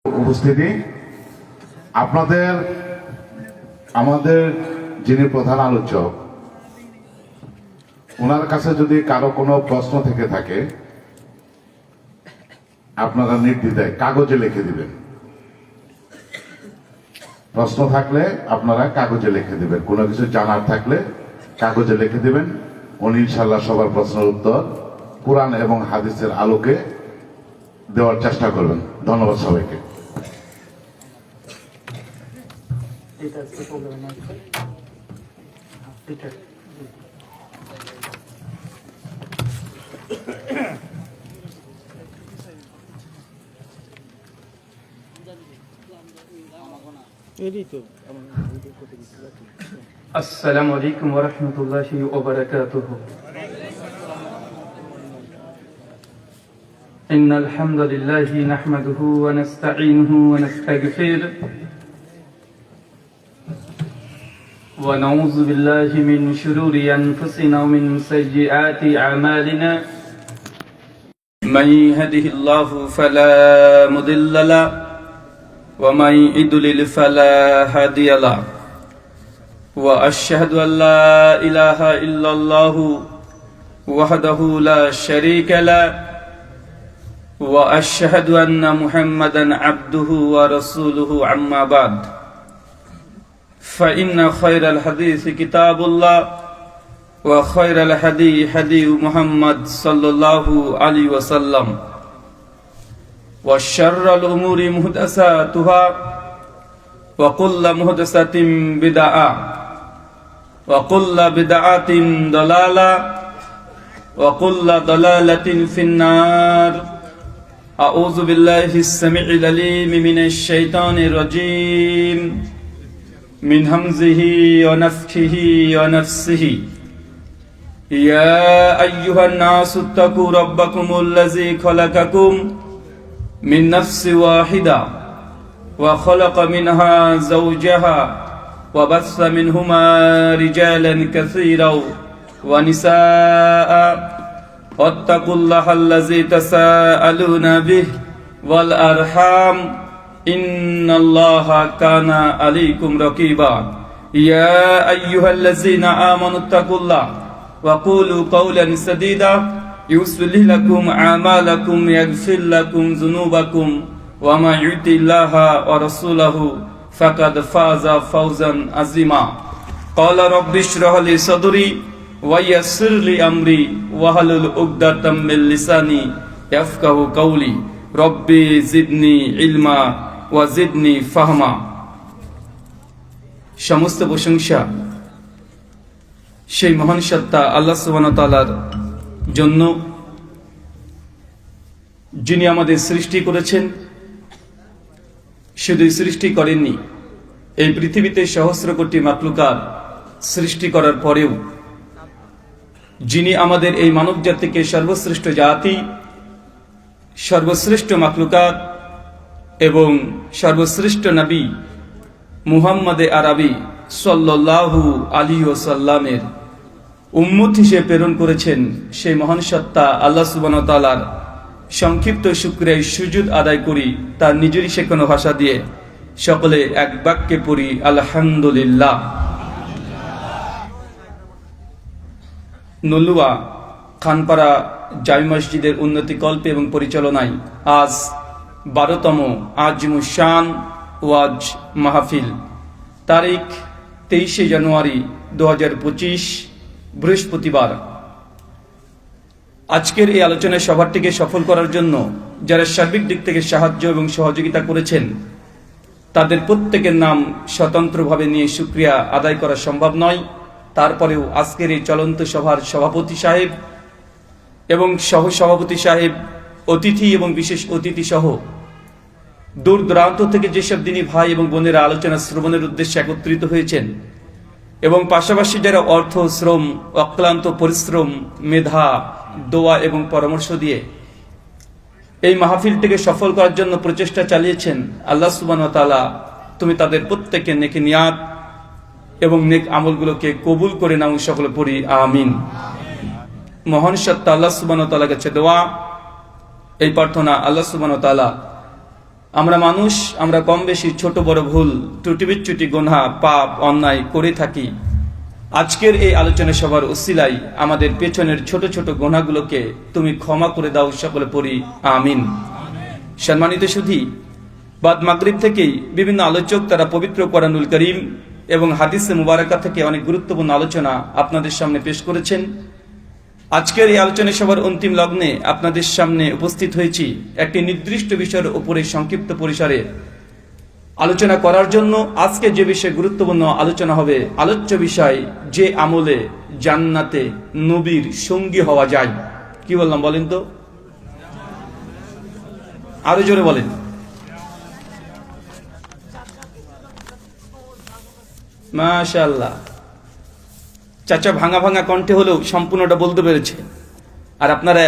উপস্থিতি, আপনাদের আমাদের যিনি প্রধান আলোচক ওনার কাছে যদি কারো কোনো প্রশ্ন থেকে থাকে আপনারা নির্দ্বিধায় কাগজে লিখে দিবেন। প্রশ্ন থাকলে আপনারা কাগজে লিখে দিবেন, কোনো কিছু জানার থাকলে কাগজে লিখে দিবেন। উনি ইনশাআল্লাহ সবার প্রশ্নের উত্তর কুরআন এবং হাদিসের আলোকে দেওয়ার চেষ্টা করবেন। ধন্যবাদ সবাইকে। السلام عليكم ورحمة الله وبركاته. إن الحمد لله نحمده ونستعينه ونستغفره ونعوذ بالله من شرور أنفسنا ومن سيئات أعمالنا. من يهده الله فلا مضل له ومن يضلل فلا هادي له. وأشهد أن لا إله إلا الله وحده لا شريك له وأشهد أن محمدا عبده ورسوله. أما بعد فإن خير الحديث كتاب الله وخير الهدي هدي محمد صلى الله عليه وسلم وشر الأمور محدثاتها وكل محدثة بدعة وكل بدعة ضلالة وكل ضلالة في النار. أعوذ بالله السميع العليم من الشيطان الرجيم من همزه ونفخه ونفسه. يا أيها الناس اتقوا ربكم الذي خلقكم من نفس واحدة وخلق منها زوجها وبث منهما رجالا كثيرا ونساء واتقوا الله الذي تساءلون به والأرحام إن الله كان عليكم رقيبا. يا أيها الذين آمنوا اتقوا الله وقولوا قولا سديدا يصلح لكم أعمالكم يغفر لكم ذنوبكم ومن يطع الله ورسوله فقد فاز فوزا عظيما. قال رب اشرح لي صدري ويسر لي أمري واحلل عقدة من لساني يفقهوا قولي ربي زدني علما وزدني فهما. সমস্ত প্রশংসা সেই মহান সত্তা আল্লাহ সুবহানাহু ওয়া তাআলার জন্য, যিনি আমাদের সৃষ্টি করেছেন। শুধু সৃষ্টি করেননি, এই পৃথিবীতে সহস্র কোটি মাখলুকাত সৃষ্টি করার পরেও যিনি আমাদের এই মানব জাতিকে সর্বশ্রেষ্ঠ জাতি, সর্বশ্রেষ্ঠ মাখলুকাত এবং সর্বশ্রেষ্ঠ নবী মুহাম্মদে আরবি সাল্লাল্লাহু আলাইহি ওয়াসাল্লামের উম্মত হিসেবে প্রেরণ করেছেন, সেই মহান সত্তা আল্লাহ সুবহানাহু ওয়া তাআলার সংক্ষিপ্ত শুকরিয়া সুজুদ আদায় করি তার নিজেরই শেখানো ভাষা দিয়ে। সকলে এক বাক্যে পড়ি আলহামদুলিল্লাহ। নলুয়া খানপাড়া জামি মসজিদের উন্নতি কল্পে এবং পরিচালনায় আজ 12তম আজিমুশ শান ওয়াজ মাহফিল, তারিখ 23শে জানুয়ারি 2025 বৃহস্পতিবার। আজকের এই আলোচনায় সভাটিকে সফল করার জন্য যারা সার্বিক দিক থেকে সাহায্য এবং সহযোগিতা করেছেন তাদের প্রত্যেকের নাম স্বতন্ত্রভাবে নিয়ে শুকরিয়া আদায় করা সম্ভব নয়। তারপরেও আজকের এই চলন্ত সভার সভাপতি সাহেব এবং সহসভাপতি সাহেব, অতিথি এবং বিশেষ অতিথি সহ দূর দূরান্ত থেকে যেসব দিনী ভাই এবং বোনেরা আলোচনা শ্রবণের উদ্দেশ্যে একত্রিত হয়েছেন এবং পাশাপাশি যারা অর্থ, শ্রম, অক্লান্ত পরিশ্রম, মেধা, দোয়া এবং পরামর্শ দিয়ে এই মাহফিলটিকে সফল করার জন্য প্রচেষ্টা চালিয়েছেন, আল্লাহ সুবহানাহু ওয়া তাআলা তুমি তাদের প্রত্যেকের নেক নিয়াত এবং নেক আমলগুলোকে কবুল করে নাও। সকলে পড়ি আমিন। মহান সত্তা আল্লাহ সুবহানাহু ওয়া তাআলার কাছে দোয়া, এই প্রার্থনা আল্লাহ সুবহানাহু ওয়া তাআলা আমরা মানুষ, আমরা কম বেশি ছোট বড় ভুল ত্রুটি বিচ্যুতি গুনাহ পাপ অন্যায় করে থাকি। আজকের এই আলোচনা সভার উসিলাই আমাদের পেছনের ছোট ছোট গুনাহগুলোকে তুমি ক্ষমা করে দাও, সকলে পড়ি আমিন। সম্মানিত সুধী, বাদ মাগরিব থেকেই বিভিন্ন আলোচক তারা পবিত্র কোরআনুল করিম এবং হাদিসে মুবারাকা থেকে অনেক গুরুত্বপূর্ণ আলোচনা আপনাদের সামনে পেশ করেছেন। আজকের এই আলোচনা সভার অন্তিম লগ্নে আপনাদের সামনে উপস্থিত হয়েছি একটি নির্দিষ্ট বিষয়ের উপরে সংক্ষিপ্ত পরিসরে আলোচনা করার জন্য। আজকে যে বিষয়ে গুরুত্বপূর্ণ আলোচনা হবে, আলোচ্য বিষয় যে আমলে জান্নাতে নবীর সঙ্গী হওয়া যায়। কি বললাম বলেন তো, আরো জোরে বলেন। মাশাআল্লাহ, চাচা ভাঙা ভাঙা কণ্ঠে হলেও সম্পূর্ণটা বলতে পেরেছে। আর আপনারা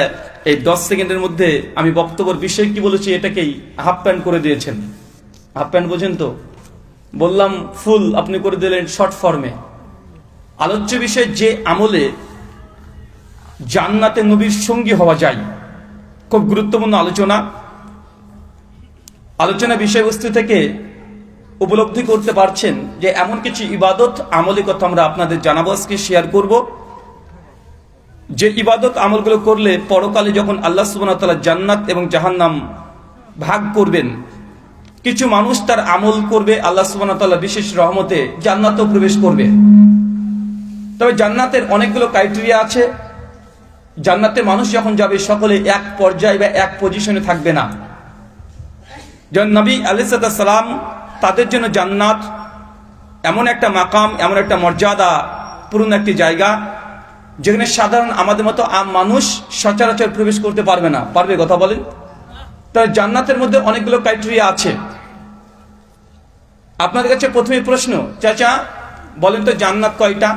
এই 10 সেকেন্ডের মধ্যে আমি বক্তব্যের বিষয় কি বলেছি এটাকেই হাফ প্যান্ট করে দিয়েছেন। হাফ প্যান্ট বোঝেন তো, বললাম ফুল, আপনি করে দিলেন শর্ট ফর্মে। আলোচ্য বিষয় যে আমলে জান্নাতে নবীর সঙ্গী হওয়া যায়, খুব গুরুত্বপূর্ণ আলোচনা। আলোচনা বিষয়বস্তু থেকে উপলব্ধি করতে পারছেন যে এমন কিছু ইবাদত আমলের কথা আমরা আপনাদের জানাবো, আজকে শেয়ার করব। যে ইবাদত আমলগুলো করলে পরকালে যখন আল্লাহ সুবহানাহু ওয়া তাআলা জান্নাত এবং জাহান্নাম ভাগ করবেন, কিছু মানুষ তার আমল করবে, আল্লাহ সুবহানাহু ওয়া তাআলা বিশেষ রহমতে জান্নাতেও প্রবেশ করবে। তবে জান্নাতের অনেকগুলো ক্রাইটেরিয়া আছে। জান্নাতে মানুষ যখন যাবে সকলে এক পর্যায়ে বা এক পজিশনে থাকবে না। যখন নবী আলাইহিস সালাম, তাদের জন্য জান্নাত এমন একটা মাকাম, এমন একটা মর্যাদা পূর্ণ একটি জায়গা যেখানে সাধারণ আমাদের মতো আম মানুষ সচরাচর প্রবেশ করতে পারবে না। পারবে? কথা বলেন। তাই জান্নাতের মধ্যে অনেকগুলো ক্রাইটেরিয়া আছে। আপনাদের কাছে প্রথমে প্রশ্ন, চাচা বলেন তো জান্নাত কয়টা?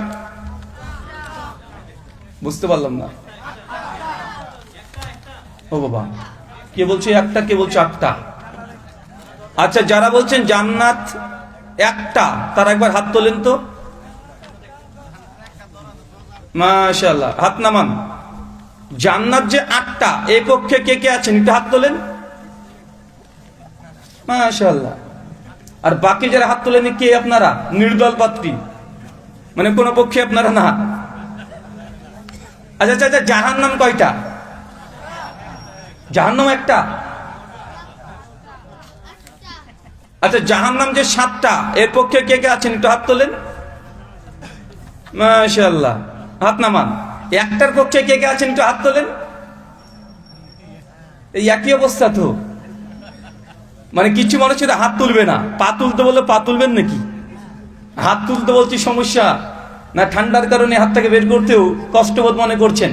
বুঝতে পারলাম না। ও বাবা, কে বলছে একটা, কে বলছে আটটা? আচ্ছা, যারা বলছেন জান্নাত একটা, তারা একবার হাত তোলেন তো। মাশাআল্লাহ, হাত নামান। জান্নাত যে আটটা, এই পক্ষে কে কে আছেন একটু হাত তোলেন। মাশাআল্লাহ। আর বাকি যারা হাত তোলেন কে আপনারা? নির্দল পাত্রী, মানে কোন পক্ষে আপনারা না। আচ্ছা আচ্ছা আচ্ছা, জাহান্নাম কয়টা? জাহান্নাম একটা। আচ্ছা, জাহান্নাম যে 7টা, এর পক্ষে কে কে আছেন একটু হাত তোলেন। মাশাআল্লাহ, হাত নামান। একটার পক্ষে কে কে আছেন একটু হাত তোলেন। এই একই অবস্থা তো, মানে কিছু মানুষের হাত তুলবে না। পা তুলতে বললে পা তুলবেন নাকি? হাত তুলতে বলছি সমস্যা না, ঠান্ডার কারণে হাতটাকে বের করতেও কষ্টবোধ মনে করছেন।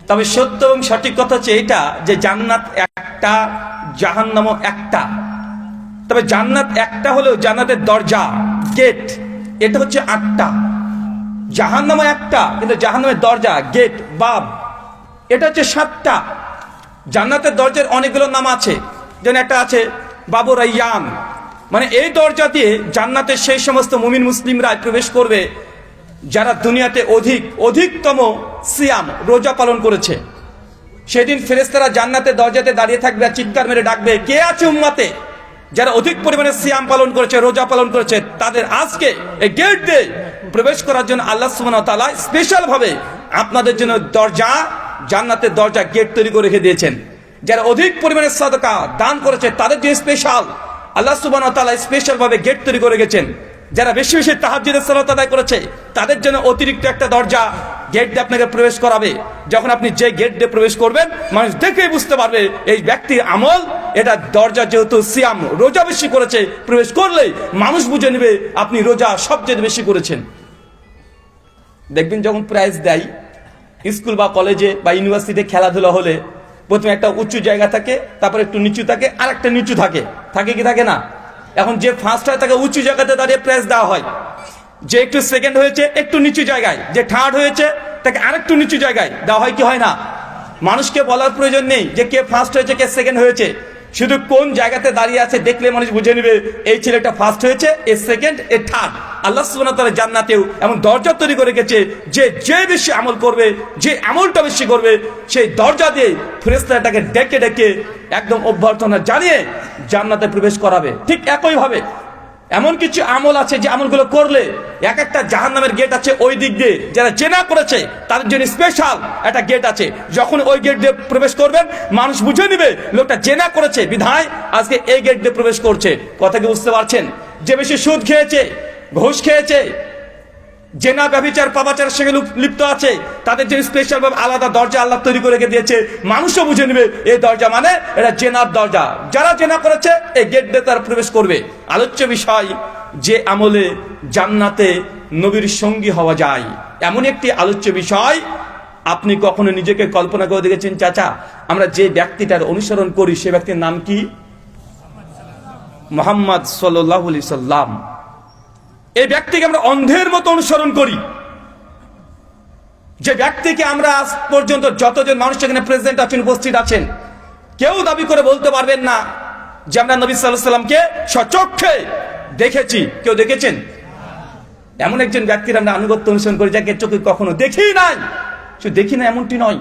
তবে সত্য এবং সঠিক কথা হচ্ছে এটা যে জান্নাত একটা, জাহান্নামও একটা। তবে জান্নাত একটা হলেও জান্নাতের দরজা, গেট, এটা হচ্ছে 8টা। জাহান্নামও একটা, কিন্তু জাহান্নামের দরজা, গেট, বাব, এটা হচ্ছে 7টা। জান্নাতের দরজার অনেকগুলো নাম আছে। যেন একটা আছে বাবু রাইয়ান, মানে এই দরজা দিয়ে জান্নাতের সেই সমস্ত মুমিন মুসলিমরা প্রবেশ করবে যারা দুনিয়াতে অধিকতম সিয়াম, রোজা পালন করেছে। সেদিন ফেরেশতারা জান্নাতের দরজাতে দাঁড়িয়ে থাকবে আর চিৎকার মেরে ডাকবে, কে আছে উম্মতে যারা অধিক পরিমাণে সিয়াম পালন করেছে, রোজা পালন করেছে, তাদের আজকে এই গেট দিয়ে প্রবেশ করার জন্য আল্লাহ সুবহানাহু ওয়া তাআলা স্পেশাল ভাবে আপনাদের জন্য দরজা, জান্নাতের দরজা, গেট তৈরি করে রেখে দিয়েছেন। যারা অধিক পরিমাণে সাদাকা দান করেছে তাদের জন্য স্পেশাল আল্লাহ সুবহানাহু ওয়া তাআলা স্পেশাল ভাবে গেট তৈরি করে রেখেছেন। যারা বেশি বেশি তাহাজ্জুদের সালাত আদায় করেছে তাদের জন্য অতিরিক্ত একটা দরজা, গেট দিয়ে আপনাকে প্রবেশ করাবে। যখন আপনি যে গেট দিয়ে প্রবেশ করবেন, মানুষ দেখেই বুঝতে পারবে এই ব্যক্তির আমল, এটা দরজা যেহেতু সিয়াম, রোজা বেশি করেছে, প্রবেশ করলেই মানুষ বুঝে নেবে আপনি রোজা সবচেয়ে বেশি করেছেন। দেখবেন যখন প্রাইজ দেয় স্কুল বা কলেজে বা ইউনিভার্সিটিতে খেলাধুলা হলে, প্রথমে একটা উঁচু জায়গা থাকে, তারপর একটু নিচু থাকে, আর একটা নিচু থাকে, থাকে কি থাকে না? এখন যে ফার্স্ট হয় তাকে উঁচু জায়গাতে দাঁড়িয়ে প্রাইজ দেওয়া হয়। যে একটু সেকেন্ড হয়েছে একটু নিচু জায়গায়, যে থার্ড হয়েছে তাকে আরেকটু নিচু জায়গায় দেওয়া হয় কি হয় না? মানুষকে বলার প্রয়োজন নেই যে কে ফার্স্ট হয়েছে কে সেকেন্ড হয়েছে। শুধু কোন জায়গাতে দাঁড়িয়ে আছে দেখলে মানুষ বুঝে নেবে এই ছেলেটা ফার্স্ট হয়েছে, এ সেকেন্ড, এ থার্ড। আল্লাহ সুবহানাহু ওয়া তাআলা জান্নাতেও এমন দরজা তৈরি করে রেখেছে যে বেশি আমল করবে, যে আমলটা বেশি করবে, সেই দরজা দিয়ে ফেরেশতাটাকে ডেকে ডেকে একদম অভ্যর্থনা জানিয়ে জান্নাতে প্রবেশ করাবে। ঠিক একই ভাবে এমন কিছু আমল আছে যে আমলগুলো করলে এক একটা জাহান্নামের গেট আছে ওই দিক দিয়ে, যারা জেনা করেছে তাদের জন্য স্পেশাল একটা গেট আছে। যখন ওই গেট দিয়ে প্রবেশ করবেন মানুষ বুঝে নেবে লোকটা জেনা করেছে, বিধায় আজকে এই গেট দিয়ে প্রবেশ করছে। কথা কি বুঝতে পারছেন? যে বেশি সুদ খেয়েছে, ঘুষ খেয়েছে, জেনা ব্যভিচার পাপাচারের সঙ্গে লিপ্ত আছে, তাদের জন্য স্পেশাল ভাবে আলাদা দরজা আল্লাহ তৈরি করে রেখে দিয়েছে। মানুষও বুঝে নেবে এই দরজা মানে এটা জেনার দরজা, যারা জেনা করেছে এই গেট দিয়ে তারা প্রবেশ করবে। আলোচ্য বিষয় যে আমলে জান্নাতে নবীর সঙ্গী হওয়া যায়, এমন একটি আলোচ্য বিষয়। আপনি কখনো নিজেকে কল্পনা করে দেখেছেন চাচা, আমরা যে ব্যক্তিটার অনুসরণ করি সে ব্যক্তির নাম কি? মুহাম্মদ সাল্লাল্লাহু আলাইহি সাল্লাম। এই ব্যক্তিকে আমরা অন্ধের মতো অনুসরণ করি। যে ব্যক্তিকে আমরা আজ পর্যন্ত যতজন মানুষ এখানে প্রেজেন্ট আছেন, উপস্থিত আছেন, কেউ দাবি করে বলতে পারবেন না যে আমরা নবী সাল্লাল্লাহু আলাইহি সাল্লামকে সচক্ষে দেখেছি। কেউ দেখেছেন? এমন একজন ব্যক্তির আমরা আনুগত্য অনুসরণ করি যাকে চোখে কখনো দেখি নাই। শুধু দেখি না এমনটি নয়,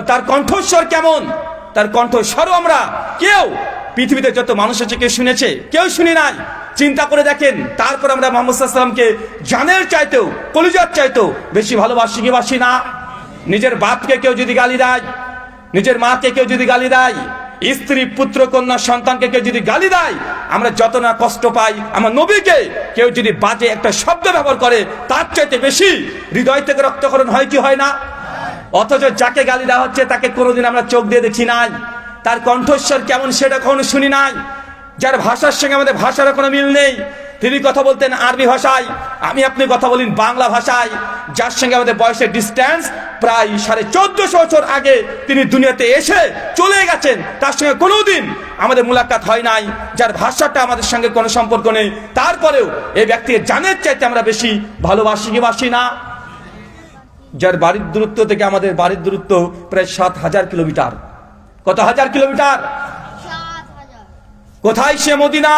তার কণ্ঠস্বর কেমন, তার কণ্ঠস্বরও আমরা কেউ পৃথিবীতে যত মানুষ আছে কেউ শুনেছে, কেউ শুনি নাই। চিন্তা করে দেখেন, তারপর আমরা মুহাম্মদ সাল্লাল্লাহু আলাইহি সাল্লামকে জানের চাইতেও, কলিজার চাইতেও বেশি ভালোবাসি কি বাসি না? নিজের বাপকে কেউ যদি গালি দেয়, নিজের মাকে কেউ যদি গালি দেয়, স্ত্রী, পুত্র, কন্যা, সন্তানকে কেউ যদি গালি দেয়, আমরা যত না কষ্ট পাই, আমার নবীকে কেউ যদি বাজে একটা শব্দ ব্যবহার করে তার চাইতে বেশি হৃদয় থেকে রক্তক্ষরণ হয় কি হয় না? অথচ যাকে গালি দেওয়া হচ্ছে তাকে কোনোদিন আমরা চোখ দিয়ে দেখি নাই, তার কণ্ঠস্বর কেমন সেটা কখনো শুনি নাই, যার ভাষার সঙ্গে আমাদের ভাষার কোনো মিল নেই। তিনি কথা বলতেন আরবি ভাষায়, আমি আপনি কথা বলেন বাংলা ভাষায়। যার সঙ্গে আমাদের বয়সের ডিস্টেন্স প্রায় 1450 বছর আগে তিনি দুনিয়াতে এসে চলে গেছেন, তার সঙ্গে কোনোদিন আমাদের মুলাকাত হয় নাই, যার ভাষাটা আমাদের সঙ্গে কোনো সম্পর্ক নেই। তারপরেও এই ব্যক্তিকে জানের চাইতে আমরা বেশি ভালোবাসি কি বাসি না? যার বাড়ির দূরত্ব থেকে আমাদের বাড়ির দূরত্ব প্রায় 7000 কিলোমিটার। কত হাজার কিলোমিটার? কোথায় সে মদিনা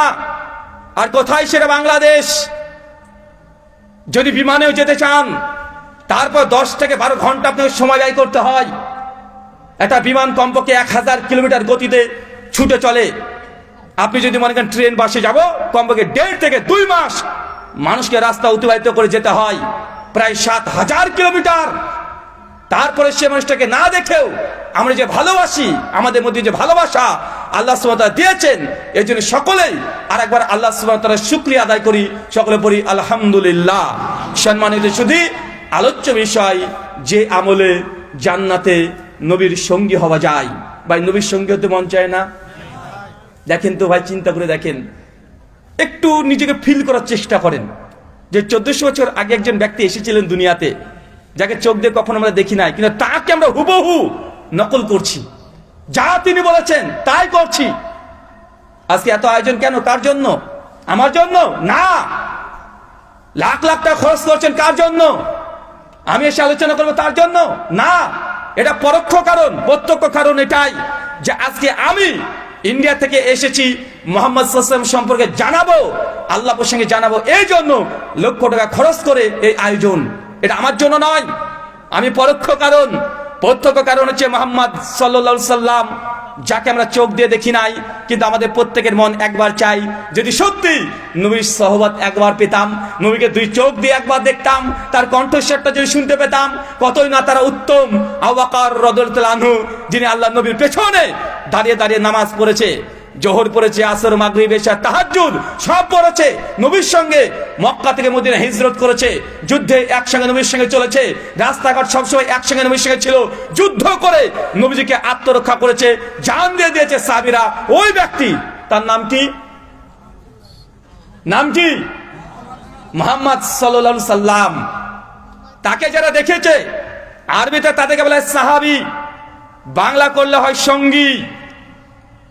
আর কোথায় সেটা বাংলাদেশ? যদি বিমানেও যেতে চান তারপর 10 থেকে 12 ঘন্টা আপনাকে সময় ব্যয় করতে হয়। একটা বিমান কমপক্ষে 1000 কিলোমিটার গতিতে ছুটে চলে। আপনি যদি মনে করেন ট্রেন বাসে যাব, কমপক্ষে 1.5 থেকে 2 মাস মানুষকে রাস্তা অতিবাহিত করে যেতে হয়, প্রায় 7000 কিলোমিটার। তারপরে সে মানুষটাকে না দেখেও আমরা যে ভালোবাসি, আমাদের মধ্যে যে ভালোবাসা আল্লাহ সুবহানাহু ওয়া তাআলা দিয়েছেন, এই জন্য সকলেই আরেকবার আল্লাহ সুবহানাহু ওয়া তাআলার শুকরিয়া আদায় করি, সকলে পড়ি আলহামদুলিল্লাহ। সম্মানিত শুধু আলোচ্য বিষয় যে আমলে জান্নাতে নবীর সঙ্গী হওয়া যায়। ভাই, নবীর সঙ্গী হতে মন চায় না? দেখেন তো ভাই, চিন্তা করে দেখেন, একটু নিজেকে ফিল করার চেষ্টা করেন যে 1400 বছর আগে একজন ব্যক্তি এসেছিলেন দুনিয়াতে, যাকে চোখ দিয়ে কখনো আমরা দেখি নাই, কিন্তু তাকে আমরা হুবহু নকল করছি, যা তিনি বলেছেন তাই করছি। আজকে এত আয়োজন কেন? কার জন্য? আমার জন্য না। লাখ লাখ টাকা খরচ করছেন কার জন্য? আমি এসে আলোচনা করবো তার জন্য না। এটা পরোক্ষ কারণ। প্রত্যক্ষ কারণ এটাই যে আজকে আমি ইন্ডিয়া থেকে এসেছি, মুহাম্মদ সাল্লাল্লাহু আলাইহি ওয়াসাল্লাম সম্পর্কে জানাবো, আল্লাহ প্রসঙ্গে জানাবো, এই জন্য লক্ষ টাকা খরচ করে এই আয়োজন। এটা আমার জন্য নয়, আমি পরোক্ষ কারণ। প্রত্যক্ষ কারণ হচ্ছে মুহাম্মদ সাল্লাল্লাহু আলাইহি সাল্লাম, যাকে আমরা চোখ দিয়ে দেখি নাই, কিন্তু আমাদের প্রত্যেকের মন একবার চাই যদি সত্যি নবীর সহবত একবার পেতাম, নবীকে 2 চোখ দিয়ে একবার দেখতাম, তার কণ্ঠস্বরটা যদি শুনতে পেতাম, কতই না তারা উত্তম। আবু বকর রাদিয়াল্লাহু আনহু, যিনি আল্লাহ নবীর পেছনে দাঁড়িয়ে দাঁড়িয়ে নামাজ পড়েছে, জোহর পড়েছে, আসর, মাগরিব, ইশা, তাহাজ্জুদ সব পড়েছে, নবীর সঙ্গে মক্কা থেকে মদিনা হিজরত করেছে, যুদ্ধে একসঙ্গে নবীর সঙ্গে চলেছে, রাস্তাঘাট সবসময় একসঙ্গে নবীর সঙ্গে ছিল, যুদ্ধ করে নবীজিকে আত্মরক্ষা করেছে, জান দিয়ে দিয়েছে সাহাবীরা। ওই ব্যক্তি, তার নাম কি? নাম কি? মুহাম্মদ সাল্লাল্লাহু আলাইহি সাল্লাম। তাকে যারা দেখেছে, আরবিতে তাদেরকে বলা হয় সাহাবী, বাংলা করলে হয় সঙ্গী।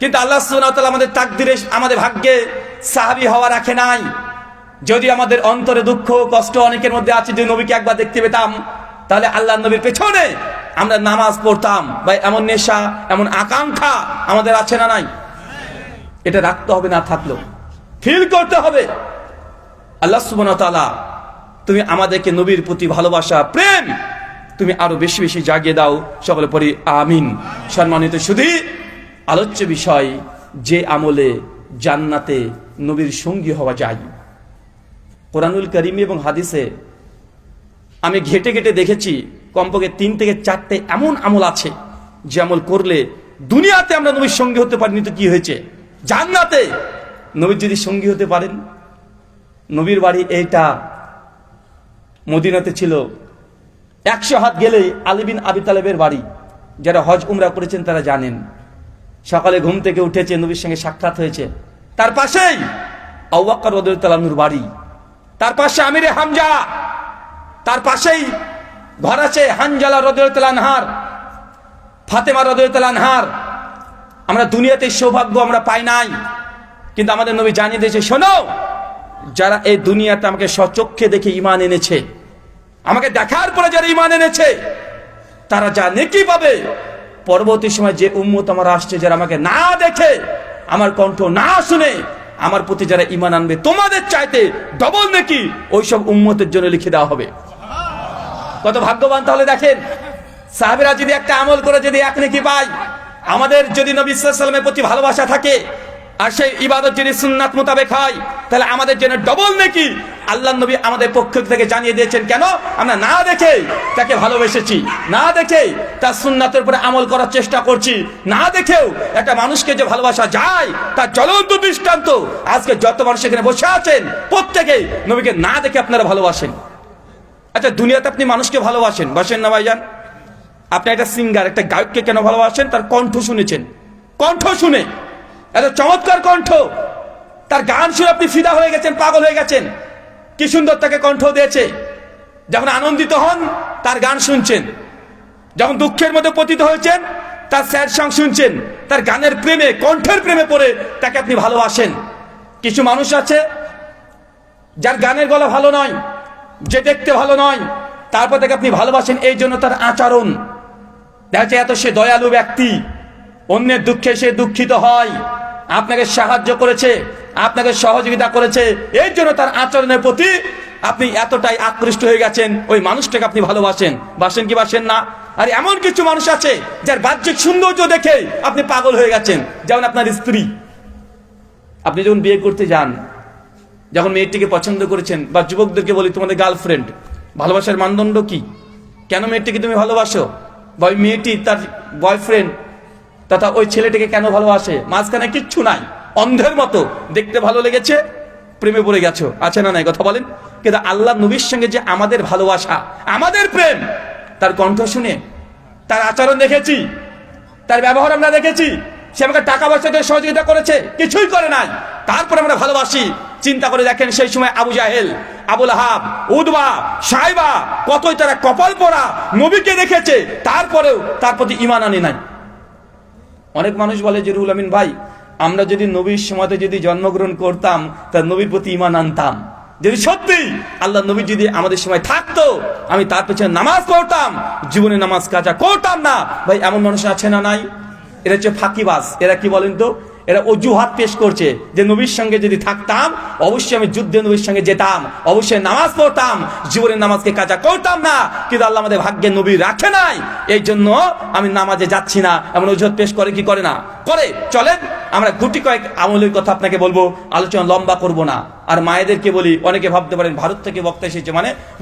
কিন্তু আল্লাহ সুবহানাহু ওয়া তাআলা আমাদের তাকদিরে, আমাদের ভাগ্যে সাহাবী হওয়া রাখে নাই। যদি আমাদের অন্তরে দুঃখ কষ্ট অনেকের মধ্যে আছে, যে নবীকে একবার দেখতে পেতাম, তাহলে আল্লাহ নবীর পেছনে আমরা নামাজ পড়তাম। ভাই, এমন নেশা, এমন আকাঙ্ক্ষা আমাদের আছে না নাই? এটা রাখতে হবে না থাকলেও, ফিল করতে হবে আল্লাহ সুবহানাহু ওয়া তাআলা তুমি আমাদেরকে নবীর প্রতি ভালোবাসা প্রেম তুমি আরো বেশি বেশি জাগিয়ে দাও। সকলে পড়ি আমিন। সম্মানিত শুধু আলোচ্য বিষয়, যে আমলে জান্নাতে নবীর সঙ্গী হওয়া যায়। কোরআনুল কারীম এবং হাদিসে আমি ঘেটে ঘেটে দেখেছি কমপক্ষে 3 থেকে 4টে এমন আমল আছে যে আমল করলে দুনিয়াতে আমরা নবীর সঙ্গী হতে পারিনি তো কি হয়েছে, জান্নাতে নবীর যদি সঙ্গী হতে পারেন। নবীর বাড়ি এইটা মদিনাতে ছিল, 100 হাত গেলেই আলী বিন আবি তালেবের বাড়ি। যারা হজ উমরা করেছেন তারা জানেন, সকালে ঘুম থেকে উঠেছে, নবীর সঙ্গে সাক্ষাৎ হয়েছে। তার পাশেই আবু বকর রাদিয়াল্লাহু তাআলার বাড়ি, তার পাশে আমিরে হামজা, তার পাশেই ঘর আছে হানজালা রাদিয়াল্লাহু তাআলা আনহার, ফাতেমা রাদিয়াল্লাহু তাআলা আনহার। আমরা দুনিয়াতে সৌভাগ্য আমরা পাই নাই, কিন্তু আমাদের নবী জানিয়ে দিয়েছে, শোনো, যারা এই দুনিয়াতে আমাকে স্বচক্ষে দেখে ঈমান এনেছে, আমাকে দেখার পরে যারা ঈমান এনেছে, তারা যা নেকি পাবে, পরবর্তী সময় যে উম্মত আমার আসছে, যারা আমাকে না দেখে, আমার কণ্ঠ না শুনে আমার প্রতি যারা ঈমান আনবে, তোমাদের চাইতে ডবল নেকি ওইসব উম্মতের জন্য লিখে দেওয়া হবে। কত ভাগ্যবান তাহলে দেখেন, সাহাবীরা যদি একটা আমল করে যদি 1 নেকি পায়, আমাদের যদি নবী সাল্লাল্লাহু আলাইহি ওয়াসাল্লামের প্রতি ভালোবাসা থাকে আর সেই ইবাদত যদি সুন্নাত মোতাবেক হয়, তাহলে আমাদের জন্য ডবল নেকি আল্লাহর নবী আমাদের পক্ষ থেকে জানিয়ে দিয়েছেন। কেন? আমরা না দেখে তাকে ভালোবেসেছি, না দেখে তার সুন্নাতের উপরে আমল করার চেষ্টা করছি, না দেখেও একটা মানুষকে যে ভালোবাসা যায় তার জ্বলন্ত দৃষ্টান্ত আজকে যত মানুষ এখানে বসে আছেন প্রত্যেকেই নবীকে না দেখে আপনারা ভালোবাসেন। আচ্ছা, দুনিয়াতে আপনি মানুষকে ভালোবাসেন, বাসেন না ভাইজান? আপনি একটা সিঙ্গার, একটা গায়ককে কেন ভালোবাসেন? তার কণ্ঠ শুনেছেন, কণ্ঠ শুনে এত চমৎকার কণ্ঠ, তার গান শুনে আপনি ফিদা হয়ে গেছেন, পাগল হয়ে গেছেন। কি সুন্দর তাকে কণ্ঠ দিয়েছে। যখন আনন্দিত হন তার গান শুনছেন, যখন দুঃখের মধ্যে পতিত হয়েছেন তার স্যাড সং শুনছেন, তার গানের প্রেমে, কণ্ঠের প্রেমে পড়ে তাকে আপনি ভালোবাসেন। কিছু মানুষ আছে যার গানের গলা ভালো নয়, যে দেখতে ভালো নয়, তারপর তাকে আপনি ভালোবাসেন এই জন্য তার আচরণ। দেখা যাচ্ছে এত সে দয়ালু ব্যক্তি, অন্যের দুঃখে সে দুঃখিত হয়, আপনাকে সাহায্য করেছে, আপনাকে সহযোগিতা করেছে, এই জন্য তার আচরণের প্রতি আপনি এতটাই আকৃষ্ট হয়ে গেছেন, ওই মানুষটাকে আপনি ভালোবাসেন। বাসেন কি বাসেন না? আর এমন কিছু মানুষ আছে যার বাহ্যিক সৌন্দর্য দেখে আপনি পাগল হয়ে গেছেন। যেমন আপনার স্ত্রী, আপনি যখন বিয়ে করতে যান, যখন মেয়েটিকে পছন্দ করেছেন, বা যুবকদেরকে বলি তোমাদের গার্লফ্রেন্ড, ভালোবাসার মানদণ্ড কি? কেন মেয়েটিকে তুমি ভালোবাসো? বা ওই মেয়েটি তার বয়ফ্রেন্ড তথা ওই ছেলেটিকে কেন ভালোবাসে? মাঝখানে কিচ্ছু নাই, অন্ধের মতো দেখতে ভালো লেগেছে, প্রেমে পড়ে গেছো, আছে না নাই? কথা বলেন। কিন্তু আল্লাহ নবীর সঙ্গে যে আমাদের ভালোবাসা, আমাদের প্রেম, তার কণ্ঠ শুনে, তার আচরণ দেখেছি, তার ব্যবহার আমরা দেখেছি, সে আমাকে টাকা পয়সা দিয়ে সহযোগিতা করেছে, কিছুই করে নাই, তারপরে আমরা ভালোবাসি। চিন্তা করে দেখেন, সেই সময় আবু জাহেল, আবু লাহাব, উতবা, সাইবা, কতই তারা কপাল পোড়া নবীকে দেখেছে, তারপরেও তার প্রতি ঈমান আনে নাই। অনেক মানুষ বলে যে রুহুল আমিন ভাই, আমরা যদি নবীর সময়তে যদি জন্মগ্রহণ করতাম, তার নবীর প্রতি ঈমান আনতাম। যদি সত্যি আল্লাহ নবী যদি আমাদের সময় থাকতো, আমি তার পেছনে নামাজ পড়তাম, জীবনে নামাজ কাজা করতাম না। ভাই এমন মানুষ আছে না নাই? এরা হচ্ছে ফাঁকিবাজ। এরা কি বলেন তো? এরা অজুহাত পেশ করছে যে নবীর সঙ্গে যদি থাকতাম অবশ্যই আমি যুদ্ধে নবীর সঙ্গে যেতাম, অবশ্যই নামাজ পড়তাম, জীবনের নামাজকে কাজা করতাম না, কিন্তু আল্লাহ আমাদের ভাগ্যে নবী রাখে নাই, এই জন্য আমি নামাজে যাচ্ছি না। এমন অজুহাত পেশ করে কি করে না? করে। চলেন আমরা গুটি কয়েক আমলের কথা আপনাকে বলবো, আলোচনা লম্বা করব না। আর মায়েদেরকে বলি, অনেকে ভাবতে পারেন ভারত থেকে বক্তা এসেছে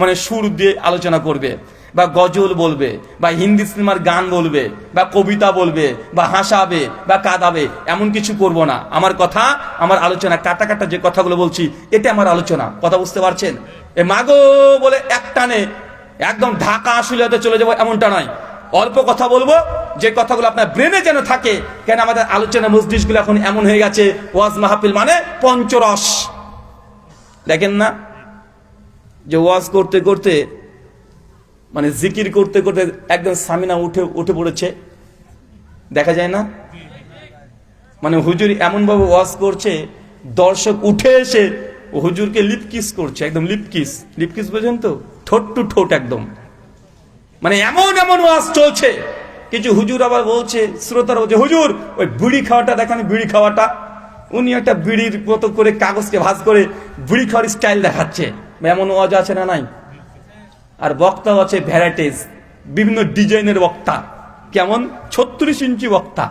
মানে সুর দিয়ে আলোচনা করবে, বা গজল বলবে, বা হিন্দি সিনেমার গান বলবে, বা কবিতা বলবে, বা হাসাবে, বা কাঁদাবে, এমন কিছু করব না। আমার কথা, আমার আলোচনা, কাটা কাটা যে কথাগুলো বলছি, এটা আমার আলোচনা। কথা বুঝতে পারছেন? এ মাগো বলে এক টানে একদম ঢাকা আসলে চলে যাবো এমনটা নয়। অল্প কথা বলবো, যে কথাগুলো আপনার ব্রেনে যেন থাকে। কেন আমাদের আলোচনা মজলিসগুলো এখন এমন হয়ে গেছে, ওয়াজ মাহফিল মানে পঞ্চরস। দেখেন না যে ওয়াজ করতে করতে, মানে জিকির করতে করতে একদম সামিনা উঠে পড়েছে, দেখা যায় না? মানে হুজুর এমন ভাবে ওয়াজ করছে, দর্শক উঠে এসে হুজুরকে লিপকিস করছে, একদম লিপকিস। লিপকিস বোঝেন তো? ঠোঁট টু ঠোঁট একদম, মানে এমন এমন ওয়াজ চলছে। কিছু হুজুর আবার বলছে, শ্রোতারা বলছে, হুজুর ওই বিড়ি খাওয়াটা দেখেন, বিড়ি খাওয়াটা উনি একটা বিড়ির মতো করে কাগজকে ভাঁজ করে বিড়ি খাওয়ার স্টাইল দেখাচ্ছে, এমন ওয়াজ আছে না নাই? আর বক্তাও আছে ভ্যারাইটিস, বিভিন্ন ডিজাইনের বক্তা, কেমন 36 ইঞ্চি বক্তা।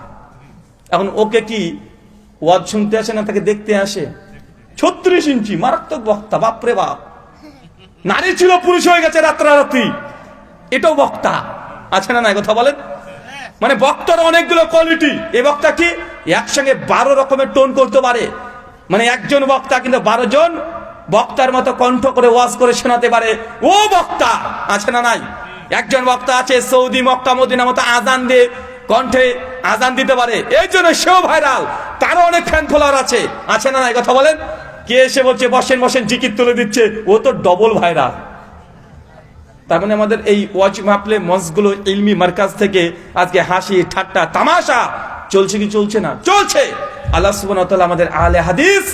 এখন ওকে কি ওয়াজ শুনতে আসে না, তাকে দেখতে আসে? 36 ইঞ্চি মারাত্মক বক্তা, বাপরে বাপ। নারী ছিল পুরুষ হয়ে গেছে রাত্রারাত্রি, এটাও বক্তা আছে না নাই? কথা বলেন। মানে বক্তার অনেকগুলো কোয়ালিটি। এই বক্তা কি একসঙ্গে 12 রকমের টোন করতে পারে, মানে একজন বক্তা কিন্তু 12 জন বক্তার মতো কণ্ঠ করে ওয়াজ করে শোনাতে পারে, ও বক্তা আছে না নাই? একজন বক্তা আছে সৌদি মক্কা মদিনা মতো আজান দিয়ে কণ্ঠে আজান দিতে পারে, এই জন্য সেও ভাইরাল, তারও অনেক ফ্যান ফলোয়ার আছে না নাই? কথা বলেন। কে এসে বলছে বসেন বসেন জিকির তুলে দিচ্ছে, ও তো ডবল ভাইরাল। তার মানে আমাদের এই ওয়াজ মাহফিলে মঞ্চগুলো ইলমি মার্কাজ থেকে আজকে হাসি ঠাট্টা তামাশা চলছে কি চলছে না? চলছে। আল্লাহ সুবহানাহু ওয়া তাআলা আমাদের আহলে হাদিস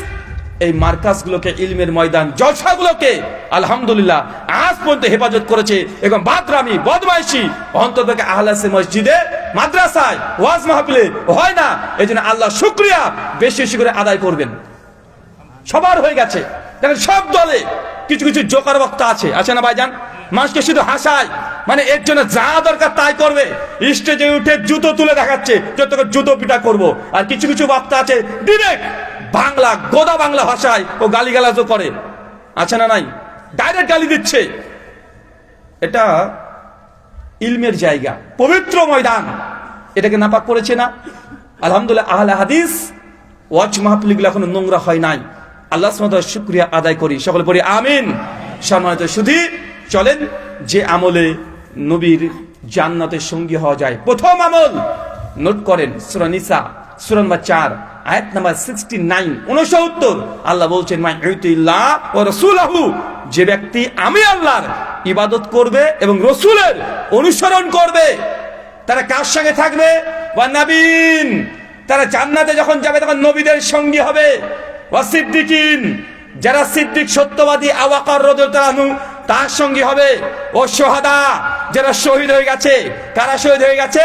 এই মার্কাজগুলোকে, ইলমের ময়দান জলসাগুলোকে আলহামদুলিল্লাহ আজ পর্যন্ত হেফাজত করেছে, এবং বাদরামি বদমাইশি অন্তত আহলে মসজিদে মাদ্রাসায় ওয়াজ মাহফিলে হয় না। এই জন্য আল্লাহ শুকরিয়া বেশি বেশি করে আদায় করবেন। সবার হয়ে গেছে, দেখেন সব দলে কিছু কিছু জোকার বক্তা আছে না ভাইজান? মানুষকে শুধু হাসায়, মানে এর জন্য যা দরকার তাই করবে, স্টেজে উঠে জুতো তুলে দেখাচ্ছে যে তোকে জুতো পিটা করবো। আর কিছু কিছু বক্তা আছে ডিরেক্ট বাংলা, গোদা বাংলা ভাষায় ও গালিগালাজও করে, আছে না নাই? ডাইরেক্ট গালি দিচ্ছে। এটা ইলমের জায়গা, পবিত্র ময়দান, এটাকে নাপাক করেছে না? আলহামদুলিল্লাহ আহলে হাদিস ওয়াজ মাহফিলগুলো এখনো নোংরা হয় নাই। আল্লাহ সুবহানাহু ওয়া তাআলার শুকরিয়া আদায় করি, সকলে পড়ি আমিন। সম্মানিত সুধী, চলেন যে আমলে নবীর জান্নাতের সঙ্গী হওয়া যায়, প্রথম আমল নোট করেন, সূরা নিসা সূরা নম্বর 4 আয়াত নাম্বার 69 আল্লাহ বলছেন, মা ইউতিল্লাহ ওয়া রাসূলহু, যে ব্যক্তি আমি আল্লাহর ইবাদত করবে এবং রাসূলের অনুসরণ করবে, তারা কার সঙ্গে থাকবে? ওয়া নাবিন, তারা জান্নাতে যখন যাবে তখন নবীদের সঙ্গী হবে। ওয়া সিদ্দিকিন, যারা সিদ্দিক সত্যবাদী আওয়াকার রাদিয়াল্লাহু আনহু তার সঙ্গী হবে। ও শুহাদা, যারা শহীদ হয়ে গেছে। কারা শহীদ হয়ে গেছে?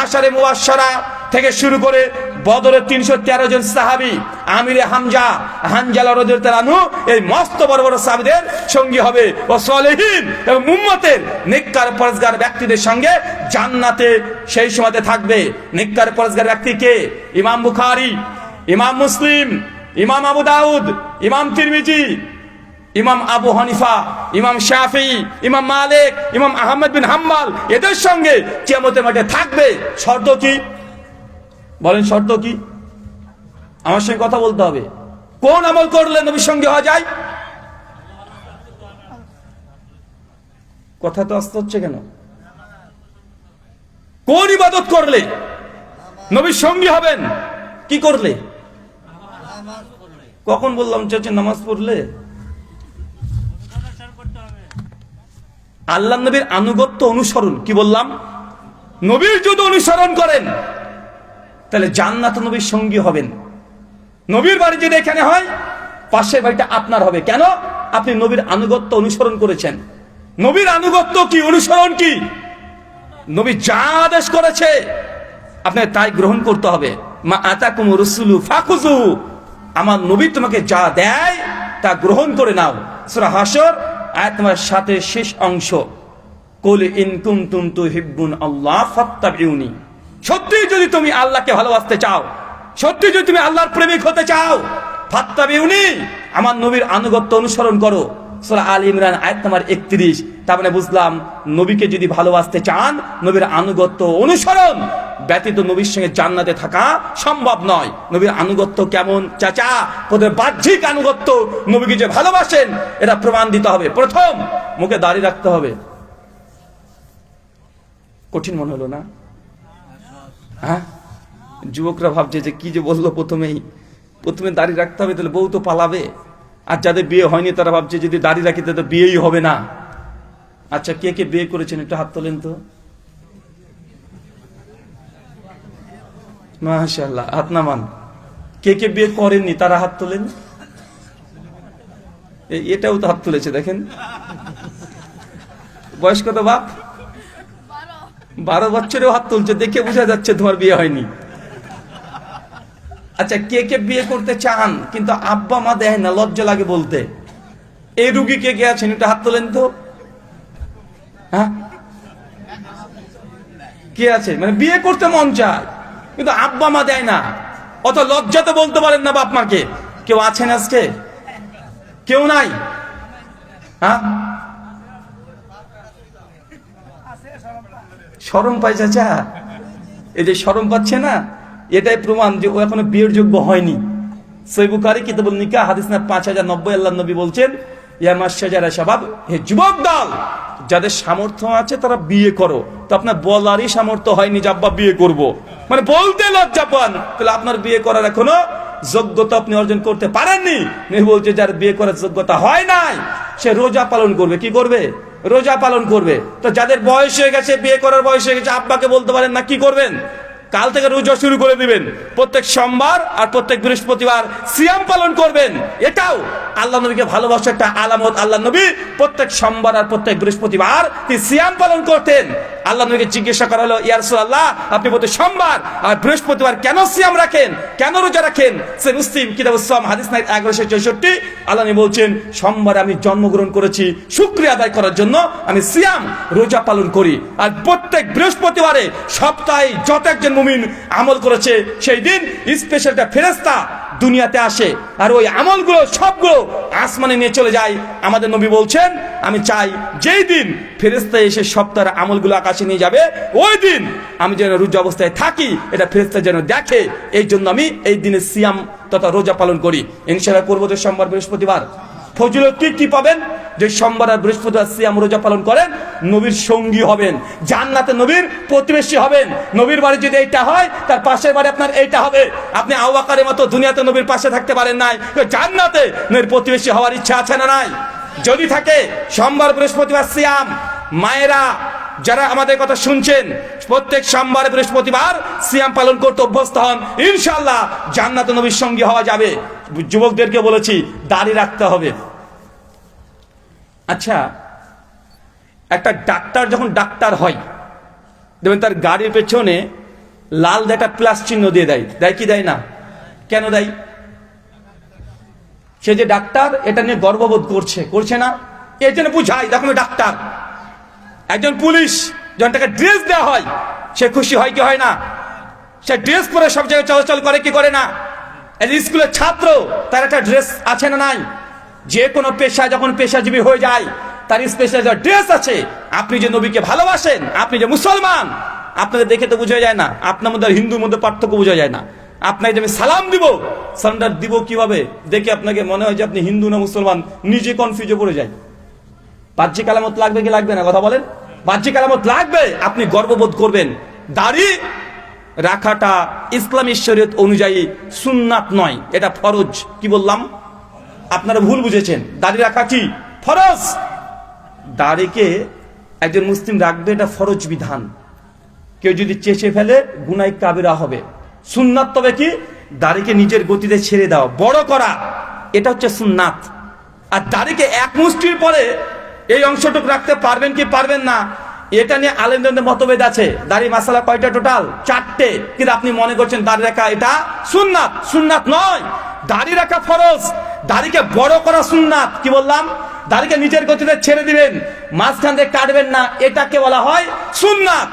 আশারে মুবাশশারা থেকে শুরু করে বদরের 313 জন সাহাবী, আমিরে হানজালা রাদিয়াল্লাহু আনহু, এই মস্ত বড় বড় সাহাবীদের সঙ্গী হবে। ও সালেহীন, এবং উম্মতের নেককার পরহেজগার ব্যক্তিদের সঙ্গে জান্নাতে সেই সময়তে থাকবে। নেককার পরহেজগার ব্যক্তি কে? ইমাম বুখারী, ইমাম মুসলিম, ইমাম আবু দাউদ, ইমাম তিরমিজি, ইমাম আবু হানিফা, ইমাম শাফিঈ, ইমাম মালিক, ইমাম আহমদ বিন হাম্বল, এদের সঙ্গে কিয়ামতের মাঠে থাকবে। শর্ত কি বলেন? শর্ত কি? আমার সঙ্গে কথা বলতে হবে। কোন আমল করলে নবীর সঙ্গে হওয়া যায়? কথা তো আসতে হচ্ছে কেন? কোন ইবাদত করলে নবীর সঙ্গী হবেন? কি করলে? কখন বললাম চাচা? নামাজ পড়লে। আল্লাহ নবীর আনুগত্য অনুসরণ, কি বললাম? নবীর যদি অনুসরণ করেন তাহলে জান্নাত নবীর সঙ্গী হবেন। নবীর বাড়ি যদি এখানে হয়, পাশের বাড়িটা আপনার হবে। কেন? আপনি নবীর আনুগত্য অনুসরণ করেছেন। নবীর আনুগত্য কি, অনুসরণ কি? নবী যা আদেশ করেছে আপনাকে তাই গ্রহণ করতে হবে। মা আতাকুম রাসূলু ফাখুযু, আমার নবী তোমাকে যা দেয় তা গ্রহণ করে নাও। সূরা হাসর আয়াত নম্বর 7 শেষ অংশ, কুল ইন কুনতুম তুহিব্বুন আল্লাহ ফাত্তাবিউনি, সত্যি যদি তুমি আল্লাহকে ভালোবাসতে চাও, সত্যি যদি তুমি আল্লাহর প্রেমিক হতে চাও, ফাত্তাবিউনি, আমার নবীর আনুগত্য অনুসরণ করো। সূরা আল ইমরান আয়াত নম্বর 31। তার মানে বুঝলাম, নবীকে যদি ভালোবাসতে চান, নবীর আনুগত্য অনুসরণ ব্যতীত নবীর সঙ্গে জান্নাতে থাকা সম্ভব নয়। নবীর আনুগত্য কেমন চাচা? ওদের বাহ্যিক আনুগত্য, নবীকে যে ভালোবাসেন এটা প্রমাণ দিতে হবে। প্রথম, মুখে দাড়ি রাখতে হবে। কঠিন মনে হলো না? হ্যাঁ, যুবকরা ভাবছে যে কি যে বললো, প্রথমে দাড়ি রাখতে হবে, তাহলে বউ তো পালাবে। আর যাদের বিয়ে হয়নি তারা ভাবছে যদি দাড়ি রাখি তাহলে বিয়েই হবে না। আচ্ছা, কে কে বিয়ে করেছেন একটু হাত তোলেন তো। মাশাআল্লাহ, হাত নামান। কে কে বিয়ে করেননি তারা হাত তোলেন। এটাও তো হাত তুলেছে, দেখেন। বয়স কত বাপ? 12 বছরেও হাত তুলছে, দেখে বোঝা যাচ্ছে তোমার বিয়ে হয়নি। আচ্ছা, কে কে বিয়ে করতে চান কিন্তু আব্বা মা দেয় না, লজ্জা লাগে বলতে? এই রুগী কে কে আছেন, একটু হাত তোলেন তো। হ্যাঁ, কে আছে মানে বিয়ে করতে মন চায় কিন্তু আব্বা মা দেয় না, অত লজ্জা তো বলতে পারেন না বাপ মাকে? কেউ আছেন আজকে? কেউ নাই? হ্যাঁ, শরম পাই চাচা, এই যে শরম পাচ্ছে না, এটাই প্রমাণ যে ও এখনো বিয়ের যোগ্য হয়নি। সহিহ বুখারী কিতাবুন নিকাহ হাদিস না 5090 আল্লাহ নবী বলছেন, ইয়া মাশজারা শাবাব, হে যুবক দল, যাদের সামর্থ্য আছে তারা বিয়ে করো। তো আপনার বলারই সামর্থ্য হয়নি যে আব্বা বিয়ে করব, মানে বলতে লজ্জা পান, তাহলে আপনার বিয়ে করার এখনো যোগ্যতা আপনি অর্জন করতে পারেননি। নবী বলছে যার বিয়ে করার যোগ্যতা হয় নাই সে রোজা পালন করবে। কি করবে? রোজা পালন করবে। তো যাদের বয়স হয়ে গেছে, বিয়ে করার বয়স হয়ে গেছে, আব্বাকে বলতে পারেন না, কি করবেন? কাল থেকে রোজা শুরু করে দিবেন, প্রত্যেক সোমবার আর প্রত্যেক বৃহস্পতিবার সিয়াম পালন করবেন। এটাও আল্লাহ নবীকে ভালোবাসার একটা আলামত। আল্লাহ নবী প্রত্যেক সোমবার আর প্রত্যেক বৃহস্পতিবার তিনি সিয়াম পালন করতেন। আল্লাহ নবীকে জিজ্ঞাসা করা হলো, ইয়া রাসূলুল্লাহ, আপনি প্রত্যেক সোমবার আর বৃহস্পতিবার কেন সিয়াম রাখেন, কেন রোজা রাখেন? সে মুসলিম কিতাবুস সাওম হাদিস নাম্বার 1164 আল্লাহ নবী বলছেন, সোমবারে আমি জন্মগ্রহণ করেছি শুকরিয়া আদায় করার জন্য আমি সিয়াম রোজা পালন করি, আর প্রত্যেক বৃহস্পতিবারে সপ্তাহে যত একজন মুমিন আমল করেছে সেই দিন স্পেশাল একটা ফেরেশতা দুনিয়াতে আসে, আর ওই আমলগুলো সবগুলো আসমানে নিয়ে চলে যায়। আমাদের নবী বলছেন, আমি চাই যেই দিন ফেরেশতা এসে সপ্তাহের আমলগুলো আকাশে নিয়ে যাবে, ওই দিন আমি যেন রোজা অবস্থায় থাকি, এটা ফেরেশতা যেন দেখে। এই জন্য আমি এই দিনে সিয়াম তথা রোজা পালন করি। ইনশাআল্লাহ করবো তো সোমবার বৃহস্পতিবার। ফজিলত কি পাবেন? যে সোমবার আর বৃহস্পতিবার সিয়াম রোজা পালন করেন, নবীর সঙ্গী হবেন, জান্নাতে নবীর প্রতিবেশী হবেন। নবীর বাড়ি যদি এইটা হয়, তার পাশের বাড়ি আপনার এইটা হবে। আপনি আবু বকরের মতো দুনিয়াতে নবীর পাশে থাকতে পারেন নাই, তো জান্নাতে নবীর প্রতিবেশী হওয়ার ইচ্ছা আছে না নাই? যদি থাকে সোমবার বৃহস্পতিবার সিয়াম, মায়েরা যারা আমাদের কথা শুনছেন, প্রত্যেক সোমবার বৃহস্পতিবার সিয়াম পালন করতে অভ্যস্ত হন, ইনশাআল্লাহ জান্নাতে নবীর সঙ্গী হওয়া যাবে। যুবকদেরকে বলেছি, দাড়ি রাখতে হবে। আচ্ছা, একটা ডাক্তার যখন ডাক্তার হয়, দেখবেন তার গাড়ির পেছনে লাল একটা প্লাস চিহ্ন দিয়ে দেয়, দেয় কি দেয় না? কেন দেয়? সে যে ডাক্তার এটা নিয়ে গর্ববোধ করছে, করছে না? এই জন্য বুঝাই, দেখো ডাক্তার। একজন পুলিশ যখন তাকে ড্রেস দেওয়া হয়, সে খুশি হয় কি হয় না? সে ড্রেস পরে সব জায়গায় চলাচল করে কি করে না? স্কুলের ছাত্র, তার একটা ড্রেস আছে না নাই? যে কোনো পেশা যখন পেশাজীবী হয়ে যায়, তার স্পেশাল ড্রেস আছে। আপনি যে নবীকে ভালোবাসেন, আপনি যে মুসলমান, আপনাকে দেখে তো বোঝা যায় না, আপনার মধ্যে হিন্দুর মধ্যে পার্থক্য বোঝা যায় না। আপনাকে যে আমি সালাম দিব, সালামটা দিব কিভাবে দেখে আপনাকে মনে হয় যে আপনি হিন্দু না মুসলমান, নিজে কনফিউজে পড়ে যায়। বাহ্যিক আলামত লাগবে কি লাগবে না? কথা বলেন। বাহ্যিক আলামত লাগবে, আপনি গর্ববোধ করবেন। দাড়ি রাখাটা ইসলামী শরীয়ত অনুযায়ী সুন্নাত নয়, এটা ফরজ। কি বললাম? আপনারা ভুল বুঝেছেন। দাড়ি রাখা কি ফরজ? দাড়িকে একজন মুসলিম রাখবে, এটা ফরজ বিধান। কেউ যদি চেঁচে ফেলে গুনাহ কাবিরা হবে। সুন্নাত তবে কি? দাড়িকে নিজের গতিতে ছেড়ে দাও, বড় করা, এটা হচ্ছে সুন্নাত। আর দাড়িকে এক মুষ্টির পরে এই অংশটুকু রাখতে পারবেন কি পারবেন না, এটা নিয়ে আলেমদের মতভেদ আছে। দাড়ি মাসালা কয়টা? টোটাল 4টে। কিন্তু আপনি মনে করছেন দাড়ি রাখা এটা সুন্নাত। সুন্নাত নয়, দাড়ি রাখা ফরজ। দাড়িকে বড় করা সুন্নাত। কি বললাম? দাড়িকে নিজের গতিতে ছেড়ে দিবেন, মাঝখান দিয়ে কাটবেন না, এটাকে বলা হয় সুন্নাত।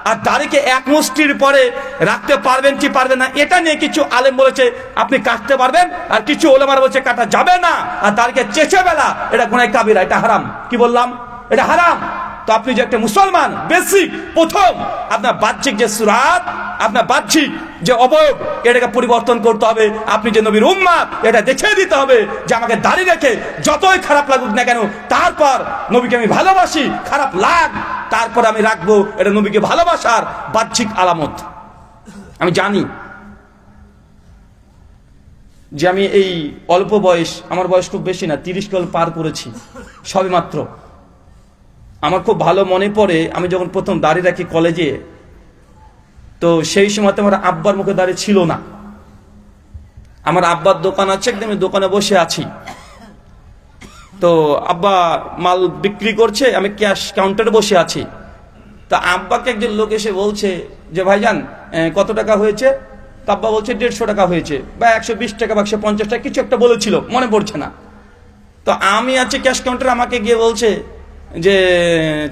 আর দাড়িকে এক মুষ্টির পরে রাখতে পারবেন কি পারবেন না, এটা নিয়ে কিছু আলেম বলেছে আপনি কাটতে পারবেন, আর কিছু ওলামারা বলছে কাটা যাবে না। আর দাড়িকে চেঁচে ফেলা এটা গুনাহ কাবিরা, এটা হারাম। কি বললাম? এটা হারাম। তো আপনি যে একটা মুসলমান, বেসিক প্রথম আপনার বাহ্যিক যে সুরাত, আপনার বাহ্যিক যে অবয়ব, এটাকে পরিবর্তন করতে হবে। আপনি যে নবীর উম্মত, এটা দেখিয়ে দিতে হবে যে আমাকে দাড়ি রেখে যতই খারাপ লাগুক না কেন, তারপর নবীকে আমি ভালোবাসি, খারাপ লাগ তারপর আমি রাখবো। এটা নবীকে ভালোবাসার বাহ্যিক আলামত। আমি জানি যে আমি এই অল্প বয়স, আমার বয়স খুব বেশি না, 30 সাল পার করেছি সবে মাত্র। আমার খুব ভালো মনে পড়ে, আমি যখন প্রথম দাড়ি রাখি কলেজে, তো সেই সময় আমার আব্বার মুখে দাড়ি ছিল না। আমার আব্বার দোকান আছে, একদম দোকানে বসে আছি, তো আব্বা মাল বিক্রি করছে, আমি ক্যাশ কাউন্টারে বসে আছি। তা আব্বাকে একজন লোক এসে বলছে যে ভাইজান কত টাকা হয়েছে? তো আব্বা বলছে 150 টাকা হয়েছে বা 120 টাকা বা 150 টাকা কিছু একটা বলেছিল, মনে পড়ছে না। তো আমি আছি ক্যাশ কাউন্টার, আমাকে গিয়ে বলছে যে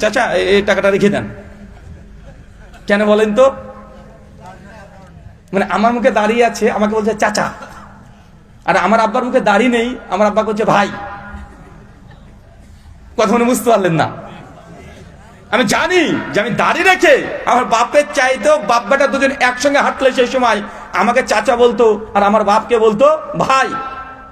চাচা এই টাকাটা রেখে দেন। কেন বলেন তো? মানে আমার মুখে দাঁড়িয়ে আছে, আমাকে বলছে চাচা, আর আমার আব্বার মুখে দাঁড়িয়ে নেই, আমার আব্বা বলছে ভাই। কথা মনে বুঝতে পারলেন না? আমি জানি যে আমি দাঁড়িয়ে রেখে আমার বাপের চাইতেও বাপ বেটা দুজন একসঙ্গে হাঁটলে সেই সময় আমাকে চাচা বলতো আর আমার বাপকে বলতো ভাই।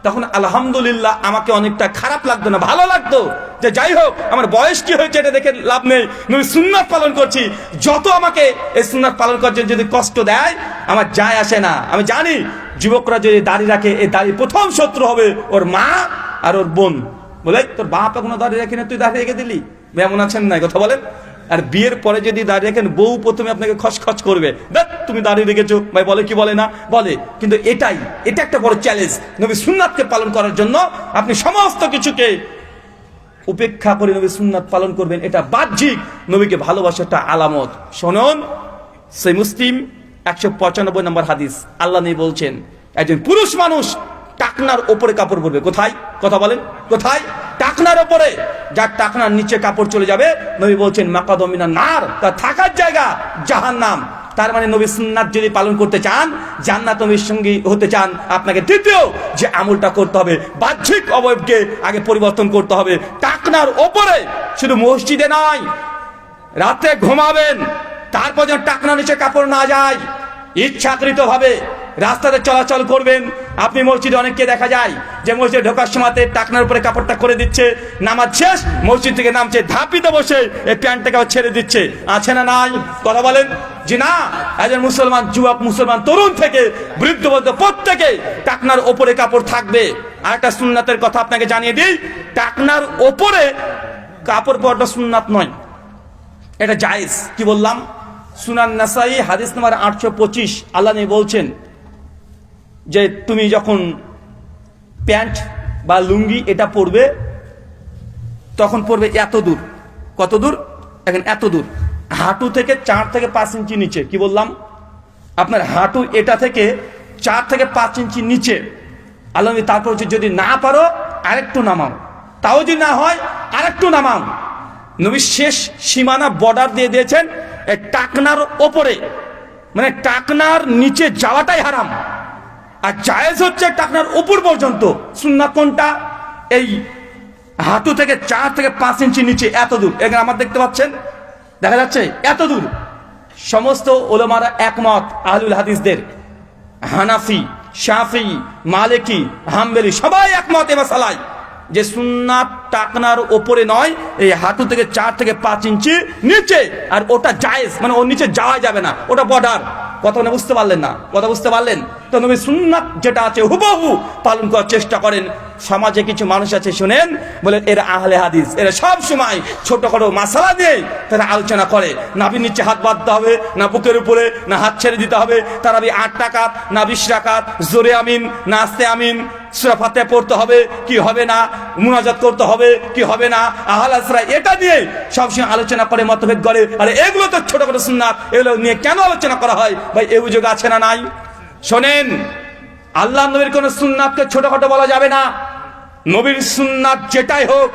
তখন আলহামদুলিল্লাহ আমাকে অনেকটা খারাপ লাগতো না, ভালো লাগতো যে যাই হোক আমার বয়স কি হয়েছে এটা দেখে লাভ নেই, নবী সুন্নাত পালন করছি। যত আমাকে এই সুন্নাত পালন করছে যদি কষ্ট দেয় আমার যায় আসে না। আমি জানি যুবকরা যদি দাড়ি রাখে, এই দাড়ি প্রথম শত্রু হবে ওর মা আর ওর বোন। বলে তোর বাপ এখনো দাড়ি রাখি না, তুই দাড়ি রেখে দিলি, এমন আছেন না? কথা বলেন। আর বিয়ের পরে যদি দাঁড়িয়ে রাখেন, বউ প্রথমে আপনাকে খচখচ করবে, দেখ তুমি দাঁড়িয়ে রেখেছো ভাই, বলে কি বলে না বলে। কিন্তু এটা একটা বড় চ্যালেঞ্জ। নবী সুন্নাতকে পালন করার জন্য আপনি সমস্ত কিছুকে উপেক্ষা করে নবী সুন্নাত পালন করবেন, এটা বাহ্যিক নবীকে ভালোবাসার একটা আলামত। শুনুন, সেই মুসলিম 195 নম্বর হাদিস, আল্লাহ নবী বলছেন একজন পুরুষ মানুষ টাকনার ওপরে কাপড় পরবে। কোথায়? কথা বলেন, কোথায়? টাকনার ওপরে। যার টাকনার নিচে কাপড় চলে যাবে, নবী বলছেন মাকাদমিনা নার, তার থাকার জায়গা জাহান্নাম। তার মানে নবী সুন্নাত যদি পালন করতে চান, জান্নাত নবীর সঙ্গী হতে চান, আপনাকে দ্বিতীয় যে আমলটা করতে হবে, বাহ্যিক অবয়বকে আগে পরিবর্তন করতে হবে। টাকনার ওপরে, শুধু মসজিদে নয়, রাতে ঘুমাবেন তারপর যেন টাকনার নিচে কাপড় না যায়। ইচ্ছাকৃত ভাবে রাস্তাতে চলাচল করবেন। আপনি মসজিদে অনেককে দেখা যায় যে মসজিদে ঢোকার সময়তে টাকনার উপরে কাপড়টা করে দিচ্ছে, নামাজ শেষ মসজিদ থেকে নামছে, ধাপিতে বসে এই প্যান্টটাকে ছেড়ে দিচ্ছে। আছে না নাই? কথা বলেন যে না। একজন মুসলমান যুবক, মুসলমান তরুণ থেকে বৃদ্ধ বলতে প্রত্যেকে টাকনার ওপরে কাপড় থাকবে। আর একটা সুন্নাতের কথা আপনাকে জানিয়ে দিই, টাকনার ওপরে কাপড় পরাটা সুন্নাত নয়, এটা জায়েজ। কি বললাম? সুনান নাসাই হাদিস নাম্বার 825, আল্লাহ নবী বলছেন যে তুমি যখন প্যান্ট বা লুঙ্গি এটা পরবে, তখন পরবে এত দূর। কত দূর? এখন এত দূর, হাঁটু থেকে 4 থেকে 5 ইঞ্চি নিচে। কি বললাম? আপনার হাঁটু এটা থেকে 4 থেকে 5 ইঞ্চি নিচে। আল্লাহ নবী তারপর হচ্ছে যদি না পারো আরেকটু নামাও, তাও যদি না হয় আরেকটু নামাও। নবী শেষ সীমানা বর্ডার দিয়ে দিয়েছেন এই টাকনার ওপরে, মানে টাকনার নিচে যাওয়াটাই হারাম, আর জায়েজ হচ্ছে টাকনার উপর পর্যন্ত। সুন্নাত কোনটা? এই হাঁটু থেকে 4 থেকে 5 ইঞ্চি নিচে এত দূর। এখানে আমার দেখতে পাচ্ছেন, দেখা যাচ্ছে এত দূর। সমস্ত ওলামারা একমত, আহলুল হাদিসদের, হানাফি, শাফি, মালিকি, হাম্বলি সবাই একমত এ মাসালায় যে সুন্নাত টাকনার ওপরে নয়, এই হাঁটু থেকে 4 থেকে 5 ইঞ্চি নিচে। আর ওটা জায়েজ, মানে ওর নিচে যাওয়া যাবে না, ওটা বর্ডার। কথা বুঝতে পারলেন না? কথা বুঝতে পারলেন তো? নবী সুন্নাত যেটা আছে হুবহু পালন করার চেষ্টা করেন। সমাজে কিছু মানুষ আছে শুনেন, বলে এরা আহলে হাদিস, এরা সব সময় ছোটখাটো মাসালা নিয়ে তারা আলোচনা করে। নাভির নিচে হাত বাঁধতে হবে, না বুকের উপরে, না হাত ছেড়ে দিতে হবে, তারাবি 8 রাকাত না 20 রাকাত, জোরে আমিন না আস্তে আমিন, সূরা ফাতিহা পড়তে হবে কি হবে না, মুনাজাত করতে হবে কি হবে না, আহলে আসরা, এটা নিয়ে সবসময় আলোচনা করে, মতভেদ করে। আর এগুলো তো ছোটখাটো সুন্নাত, এগুলো নিয়ে কেন আলোচনা করা হয় ভাই? এই সুযোগ আছে না নাই? শোনেন, আল্লাহ নবীর কোন সুন্নাতকে ছোটখাটো বলা যাবে না। নবীর সুন্নাত যেটাই হোক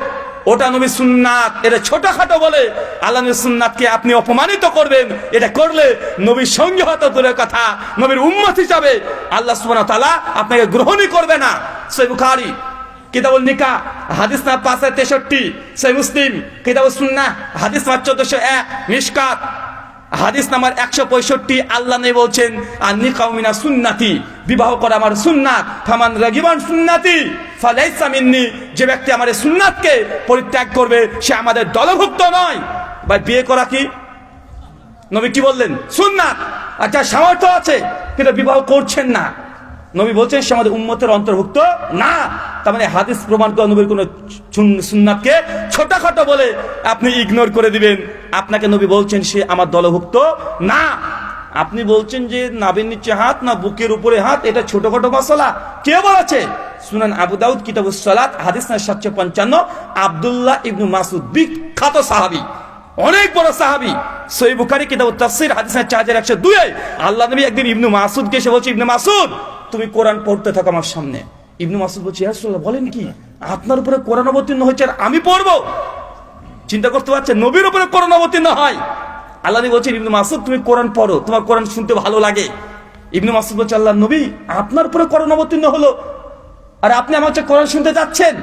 ওটা নবীর সুন্নাত। এটা ছোটখাটো বলে আল্লাহ নবীর সুন্নাতকে আপনি অপমানিত করবেন, এটা করলে নবীর সঙ্গে হয়তো দূরের কথা, নবীর উম্মত হিসাবে আল্লাহ সুবহানাহু ওয়া তাআলা আপনাকে গ্রহণই করবে না। সহিহ বুখারী কিতাবুল নিকাহ হাদিস নাম্বার 563, সহিহ মুসলিম কিতাবুস সুন্নাহ হাদিস নাম্বার 1401, মিশকাত হাদিস নাম্বার 165, আল্লাহ নবী বলছেন আর নিকাউ মিনা সুন্নাতি, বিবাহ করা আমার সুন্নাত। ফামান রাগিবান সুন্নাতি ফালাইসা মিন্নি, যে ব্যক্তি আমার সুন্নাতকে পরিত্যাগ করবে সে আমাদের দলভুক্ত নয়। ভাই বিয়ে করা কি? নবী কি বললেন? সুন্নাত। আচ্ছা, সামর্থ্য আছে কিন্তু বিবাহ করছেন না, নবী বলছেন সে আমাদের উম্মতের অন্তর্ভুক্ত না। তার মানে হাদিস প্রমাণ করে নবীর কোন সুন্নাতকে ছোটখাটো বলে আপনি ইগনোর করে দিবেন, আপনাকে নবী বলছেন সে আমার দলভুক্ত না। আপনি বলছেন যে নাভির নিচে হাত না বুকের উপরে হাত, এটা ছোটখাটো মাসালা। কে বলেছে? সুনান আবু দাউদ কিতাবুস সালাত হাদিস নাম্বার 755, আব্দুল্লাহ ইবনে মাসউদ, বিখ্যাত সাহাবী, অনেক বড় সাহাবী। সহিহ বুখারী কিতাবুত তাফসীর হাদিস 4102 আল্লাহ নবী একদিন ইবনু মাসউদকে এসে বলছে, ইবনে মাসউদ তুমি কোরআন পড়তে থাকো আমার সামনে। ইবনু মাসউদ বলছে, ইয়া রাসূলুল্লাহ বলেন কি, আপনার উপরে কোরআন অবতীর্ণ হয়েছে আর আমি পড়বো? চিন্তা করতে পারছেন, নবীর উপরে কোরআন অবতীর্ণ হয়। আল্লাহ নবী বলছেন, ইবনু মাসউদ তুমি কোরআন পড়ো, তোমার কোরআন শুনতে ভালো লাগে। ইবনু মাসউদ বলছে, আল্লাহ নবী আপনার উপরে কোরআন অবতীর্ণ হলো আর আপনি আমার কাছে কোরআন শুনতে যাচ্ছেন।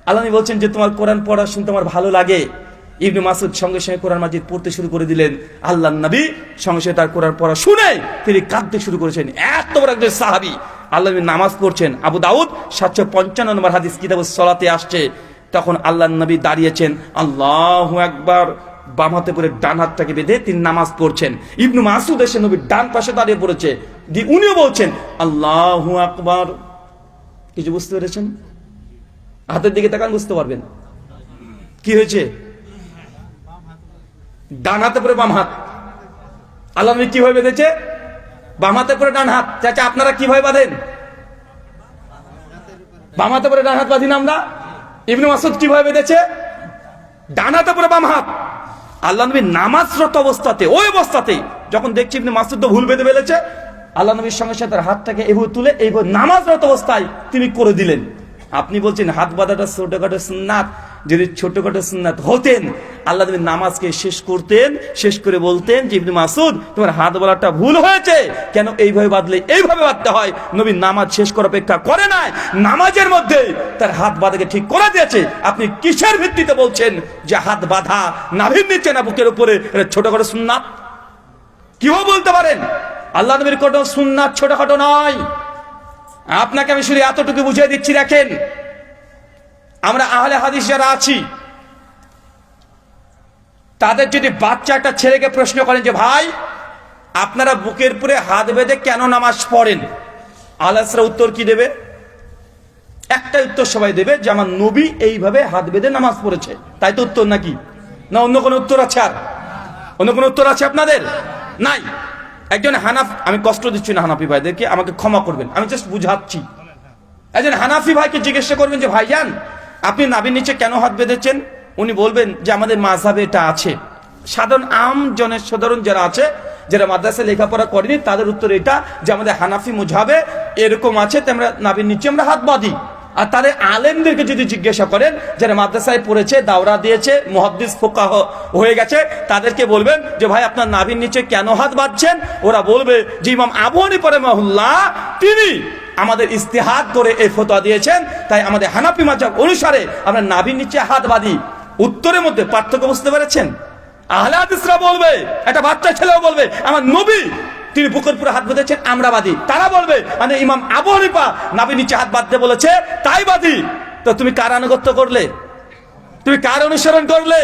আল্লাহ নবী বলছেন যে তোমার কোরআন পড়া শুনতে আমার ভালো লাগে। ইবনু মাসউদ সঙ্গে সঙ্গে কোরআন মাজিদ পড়তে শুরু করে দিলেন। আল্লাহ নবী সঙ্গে সঙ্গে তার কোরআন পড়া শুনে তিনি কাঁদতে শুরু করেছেন। এত বড় একজন সাহাবী, আল্লাহ নবী নামাজ পড়ছেন। আবু দাউদ 755 নম্বর হাদিস কিতাবুস সালাতে আসছে, তখন আল্লাহ নবী দাঁড়িয়েছেন, আল্লাহু আকবার, বাম হাতে করে ডান হাতটাকে বেঁধে তিনি নামাজ পড়ছেন। ইবনু মাসউদ এসে নবীর ডান পাশে দাঁড়িয়ে পড়েছে, উনিও বলছেন আল্লাহু আকবার। কিছু বুঝতে পেরেছেন? হাতের দিকে তাকান, বুঝতে পারবেন কি হয়েছে। ডান হাতে পরে বাম হাত, আল্লাহ নবী কিভাবে বেঁধেছে? বাম হাতে পরে ডান হাত। চাচা আপনারা কিভাবে বাঁধেন? বাম হাতে পরে ডান হাত বাঁধি না আমরা। ইবনু মাসউদ কিভাবে বেঁধেছে? ডান হাতে পরে বাম হাত। আল্লাহ নবী নামাজরত অবস্থাতে, ওই অবস্থাতে যখন দেখছি ইবনে মাসউদ তো ভুল বেঁধে ফেলেছে, আল্লাহ নবীর সঙ্গে সাথে তার হাতটাকে এইভাবে তুলে এইভাবে নামাজরত অবস্থায় তিনি করে দিলেন। আপনি বলছেন হাত বাঁধাটা ছোটখাটো সুন্নাত, যদি ছোটখাটো সুন্নাত হতেন আল্লাহ নবী নামাজকে শেষ করতেন, শেষ করে বলতেন যে ইবনে মাসউদ তোমার হাত বাঁধাটা ভুল হয়েছে, কেন এইভাবে বাঁধলে এইভাবে বাঁধতে হয়। নবী নামাজ শেষ করার অপেক্ষা করে নাই, নামাজের মধ্যে তার হাত বাঁধাকে ঠিক করে দিয়েছে। আপনি কিসের ভিত্তিতে বলছেন যে হাত বাঁধা নাভির নিচে না বুকের উপরে এটা ছোটখাটো সুন্নাত? কিভাবে বলতে পারেন? আল্লাহ নবীর কোনো সুন্নাত ছোটখাটো নয়। আপনাকে আমি শুধু এতটুকু বুঝিয়ে দিচ্ছি, দেখেন আমরা আহলে হাদিস যারা আছি তাদের যদি বাচ্চা একটা ছেলেকে প্রশ্ন করেন যে ভাই আপনারা বুকের উপরে হাত বেঁধে কেন নামাজ পড়েন, আল্লাহর উত্তর কি দেবে? একটা উত্তর সবাই দেবে যে আমার নবী এইভাবে হাত বেঁধে নামাজ পড়েছে, তাই তো উত্তর নাকি? না অন্য কোনো উত্তর আছে? আর অন্য কোনো উত্তর আছে আপনাদের? নাই। একজন হানাফি, আমি কষ্ট দিচ্ছি না হানাফি ভাইদেরকে, আমাকে ক্ষমা করবেন, আমি জাস্ট বুঝাচ্ছি। একজন হানাফি ভাইকে জিজ্ঞাসা করবেন যে ভাইজান আপনি নাভির নিচে কেন হাত বেঁধেছেন? উনি বলবেন যে আমাদের মাযহাবে এটা আছে। সাধারণ যারা আছে, যারা মাদ্রাসায় লেখাপড়া করেনি, তাদের উত্তর এটা যে আমাদের হানাফি মুযহাবে এরকম আছে, তাই আমরা নাভির নিচে আমরা হাত বাঁধি। আর তাদের আলেমদেরকে যদি জিজ্ঞাসা করেন যারা মাদ্রাসায় পড়েছে, দাওরা দিয়েছে, মুহাদ্দিস ফুকাহ হয়ে গেছে, তাদেরকে বলবেন যে ভাই আপনার নাভির নিচে কেন হাত বাঁধছেন? ওরা বলবে যে ইমাম আবু হানিফা রাহিমাহুল্লাহ তিনি আমাদের ইস্তিহাদ করে এই ফতোয়া দিয়েছেন, তাই আমাদের হানাফি মাযহাব অনুসারে আমরা নাভির নিচে হাত বাঁধি। উত্তরের মধ্যে পার্থক্য বুঝতে পেরেছেন? আহলে হাদিসরা বলবে, একটা বাচ্চা ছেলেও বলবে আমার নবী তিনি বুকের উপরে হাত বেঁধেছেন, আমরা বাঁধি। তারা বলবে মানে ইমাম আবু হানিফা নাভির নিচে হাত বাঁধতে বলেছে তাই বাঁধি। তো তুমি কার আনুগত্য করলে? তুমি কার অনুসরণ করলে?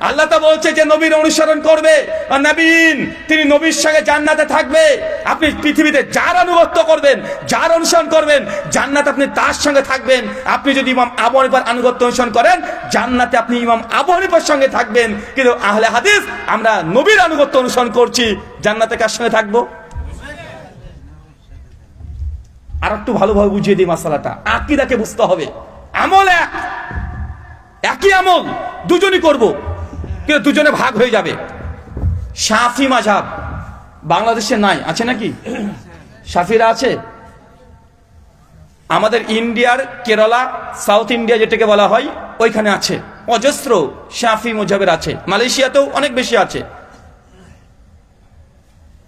আল্লাহ তা বলছে যে নবীর অনুসরণ করবে, আর নবীন তিনি নবীর সঙ্গে জান্নাতে থাকবে। আপনি পৃথিবীতে যার আনুগত্য করবেন, যার অনুসরণ করবেন, জান্নাতে আপনি তার সঙ্গে থাকবেন। আপনি যদি ইমাম আবু হানিফার আনুগত্য অনুসরণ করেন, জান্নাতে আপনি ইমাম আবু হানিফার সঙ্গে থাকবেন। কিন্তু আহলে হাদিস আমরা নবীর আনুগত্য অনুসরণ করছি, জান্নাতে কার সঙ্গে থাকবো? আর একটু ভালোভাবে বুঝিয়ে দিই মাসালাটা, আকীদাকে বুঝতে হবে। আমল একই আমল দুজনই করব, কিন্তু দুজনে ভাগ হয়ে যাবে। শাফি মাযহাব বাংলাদেশে নাই, আছে নাকি? শাফিরা আছে আমাদের ইন্ডিয়ার কেরালা, সাউথ ইন্ডিয়া যেটাকে বলা হয়, ওইখানে আছে অজস্র শাফি মাযহাবের আছে। মালয়েশিয়াতেও অনেক বেশি আছে।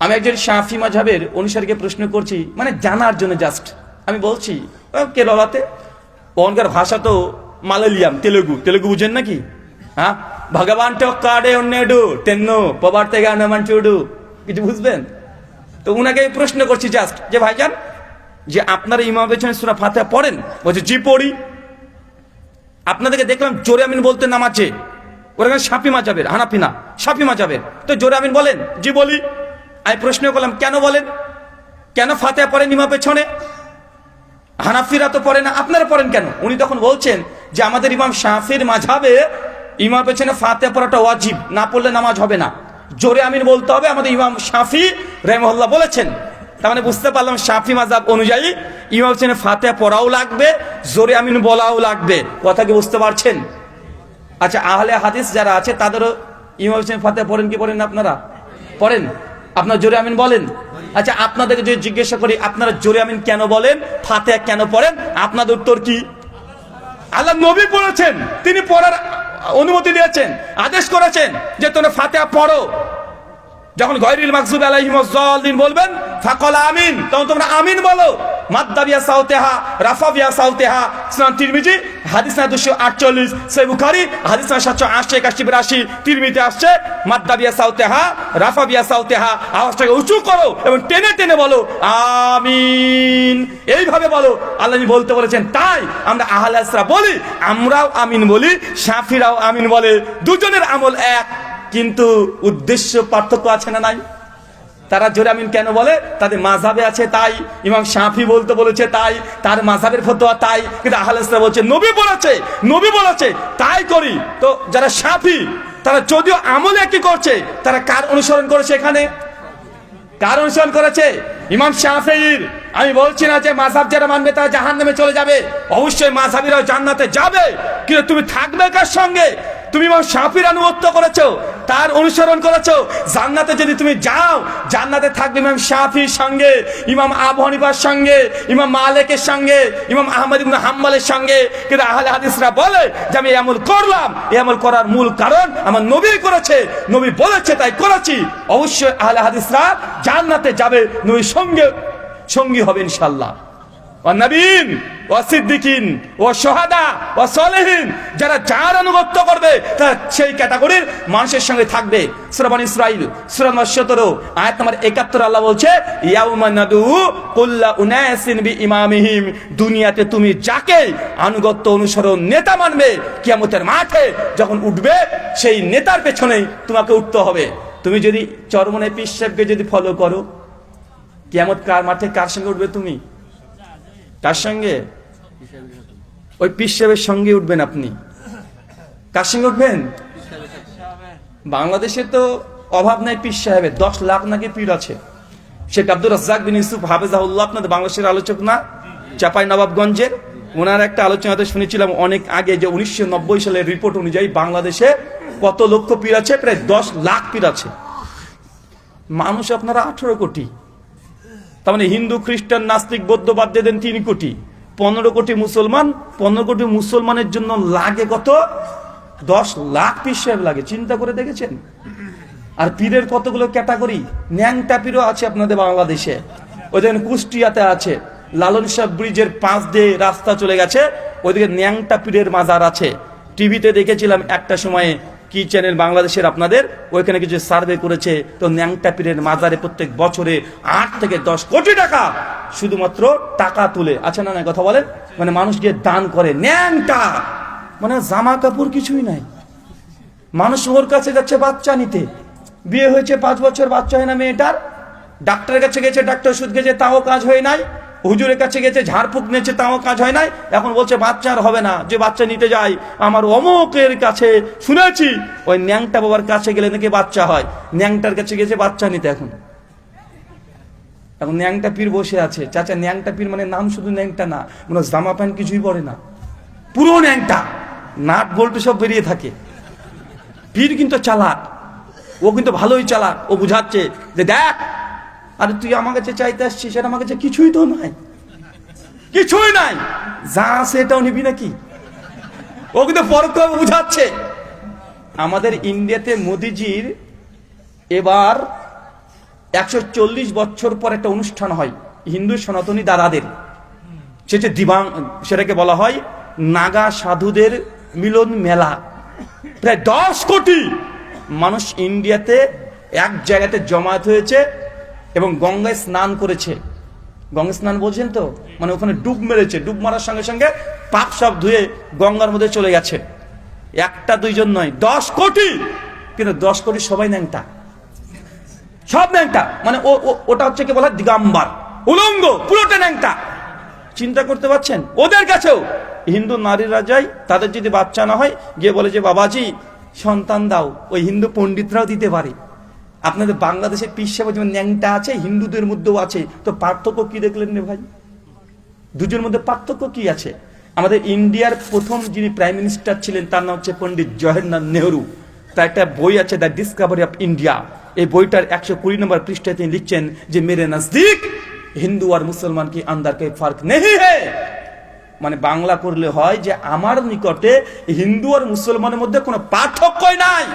আমি একজন শাফি মাযহাবের অনুসারীকে প্রশ্ন করছি, মানে জানার জন্য জাস্ট আমি বলছি কেরালাতে ওখানকার ভাষা তো মালয়ালিয়াম, তেলেগু বুঝেন নাকি? হ্যাঁ, ভগবান কাড়ে অন্যডু তেন্নো পবার থেকে আনামানচুডু, কিছু বুঝবেন? তো উনাকে প্রশ্ন করছি জাস্ট যে ভাইজান যে আপনারা ইমাম পেছনে সূরা ফাতিহা পড়েন? বলছে জি পড়ি। আপনাদেরকে দেখলাম জোরে আমিন বলতে নামাজে, ওরা শাফি মাযহাবের, হানাফি না, শাফি মাযহাবের, তো জোরে আমিন বলেন? জি বলি। আমি প্রশ্ন করলাম কেন বলেন, কেন ফাতিহা পড়েন ইমাম পেছনে? হানাফিরা তো পড়ে না, আপনারা পড়েন কেন? উনি তখন বলছেন যে আমাদের ইমাম শাফির মাযহাবে ইমাম পেছনে ফাতিহা পড়াটা ওয়াজিব, না পড়লে নামাজ হবে না, জোরে আমিন বলতে হবে, আমাদের ইমাম শাফি রাহিমাহুল্লাহ বলেছেন। তার মানে বুঝতে পারলাম শাফি মাযহাব অনুযায়ী ইমাম পেছনে ফাতিহা পড়াও লাগবে, জোরে আমিন বলাও লাগবে। কথা কি বুঝতে পারছেন? আচ্ছা, আহলে হাদিস যারা আছে তাদেরও ইমাম হোসেন ফাতিহা পড়েন কি পড়েন না? আপনারা পড়েন? আপনারা জোরে আমিন বলেন। আচ্ছা, আপনাদেরকে যদি জিজ্ঞাসা করি আপনারা জোরে আমিন কেন বলেন, ফাতিহা কেন পড়েন, আপনাদের উত্তর কি? আল্লাহ নবী পড়েছেন, তিনি পড়ার অনুমতি দিয়েছেন, আদেশ করেছেন যে তোমরা ফাতিহা পড়ো। যখন গায়রিল মাগযুবি আলাইহিম ওয়াজ-যালিন বলবেন ফাকাল আমিন, তখন তোমরা আমিন বলো। মাদ্দাবিয়া সাউতেহা রাফাবিয়া সাউতেহা, সুনান তিরমিজি হাদিস না 248, সহিহ বুখারী হাদিস না 780 81 82, তিরমিজিতে আসছে মাদ্দাবিয়া সাউতেহা রাফাবিয়া সাউতেহা, আওয়াজটাকে উঁচু করো এবং টেনে টেনে বলো আমিন, এইভাবে বলো। আল্লাহ বলতে বলেছেন, তাই আমরা আহলে হাদিসরা বলি, আমরাও আমিন বলি, শাফিরাও আমিন বলে, দুজনের আমল এক, কিন্তু উদ্দেশ্য পার্থক্য আছে না নাই? তারা জোরে আমিন কেন বলে? তাদের মাযহাবে আছে তাই, ইমাম শাফি বলতে বলেছে তাই, তার মাযহাবের ফতোয়া তাই, কিন্তু আহলে হাদিসরা বলছে নবী বলেছে তাই করি। তো যারা শাফি তারা যদিও আমল একই করছে, তারা কার অনুসরণ করেছে? এখানে কার অনুসরণ করেছে? ইমাম শাফিঈর। আমি বলছি না যে মাযহাব যারা মানবে তারা জাহান্নামে চলে যাবে, অবশ্যই মাযহাবিরাও জান্নাতে যাবে, কিন্তু তুমি থাকবে কার সঙ্গে? তুমি ইমাম শাফির আনুগত্য করেছো, তার অনুসরণ করেছো, জান্নাতে যদি তুমি যাও, জান্নাতে থাকবে ইমাম শাফির সঙ্গে, ইমাম আবু হানিফার সঙ্গে, ইমাম মালিকের সঙ্গে, ইমাম আহমদ ইবনে হাম্বলের সঙ্গে। কিন্তু আহলে হাদিসরা বলে যে আমি এই আমল করলাম, এই আমল করার মূল কারণ আমার নবী করেছে, নবী বলেছে তাই করেছি। অবশ্যই আহলে হাদিসরা জান্নাতে যাবে, নবীর সঙ্গী হবে ইনশাআল্লাহ। নবীন ও সিদ্দিকিন ও শুহাদা ও সালেহিন, যারা যার আনুগত্য করবে তারা সেই ক্যাটাগরির মানুষের সঙ্গে থাকবে। সূরা বনী ইসরাঈল সূরা নম্বর 17 আয়াত নম্বর 71 আল্লাহ বলছে ইয়াউমা নাদু কুল্লা উনাসিন বিইমামিহিম, দুনিয়াতে তুমি যাকে আনুগত্য অনুসরণ নেতা মানবে, কিয়ামতের মাঠে যখন উঠবে সেই নেতার পেছনেই তোমাকে উঠতে হবে। তুমি যদি চরমনে পীর সাহেবকে যদি ফলো করো, কিয়ামত কার মাঠে কার সঙ্গে উঠবে? তুমি কার সঙ্গে? ওই পীর সাহেবের সঙ্গে উঠবেন আপনি। কার সঙ্গে উঠবেন? বাংলাদেশে তো অভাব নাই পীর সাহেবের, 10 লাখ নাকি পীর আছে। শেখ আব্দুর রাজ্জাক বিন ইউসুফ হাফেজাহুল্লাহ, আপনাদের বাংলাদেশের আলোচক না, চাপাই নবাবগঞ্জের, ওনার একটা আলোচনাতে শুনেছিলাম অনেক আগে যে 1990 সালের রিপোর্ট অনুযায়ী বাংলাদেশে কত লক্ষ পীর আছে? প্রায় 10 লাখ পীর আছে। মানুষ আপনারা 18 কোটি, তার মানে হিন্দু খ্রিস্টান নাস্তিক বৌদ্ধ বাদ দিয়ে দেন 3 কোটি, 15 কোটি মুসলমান। 15 কোটি মুসলমানের জন্য লাগে কত? 10 লাখ পীর সাহেব লাগে। চিন্তা করে দেখেছেন? আর পীরের কতগুলো ক্যাটাগরি। ন্যাংটা পীরও আছে আপনাদের বাংলাদেশে, ওই দেখেন কুষ্টিয়াতে আছে, লালন শাহ ব্রিজের পাশ দিয়ে রাস্তা চলে গেছে, ওইদিকে ন্যাংটা পীরের মাজার আছে। টিভিতে দেখেছিলাম একটা সময়ে, কি চ্যানেল বাংলাদেশের আপনাদের, ওইখানে কিছু সার্ভে করেছে, তো ন্যাংটা পীরের মাজারে প্রত্যেক বছরে 8 থেকে 10 কোটি টাকা শুধুমাত্র টাকা তুলে, আচ্ছা না কথা বলেন, মানে মানুষ গিয়ে দান করে। ন্যাংটা মানে জামা কাপড় কিছুই নাই, মানুষ ওর কাছে যাচ্ছে বাচ্চা নিতে, বিয়ে হয়েছে 5 বছর, বাচ্চা হয় না মেয়েটার, ডাক্তারের কাছে গেছে, ডাক্তার ওষুধ গেছে, তাও কাজ হয় নাই, হুজুরের কাছে গেছে, ঝাড়ফুঁক নিয়েছে, তাও কাজ হয় নাই, এখন বলছে বাচ্চা আর হবে না, যে বাচ্চা নিতে যায় আমার অমুকের কাছে শুনেছি ওই ন্যাংটা বাবার কাছে গেলে নাকি বাচ্চা হয়, ন্যাংটার কাছে গেছে বাচ্চা নিতে। এখন ন্যাংটা পীর বসে আছে। চাচা, ন্যাংটা পীর মানে নাম শুধু ন্যাংটা না, মানে জামা প্যান্ট কিছুই পরে না, পুরো ন্যাংটা, নাট বল্টু সব বেরিয়ে থাকে। পীর কিন্তু চালাক, ও কিন্তু ভালোই চালাক, ও বুঝাচ্ছে যে দেখ, আরে তুই আমার কাছে চাইতে আসছিস, আর আমার কাছে কিছুই তো নাই, কিছুই নাই, যা আছে এটাও নিবি নাকি? ও কিন্তু পরোক্ষভাবে বুঝাচ্ছে। আমাদের ইন্ডিয়াতে মোদিজির এবার 140 বছর পর একটা অনুষ্ঠান হয় হিন্দু সনাতনী দাদাদের, সেটাকে বলা হয় নাগা সাধুদের মিলন মেলা। প্রায় 10 কোটি মানুষ ইন্ডিয়াতে এক জায়গাতে জমায়েত হয়েছে এবং গঙ্গায় স্নান করেছে। গঙ্গা স্নান বলছেন তো, মানে ওখানে ডুব মেরেছে, ডুব মারার সঙ্গে সঙ্গে পাপ সব ধুয়ে গঙ্গার মধ্যে চলে গেছে। 1-2 জন নয়, 10 কোটি। কিন্তু 10 কোটি সবাই ন্যাংটা, সব ন্যাংটা, মানে ওটা হচ্ছে কি বলা হয় দিগম্বর, উলঙ্গ, পুরোটা ন্যাংটা। চিন্তা করতে পারছেন? ওদের কাছেও হিন্দু নারীরা যায়, তাদের যদি বাচ্চা না হয় গিয়ে বলে যে বাবাজি সন্তান দাও, ওই হিন্দু পণ্ডিতরাও দিতে পারে। আপনাদের বাংলাদেশের পীর সাহেব যেমন ন্যাংটা আছে, হিন্দুদের মধ্যেও আছে, তো পার্থক্য কি দেখলেন রে ভাই? দুজনের মধ্যে পার্থক্য কি আছে? আমাদের ইন্ডিয়ার প্রথম যিনি প্রাইম মিনিস্টার ছিলেন তার নাম হচ্ছে পণ্ডিত জওহরলাল নেহরু। তার একটা বই আছে, দ্য ডিসকভারি অফ ইন্ডিয়া। এই বইটার 120 নম্বর পৃষ্ঠায় তিনি লিখছেন যে মেরে নজদীক হিন্দু আর মুসলমান কি আন্দার কে ফার্ক নেই হে। মানে বাংলা করলে হয় যে আমার নিকটে হিন্দু আর মুসলমানের মধ্যে কোনো পার্থক্যই নাই।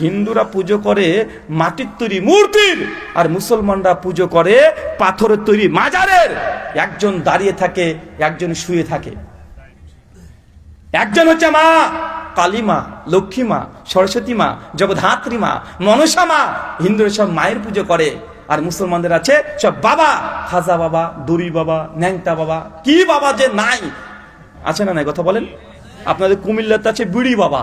হিন্দুরা পুজো করে মাটির তৈরি মূর্তির, আর মুসলমানরা পুজো করে পাথরের তৈরি মাজারের। একজন দাঁড়িয়ে থাকে, একজন শুয়ে থাকে। একজন হচ্ছে মা কালী মা, লক্ষ্মী মা, সরস্বতী মা, জগদ্ধাত্রী মা, মনসা মা। হিন্দুরা সব মায়ের পুজো করে, আর মুসলমানদের আছে সব বাবা, খাজা বাবা, দড়ি বাবা, ন্যাংটা বাবা, কি বাবা যে নাই, আছে না নাই কথা বলেন? আপনাদের কুমিল্লাতে আছে বিড়ি বাবা,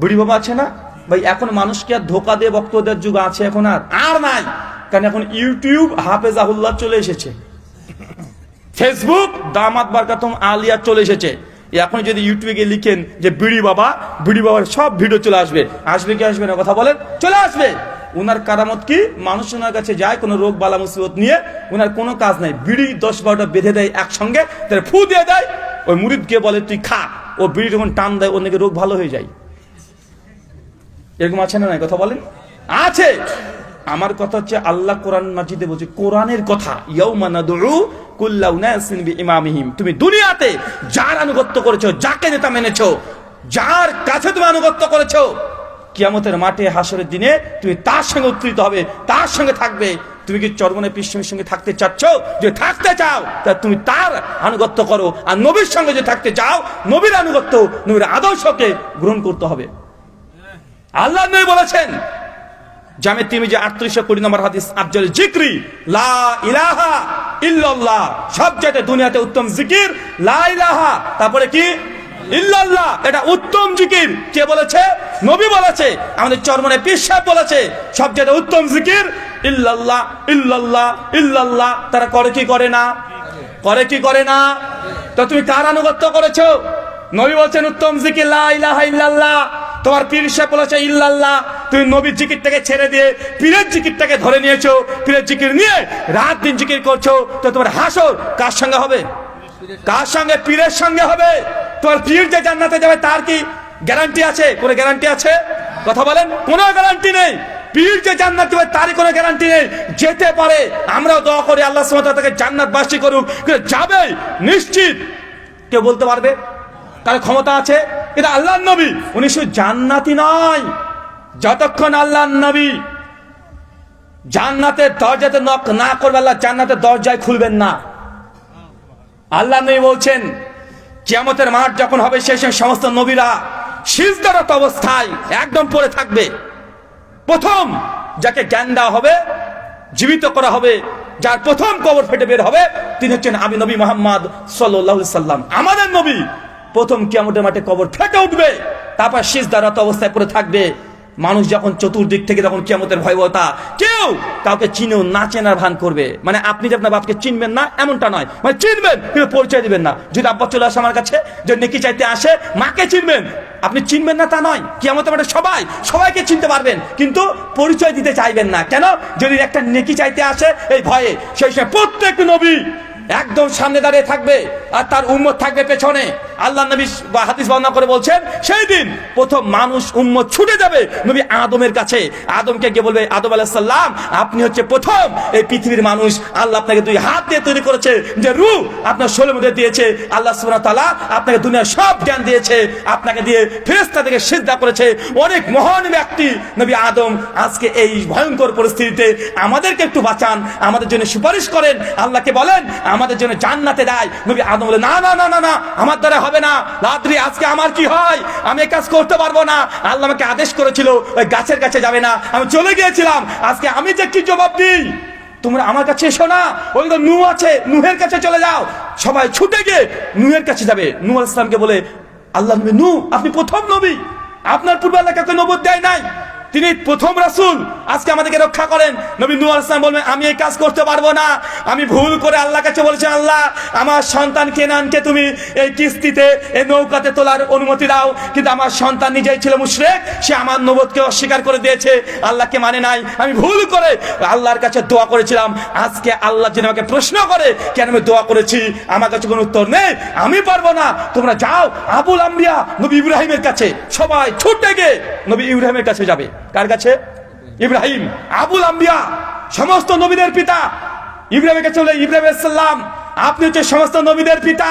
বিড়ি বাবা আছে না ভাই? এখন মানুষকে আর ধোকা দিয়ে বক্তব্য দেওয়ার যুগ আছে এখন আর নাই। কারণ এখন ইউটিউব হাফেজাহুল্লাহ চলে এসেছে, ফেসবুক দামাত বারকাতুম আলিয়া চলে এসেছে। এখন যদি ইউটিউবে গিয়ে লিখেন যে বিড়ি বাবা, বিড়ি বাবার সব ভিডিও চলে আসবে। আসবে কি আসবে না কথা বলেন? চলে আসবে। উনার কারামত কি? মানুষ ওনার কাছে যায় কোনো রোগ বালা মুসিবত নিয়ে, উনার কোনো কাজ নাই, বিড়ি 10-12টা বেঁধে দেয় একসঙ্গে, তার ফু দিয়ে দেয়, ওই মুরিদকে বলে তুই খা, ও বিড়ি যখন টান দেয় ওর নাকি রোগ ভালো হয়ে যায়। এরকম আছে না নাই কথা বলেন? আছে। আমার কথা হচ্ছে আল্লাহ কোরআন মাজিদে বলছে, কোরআনের কথা, ইয়াউমা নাদউ কুল্লা উনাসিন বিইমামিহিম। তুমি দুনিয়াতে যার আনুগত্য করেছো, যাকে নেতা মেনেছো, যার কাছে তুমি আনুগত্য করেছো, কিয়ামতের মাঠে হাসরের দিনে তুমি তার সঙ্গে উত্থিত হবে, তার সঙ্গে থাকবে। তুমি কি চরমনে পৃষ্ঠের সঙ্গে থাকতে চাচ্ছ? যে থাকতে চাও তা তুমি তার আনুগত্য করো, আর নবীর সঙ্গে যে থাকতে চাও, নবীর আনুগত্য, নবীর আদর্শকে গ্রহণ করতে হবে। আল্লাহ নবী বলেছেন, জামে তিরমিজি 38 নম্বর হাদিস, আফজাল জিকরি লা ইলাহা ইল্লাল্লাহ। সবচেয়ে দুনিয়াতে উত্তম জিকির লা ইলাহা, তারপরে কি ইল্লাল্লাহ। এটা উত্তম জিকির। কে বলেছে? নবী বলেছে, আমাদের চরমনে পীর সাহেব বলেছে সবচেয়ে উত্তম জিকির ইল্লাল্লাহ, ইল্লাল্লাহ, ইল্লাল্লাহ। তারা করে কি করে না? করে কি করে না? তো তুমি কার আনুগত্য করেছো? নবী বলছেন উত্তম জিকির লা ইলাহা ইল্লাল্লাহ। তোমার পীর সাহেব বলেছে ইল্লাল্লাহ, তুমি নবীর জিকিরটাকে ছেড়ে দিয়ে পীরের জিকিরটাকে ধরে নিয়েছো, পীরের জিকির নিয়ে রাত দিন জিকির করছো। তো তোমার হাসর কার সঙ্গে হবে? কার সঙ্গে? পীরের সঙ্গে হবে। তোমার পীর যে জান্নাতে যাবে তার কি গ্যারান্টি আছে? কোনো গ্যারান্টি আছে? কথা বলেন, কোনো গ্যারান্টি নেই। পীর যে জান্নাত যাবে তারই কোনো গ্যারান্টি নেই। যেতে পারে, আমরাও দোয়া করি আল্লাহ সুবহানাহু ওয়া তাআলা তাকে জান্নাতবাসী করুক, কিন্তু যাবে নিশ্চিত। কেউ বলতে পারবে? তার ক্ষমতা আছে? কিন্তু আল্লাহর নবী উনি শুধু জান্নাতি নয়, যতক্ষণ আল্লাহর নবী জান্নাতের দরজাতে নক না করবে, আল্লাহ জান্নাতের দরজায় খুলবেন না। আল্লাহ নবী বলছেন, কিয়ামতের মাঠ যখন হবে, সেই সমস্ত নবীরা সিজদারত অবস্থায় একদম পড়ে থাকবে। প্রথম যাকে জ্ঞান দেওয়া হবে, জীবিত করা হবে, যার প্রথম কবর ফেটে বের হবে, তিনি হচ্ছেন আমি নবী মুহাম্মদ সাল্লাল্লাহু আলাইহি সাল্লাম। আমাদের নবী প্রথম কিয়ামতের মাঠে কবর ফেটে উঠবে, তারপর সিজদারত অবস্থায় পড়ে থাকবে। মানুষ যখন চতুর্দিক থেকে তখন কিয়ামতের ভয়াবহতা, কেউ কাউকে চিনেও না চেনার ভান করবে। মানে আপনি যে আপনার বাপকে চিনবেন না এমনটা নয়, মানে চিনবেন কিন্তু পরিচয় দিবেন না। যদি আব্বা চলে আসে আমার কাছে, যে নেকি চাইতে আসে, মাকে চিনবেন, আপনি চিনবেন না তা নয়। কিয়ামতের মাঠে সবাইকে চিনতে পারবেন, কিন্তু পরিচয় দিতে চাইবেন না। কেন? যদি একটা নেকি চাইতে আসে এই ভয়ে। সেই সময় প্রত্যেক নবী একদম সামনে দাঁড়িয়ে থাকবে, আর তার উম্মত থাকবে পেছনে। আল্লাহ নবী বা হাদিস বর্ণনা করে বলছেন, সেই দিন প্রথম মানুষ উম্মত ছুটে যাবে নবী আদমের কাছে। আদমকে গিয়ে বলবে, আদম আলাইহিস সালাম, আপনি হচ্ছে প্রথম এই পৃথিবীর মানুষ। আল্লাহ আপনাকে 2 হাত দিয়ে তৈরি করেছে, যে রূহ আপনার শরীরের মধ্যে দিয়েছে। আল্লাহ সুবহানাহু ওয়া তাআলা আপনাকে দুনিয়ার সব জ্ঞান দিয়েছে, আপনাকে দিয়ে ফেরেশতা থেকে সিজদা করেছে। অনেক মহান ব্যক্তি নবী আদম। আজকে এই ভয়ঙ্কর পরিস্থিতিতে আমাদেরকে একটু বাঁচান, আমাদের জন্য সুপারিশ করেন, আল্লাহকে বলেন আমাদের জন্য জান্নাতে দেয়। নবী আদম বলে, না না না না না, আমার দ্বারা হবে না। রাত্রি আজকে আমার কি হয়, আমি এই কাজ করতে পারবো না। আল্লাহ আমাকে আদেশ করেছিল ওই গাছের কাছে যাবে না, আমি চলে গিয়েছিলাম। আজকে আমি যে কি জবাব দিই? তোমরা আমার কাছে এসো না, ওই তো নূহ আছে, নূহের কাছে চলে যাও। সবাই ছুটে গিয়ে নূহের কাছে যাবে। নূহ আলাইহিস সালামকে বলে, আল্লাহ নবী নূহ, আপনি প্রথম নবী, আপনার পূর্বে আল্লাহ কাউকে নবুয়ত দেয় নাই। তিনি প্রথম রাসূল, আজকে আমাদেরকে রক্ষা করেন। নবী নূহ আলাইহিস সালাম বলবেন, আমি এই কাজ করতে পারবো না, আমি ভুল করে আল্লাহর কাছে বলেছি, আল্লাহ আমার সন্তান কেনানকে তুমি এই কিস্তিতে এই নৌকাতে তোলার অনুমতি দাও, কিন্তু আমার সন্তান নিজেই ছিল মুশরিক, সে আমার নবুয়তকে অস্বীকার করে দিয়েছে, আল্লাহকে মানে নাই, আমি ভুল করে আল্লাহর কাছে দোয়া করেছিলাম। আজকে আল্লাহ যদি আমাকে প্রশ্ন করে কেন আমি দোয়া করেছি, আমার কাছে কোনো উত্তর নেই, আমি পারবো না, তোমরা যাও আবুল আম্বিয়া নবী ইব্রাহিমের কাছে। সবাই ছুটে গিয়ে নবী ইব্রাহিমের কাছে যাবে। কার কাছে? ইব্রাহিম, আবুল আম্বিয়া, সমস্ত নবীদের পিতা। ইব্রাহিমের কাছে বলে, ইব্রাহিম আলাইহিস সালাম আপনি হচ্ছে সমস্ত নবীদের পিতা,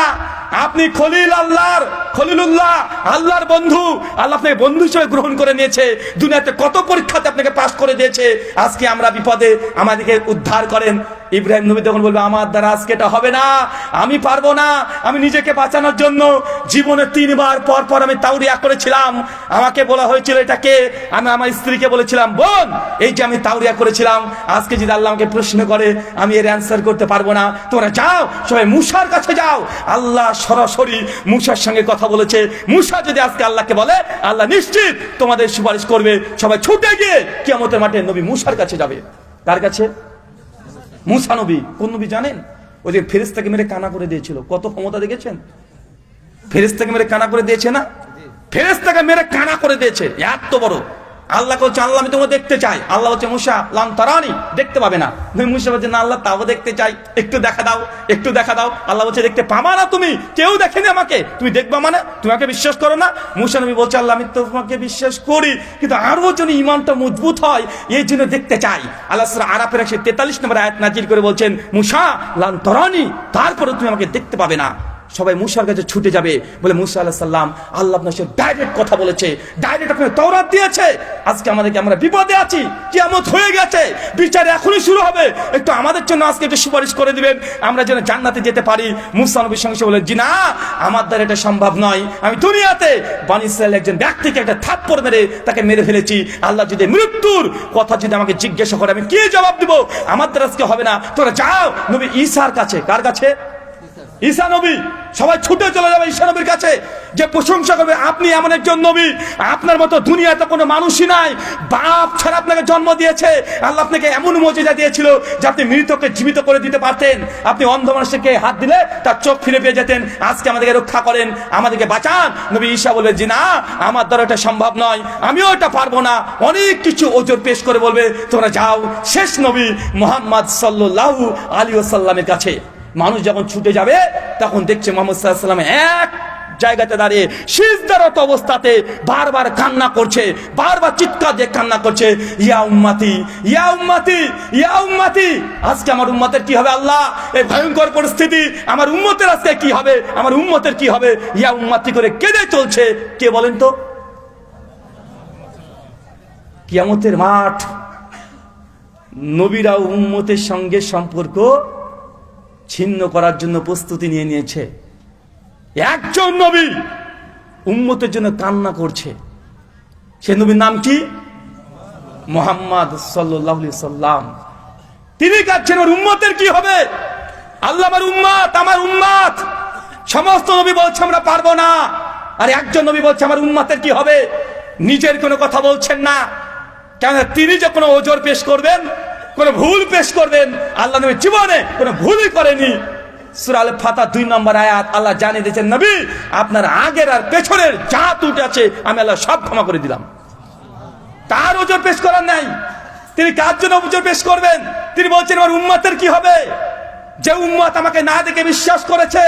আপনি খলিলুল্লাহ, আল্লাহর বন্ধু, আল্লাহ আপনাকে বন্ধু হিসেবে গ্রহণ করে নিয়েছে, দুনিয়াতে কত পরীক্ষাতে আপনাকে পাস করে দিয়েছে, আজকে আমরা বিপদে, আমাদেরকে উদ্ধার করেন। ইব্রাহিম নবী তখন বলবে, আমার দ্বারা আজকে এটা হবে না, আমি পারবো না, আমি নিজেকে বাঁচানোর জন্য জীবনে 3 বার পর আমি তাওরিয়া করেছিলাম, আমাকে বলা হয়েছিল এটাকে, আমি আমার স্ত্রীকে বলেছিলাম, বোন এই যে আমি তাওরিয়া করেছিলাম, আজকে যদি আল্লাহ আমাকে প্রশ্ন করে আমি এর অ্যান্সার করতে পারবো না, তোমরা যাও সবাই মুসার কাছে যাও। আল্লাহ সরাসরি মুসার সঙ্গে কথা বলেছে, মুসা যদি আজকে আল্লাহকে বলে, আল্লাহ নিশ্চিত তোমাদের সুপারিশ করবে। সবাই ছুটে গিয়ে কিয়ামতের মাঠে নবী মুসার কাছে যাবে। কার কাছে? মুসা নবী। কোন নবী জানেন? ওই যে ফেরেশতাকে মেরে কানা করে দিয়েছিল, কত ক্ষমতা দেখেছেন? ফেরেশতাকে মেরে কানা করে দিয়েছে না, ফেরেশতাকে মেরে কানা করে দিয়েছে, এত বড়। আল্লাহ বলছে, আল্লাহ আমি তোমাকে দেখতে চাই। আল্লাহ বলছে, মুসা লান তারানি, দেখতে পাবে না। মুসা বলছে, না আল্লাহ তাও দেখতে চাই, একটু দেখা দাও, একটু দেখা দাও। আল্লাহ বলছে, দেখতে পাবা না তুমি, কেউ দেখেনি আমাকে, তুমি দেখবা মানে তুমি আমাকে বিশ্বাস করো না? মুসা নবী বলছে, আল্লাহ আমি তোমাকে বিশ্বাস করি, কিন্তু আরো যেন ঈমানটা মজবুত হয় এই জন্য দেখতে চাই। আল্লাহ সূরা আরাফের 143 নম্বর আয়াত নাজিল করে বলছেন, মুসা লান তারানি, তারপরে তুমি আমাকে দেখতে পাবে না। সবাই মুসার কাছে ছুটে যাবে, বলে মুসা আলাইহিস সালাম আল্লাহ আপনার সাথে ডাইরেক্ট কথা বলেছে, ডাইরেক্ট আপনাকে তাওরাত দিয়েছে, আজকে আমাদেরকে, আমরা বিপদে আছি, কিয়ামত হয়ে গেছে, বিচার এখনই শুরু হবে, একটু আমাদের জন্য আজকে একটু সুপারিশ করে দিবেন, আমরা যেন জান্নাতে যেতে পারি। মুসা নবীর সঙ্গে বলে, জি না, আমার দ্বারা এটা সম্ভব নয়, আমি দুনিয়াতে বনী ইসরাইল একজন ব্যক্তিকে একটা থাপ্পড় মেরে তাকে মেরে ফেলেছি, আল্লাহ যদি মৃত্যুর কথা যদি আমাকে জিজ্ঞাসা করে আমি কি জবাব দিব, আমার দ্বারা আজকে হবে না, তোরা যাও নবী ঈসার কাছে। কার কাছে? ঈসা নবী। সবাই ছুটে চলে যাবে ঈসা নবীর কাছে, যে প্রশংসা করবে, আপনি এমন একজন নবী, আপনার মতো দুনিয়াতে কোনো মানুষই নাই, বাপ ছাড়া আপনাকে জন্ম দিয়েছে, আল্লাহ আপনাকে এমন মুজিজা দিয়েছিল যে আপনি মৃতকে জীবিত করে দিতে পারতেন, আপনি অন্ধ মানুষকে হাত দিলে তার চোখ ফিরে পেয়ে যেতেন, আজকে আমাদেরকে রক্ষা করেন, আমাদেরকে বাঁচান। নবী ঈসা বলবে, জি না, আমার দ্বারা এটা সম্ভব নয়, আমিও এটা পারবো না, অনেক কিছু ওজোর পেশ করে বলবে, তোমরা যাও শেষ নবী মুহাম্মদ সাল্লাল্লাহু আলাইহি ওয়াসাল্লামের কাছে। মানুষ যখন ছুটে যাবে তখন দেখছে মুহাম্মদ সাল্লাল্লাহু আলাইহি ওয়াসাল্লাম এক জায়গাতে দাঁড়িয়ে সিজদারত অবস্থাতে বারবার কান্না করছে, বারবার চিৎকার দিয়ে কান্না করছে, ইয়া উম্মতি, ইয়া উম্মতি, ইয়া উম্মতি। আজকে আমার উম্মতের কি হবে আল্লাহ? এই ভয়ঙ্কর পরিস্থিতি, আমার উম্মতের আজকে কি হবে, আমার উম্মতের কি হবে? ইয়া উম্মতি করে কেঁদে চলছে। কে বলেন তো? কিয়ামতের মাঠ। নবীরা উম্মতের সঙ্গে সম্পর্ক ছিন্ন করার জন্য প্রস্তুতি নিয়ে নিয়েছে। একজন নবী উম্মতের জন্য কান্না করছে, সে নবীর নাম কি? মুহাম্মদ সাল্লাল্লাহু আলাইহি সাল্লাম। তিনি কাঁদছেন, ওর উম্মতের কি হবে? আল্লাহ আমার উম্মত, আমার উম্মত। সমস্ত নবী বলছে আমরা পারবো না, আর একজন নবী বলছে আমার উম্মতের কি হবে। নিজের কোনো কথা বলছেন না, কেন তিনি যে কোনো ওজর পেশ করবেন, কোন ভুল পেশ করবেন, আল্লাহ নবী জীবনে কোন ভুলই করেনি। সূরা আল ফাতহ 2 নম্বর আয়াত আল্লাহ জানিয়ে দিয়েছেন, নবী আপনার আগের আর পেছনের যা ত্রুটি আছে আমি আল্লাহ সব ক্ষমা করে দিলাম। তার ওজর পেশ করার নাই। তিনি কার জন্য ওজর পেশ করবেন? তিনি বলছেন আমার উম্মতের কি হবে, যে উম্মত আমাকে না দেখে বিশ্বাস করেছে,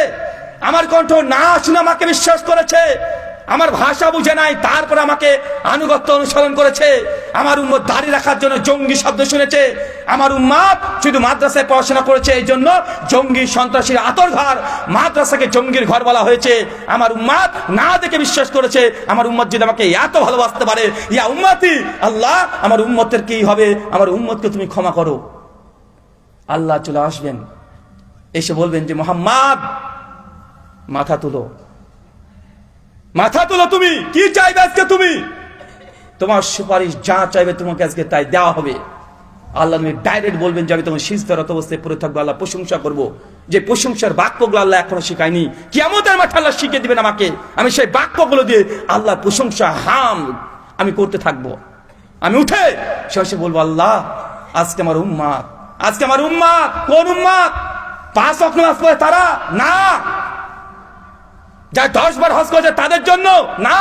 আমার কণ্ঠ না শুনে আমাকে বিশ্বাস করেছে, আমার ভাষা বুঝে নাই তারপর আমাকে আনুগত্য অনুসরণ করেছে, আমার উম্মত দাড়ি রাখার জন্য জঙ্গি শব্দ শুনেছে, আমার উম্মত শুধু মাদ্রাসায় পড়াশোনা করেছে এই জন্য জঙ্গি সন্ত্রাসীর আতরঘর, মাদ্রাসাকে জঙ্গির ঘর বলা হয়েছে, আমার উম্মত না দেখে বিশ্বাস করেছে, আমার উম্মত যদি আমাকে এত ভালোবাসতে পারে, ইয়া উম্মতি, আল্লাহ আমার উম্মতের কি হবে, আমার উম্মতকে তুমি ক্ষমা করো। আল্লাহ চলে আসবেন, এসে বলবেন যে মুহাম্মদ মাথা তুলো, মাথা তুলো, তুমি কি চাইবে আজকে, তুমি তোমার সুপারিশ যা চাইবে তোমাকে আজকে তাই দেওয়া হবে। আল্লাহ নবী ডাইরেক্ট বলবেন যে আমি তোমার সিজদারত অবস্থায় পড়ে থাকবো, আল্লাহ প্রশংসা করব, যে প্রশংসার বাক্যগুলো আল্লাহ এখনো শিখায়নি, কিয়ামতের মাঠে আল্লাহ শিখিয়ে দিবেন আমাকে, আমি সেই বাক্যগুলো দিয়ে আল্লাহর প্রশংসা হাম আমি করতে থাকবো। আমি উঠে শেষে বলবো, আল্লাহ আজকে আমার উম্মাত, আজকে আমার উম্মাত। কোন উম্মাত? 5 ওয়াক্ত নামাজ পড়ে তারা না, যারা 10 বার হজ করেছে তাদের জন্য না,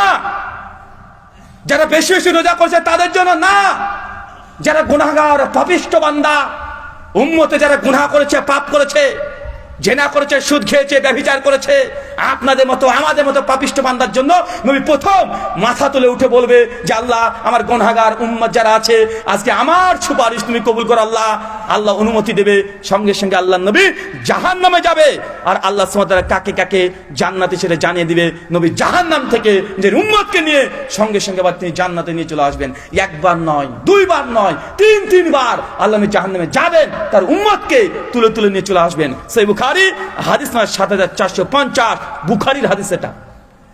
যারা বেশি বেশি রোজা করছে তাদের জন্য না, যারা গুনাহগার পাপিষ্ঠ বান্দা উম্মতে যারা গুনাহ করেছে, পাপ করেছে, জেনা করেছে, সুদ খেয়েছে, ব্যভিচার করেছে, আপনাদের মতো আমাদের মতো পাপিষ্ঠ বান্দার জন্য নবী প্রথম মাথা তুলে উঠে বলবে যে আল্লাহ আমার গুনাহগার উম্মত যারা আছে আজকে আমার সুপারিশ তুমি কবুল করো আল্লাহ। আল্লাহ অনুমতি দেবে, সঙ্গে সঙ্গে আল্লাহ নবী জাহান্নামে যাবে, আর আল্লাহ সুবহানাহু ওয়া তাআলা কাকে কাকে জান্নাতে সেটা জানিয়ে দিবে। নবী জাহান্নাম থেকে যে উম্মতকে নিয়ে সঙ্গে সঙ্গে আবার তিনি জান্নাতে নিয়ে চলে আসবেন। একবার নয়, 2 বার নয়, 3 বার আল্লাহ নবী জাহান্নামে যাবেন, তার উম্মতকে তুলে তুলে নিয়ে চলে আসবেন। সেই বুখারী হাদিস নম্বর 7450, বুখারীর হাদিস। এটা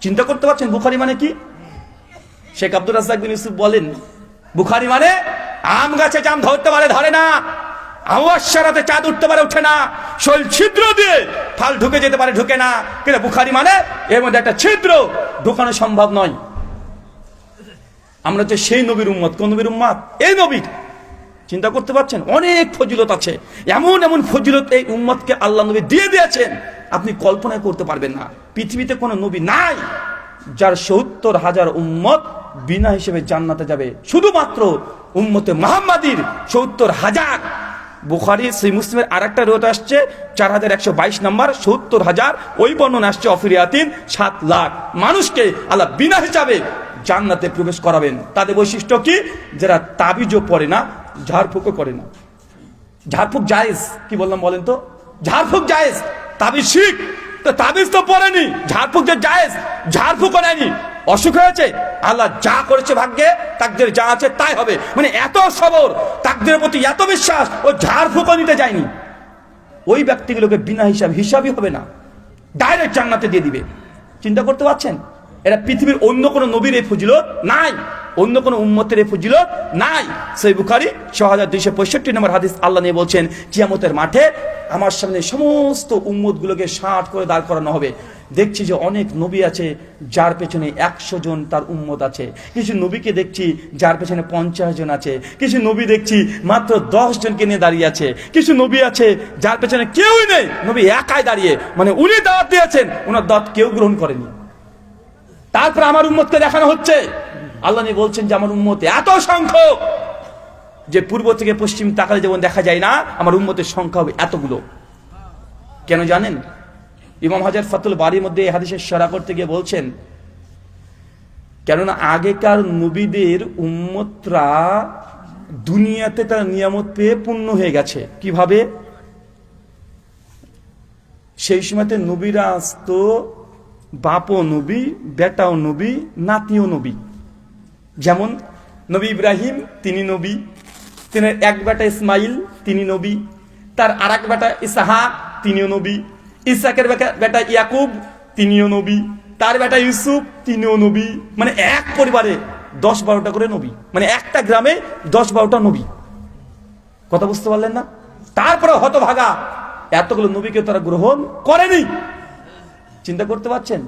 চিন্তা করতে পারছেন বুখারী মানে কি? শেখ আব্দুর রাজ্জাক বিন ইউসুফ বলেন, বুখারী মানে আম গাছে জাম ধরতে পারে ধরে না, আওয়াজে চাঁদ উঠতে পারে ওঠে না, শৈল ছিদ্র দিয়ে ফাল ঢুকে যেতে পারে ঢুকে না, কিন্তু বুখারী মানে এর মধ্যে একটা ছিদ্র ঢুকানো সম্ভব নয়। আমরা যে সেই নবীর উম্মত। কোন নবীর উম্মত? এই নবীর। চিন্তা করতে পারছেন অনেক ফজিলত আছে, এমন এমন ফজিলত এই উম্মতকে আল্লাহ নবী দিয়ে দিয়েছেন আপনি কল্পনা করতে পারবেন না। পৃথিবীতে কোনো নবী নাই যার 70,000 উম্মত বিনা হিসেবে জান্নাতে যাবে, শুধুমাত্র উম্মতে মুহাম্মাদীর 70,000। বুখারী সহিহ মুসলিমের আরেকটা রওয়ায়াত আসছে 4122 নম্বর, 70,000। ওই বর্ণনা আসছে অফিরিয়াতিন 7 লাখ মানুষকে আল্লাহ বিনা হিসাবে জান্নাতে প্রবেশ করাবেন। তাদের বৈশিষ্ট্য কি? যারা তাবিজও পড়ে না, ঝাড়ফুঁকও করে না। ঝাড়ফুঁক জায়েজ, কি বললাম বলেন তো? ঝাড়ফুঁক জায়েজ, তাবিজ শিখ। তো তাবিজ তো পড়েনি, ঝাড়ফুঁক যে জায়েজ, ঝাড়ফুঁকও নেয়নি। অসুখ হয়েছে, আল্লাহ যা করেছে ভাগ্যে, তাকদীরে যা আছে তাই হবে, মানে এত সবর, তাকদীরের প্রতি এত বিশ্বাস, ও ঝাড়ফুঁকও নিতে যায়নি। ওই ব্যক্তিগুলোকে বিনা হিসাবই হবে না, ডাইরেক্ট জান্নাতে দিয়ে দিবে। চিন্তা করতে পারছেন? এরা পৃথিবীর অন্য কোন নবীর এই ফজিলত নাই, অন্য কোন উম্মতের এই ফজিলত নাই। সহিহ বুখারী 6265 নম্বর হাদিস, আল্লাহ নিয়ে বলছেন কিয়ামতের মাঠে আমার সামনে সমস্ত উম্মতগুলোকে 60 করে দাঁড় করানো হবে। দেখছি যে অনেক নবী আছে যার পেছনে 100 জন তার উম্মত আছে, কিছু নবীকে দেখছি যার পেছনে 50 জন আছে, কিছু নবী দেখছি মাত্র 10 জনকে নিয়ে দাঁড়িয়ে আছে, কিছু নবী আছে যার পেছনে কেউই নেই, নবী একাই দাঁড়িয়ে, মানে উনি দাওয়াত দিয়েছেন, ওনার দাওয়াত কেউ গ্রহণ করেনি। তারপর আমার উম্মতকে দেখানো হচ্ছে, আল্লাহ নিয়ে বলছেন যে আমার উম্মত এত সংখ্যক যে পূর্ব থেকে পশ্চিম তাকালে যেমন দেখা যায় না, আমার উম্মতের সংখ্যা হবে এতগুলো। কেন জানেন? ইমাম হাজার ফাতুল বারীর মধ্যে এই হাদিসের শরহ করতে গিয়ে বলছেন, কেননা আগেকার নবীদের উম্মতরা দুনিয়াতে তার নিয়ামত পেয়ে পূর্ণ হয়ে গেছে। কিভাবে? সেই সময়তে নবীরা আসতো, বাপও নবী, বেটাও নবী, নাতিও নবী। যেমন নবী ইব্রাহিম, তিনি নবী, তিনি এক বেটা ইসমাইল, তিনি নবী, তার আর এক বেটা ইসহাক, তিনিও নবী, ইসহাকের বেটা ইয়াকুব, তিনিও নবী, তার বেটা ইউসুফ, তিনিও নবী। মানে এক পরিবারে 10-12টা করে নবী, মানে একটা গ্রামে 10-12টা নবী। কথা বুঝতে পারলেন না? তারপরে হতভাগা এতগুলো নবীকে তারা গ্রহণ করেনি। চিন্তা করতে পারছেন?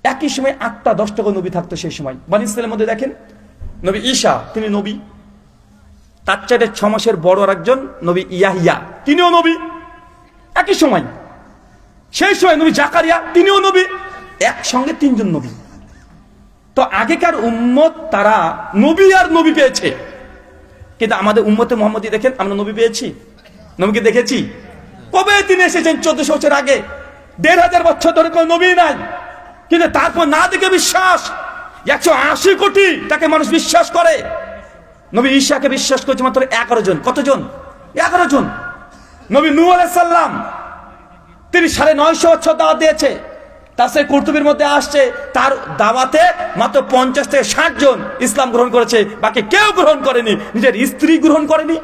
একই সময় 8টা-10টা করে নবী থাকতো সেই সময়। বনী ইসরাইলের মধ্যে দেখেন নবী ঈসা, তিনি নবী, তার চাইতে 6 মাসের বড় আরেকজন নবী ইয়াহিয়া, তিনিও নবী। একই সময় সেই সময় নবী জাকারিয়া, তিনিও নবী। একসঙ্গে 3 জন নবী। তো আগেকার উম্মত তারা নবী আর নবী পেয়েছে, কিন্তু আমাদের উম্মতে মুহাম্মদী দেখেন, আমরা নবী পেয়েছি? নবীকে দেখেছি? কবে তিনি এসেছেন? 1400 বছর আগে। 1500 বছর ধরে কোনো নবী নাই, কিন্তু তারপর না দেখে বিশ্বাস 180 কোটি তাকে মানুষ বিশ্বাস করে। নবী ঈসাকে বিশ্বাস করেছে মাত্র 11 জন। কতজন? 11 জন। নবী নূহ আলাইহিস সালাম, তিনি 950 বছর দাওয়াত দিয়েছে। তাফসীর কুরতুবীর মধ্যে আসছে তার দাওয়াতে মাত্র 50 থেকে 60 জন ইসলাম গ্রহণ করেছে, বাকি কেউ গ্রহণ করেনি। নিজের স্ত্রী গ্রহণ করেনি,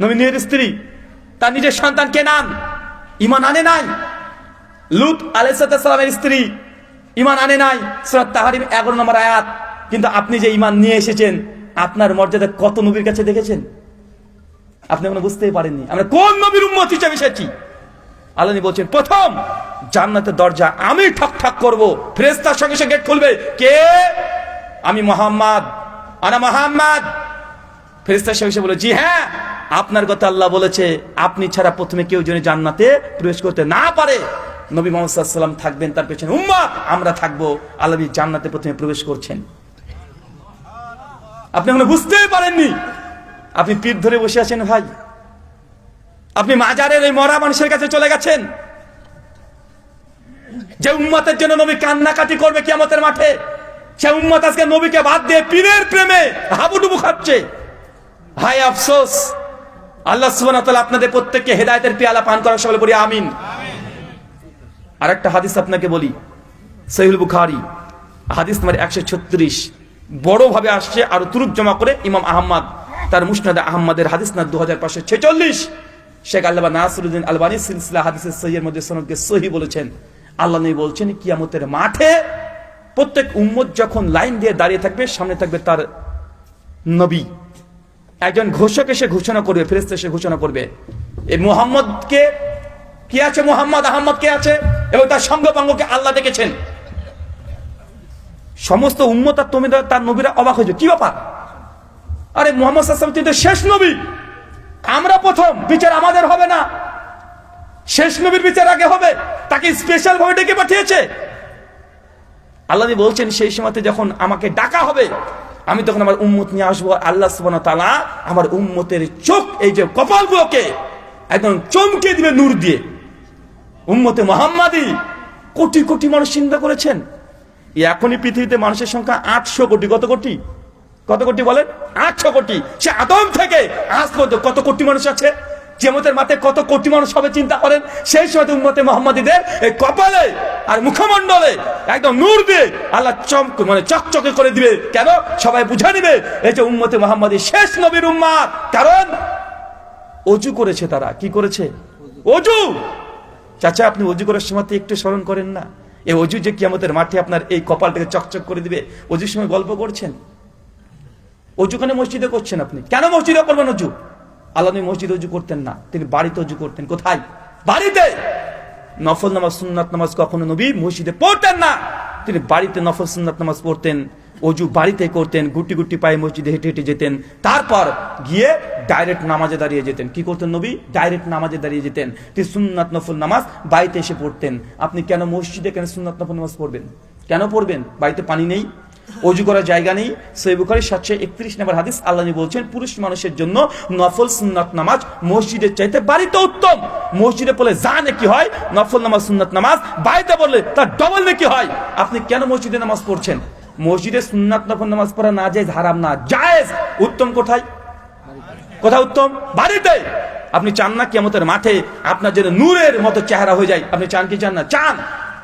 নবী নিজের স্ত্রী, তার নিজের সন্তান কেনান ঈমান আনে নাই। লূত আলাইহিস সালামের স্ত্রী ঈমান আনে নাই, সূরা তাহরিম 11 নম্বর আয়াত। কিন্তু আপনি যে ঈমান নিয়ে এসেছেন, আপনার মর্যাদা কত নবীর কাছে দেখেছেন? আপনি এখনো বুঝতেই পারেননি আমরা কোন নবীর উম্মত হিসেবে এসেছি। আল্লাহ বলছেন প্রথম জান্নাতের দরজা আমি ঠক ঠক করব, ফেরেশতার সঙ্গে সঙ্গে গেট খুলবে। কে? আমি মুহাম্মদ। আনা মুহাম্মদ। ফেরেশতা এসে বলে, জি হ্যাঁ, আপনার কথা আল্লাহ বলেছে আপনি ছাড়া প্রথমে কেউ যেন জান্নাতে প্রবেশ করতে না পারে। নবী মুহাম্মদ সাল্লাল্লাহু আলাইহি ওয়াসাল্লাম থাকবেন, তার পেছনে উম্মত আমরা থাকবো। আল্লাহ জান্নাতে প্রথমে প্রবেশ করছেন। আপনি এখনো বুঝতেই পারেননি, আপনি পিঠ ধরে বসে আছেন ভাই। আপনি মাজারের এই মরা মানুষের কাছে চলে গেছেন, যে উম্মতের জন্য নবী কান্নাকাটি করবে কিয়ামতের মাঠে, সে উম্মত আজকে নবীকে বাদ দিয়ে পীরের প্রেমে হাবুডুবু খাচ্ছে। হায় আফসোস। আল্লাহ সুবহানাহু ওয়া তাআলা আপনাদের প্রত্যেককে হেদায়েতের পেয়ালা পান করার সকলে বলি আমিন। আরেকটা হাদিস আপনাকে বলি, সহিহুল বুখারী হাদিস নম্বর 136, বড় ভাবে আসছে, আর তুরুক জমা করে ইমাম আহমদ তার মুসনাদে আহমদের হাদিস না 2546। শেখ আল্লামা নাসিরুদ্দিন আলবানী সিলসিলা হাদিসের সহিহের মধ্যে সনদকে সহিহ বলেছেন। আল্লাহ নবী বলছেন, কিয়ামতের মাঠে প্রত্যেক উম্মত যখন লাইন দিয়ে দাঁড়িয়ে থাকবে, সামনে থাকবে তার নবী। একজন ঘোষক এসে ঘোষণা করবে, ফেরেশতা এসে ঘোষণা করবে, এই মুহাম্মদকে কি আছে, মুহাম্মদ আহমদ কে আছে, এবং তার সঙ্গপাঙ্গকে আল্লাহ ডেকেছেন। সমস্ত উম্মত আর তুমি তার নবীরা অবাক হয়েছে, কি ব্যাপার? আরে মুহাম্মদ সাল্লাল্লাহু আলাইহি ওয়াসাল্লাম তিনি তো শেষ নবী, আমরা প্রথম, বিচার আমাদের হবে না, শেষ নবীর বিচার আগে হবে, তাকে স্পেশাল ভাবে ডেকে পাঠিয়েছে। আল্লাহ বলছেন, সেই সময়তে যখন আমাকে ডাকা হবে, আমি তখন আমার উম্মত নিয়ে আসবো। আল্লাহ সুবহানাহু ওয়া তাআলা আমার উম্মতের চোখ, এই যে কপালগুলোকে একদম চমকে দিবে নূর দিয়ে। উম্মতে মুহাম্মাদি, কোটি কোটি মানুষ চিন্তা করেছেন, এখনই পৃথিবীতে মানুষের সংখ্যা 800 কোটি। কত কোটি? কত কোটি বলেন? 800 কোটি। সে আদম থেকে আজ পর্যন্ত কত কোটি মানুষ আছে? কিয়ামতের মাঠে কত কোটি মানুষ হবে চিন্তা করেন। সেই সময় উম্মতে মুহাম্মাদীদের এই কপালে আর মুখমণ্ডলে একদম নূর দিয়ে আল্লাহ চকচকে করে দিবে। কেন? সবাই বুঝে নিবে এই যে উম্মতে মুহাম্মাদী শেষ নবীর উম্মত। কারণ ওযু করেছে তারা। কি করেছে? ওযু। চাচা, আপনি ওযু করার সময় একটু স্মরণ করেন না, এই ওযু যে কিয়ামতের মাঠে আপনার এই কপালটাকে চকচক করে দিবে। ওযুর সময় গল্প করছেন, ওযু কেন মসজিদে করছেন আপনি? কেন মসজিদে করবেন ওযু? আল্লাহ নবী মসজিদে ওযু করতেন না, তিনি বাড়িতে ওযু করতেন। কোথায়? বাড়িতে। নফল নামাজ, সুন্নাত নামাজ কখনো নবী মসজিদে পড়তেন না, তিনি বাড়িতে নফল সুন্নাত নামাজ পড়তেন, ওযু বাড়িতে করতেন, গুটি গুটি পায়ে মসজিদে হেঁটে হেঁটে যেতেন, তারপর গিয়ে ডাইরেক্ট নামাজে দাঁড়িয়ে যেতেন। কি করতেন নবী? ডাইরেক্ট নামাজে দাঁড়িয়ে যেতেন। তিনি সুন্নাত নফল নামাজ বাড়িতে এসে পড়তেন। আপনি কেন মসজিদে কেন সুন্নাত নফল নামাজ পড়বেন? কেন পড়বেন? বাড়িতে পানি নেই, ওযু করার জায়গা নেই। সহিহ বুখারী 731 নম্বর হাদিস, আল্লাহ নবী বলছেন, পুরুষ মানুষের জন্য নফল সুন্নাত নামাজ মসজিদের চাইতে বাড়িতে উত্তম। মসজিদে পড়লে যা নেকি হয়, নফল নামাজ সুন্নাত নামাজ বাড়িতে পড়লে তার ডবল নেকি হয়। আপনি কেন মসজিদে নামাজ পড়ছেন? মসজিদে সুন্নাত নফল নামাজ পড়া না জায়েজ, হারাম না, জায়েজ। উত্তম কোথায়? কোথায় উত্তম? বাড়িতে। আপনি চান না কিয়ামতের মাঠে আপনার জন্য নূরের মতো চেহারা হয়ে যায়? আপনি চান কি চান না? চান।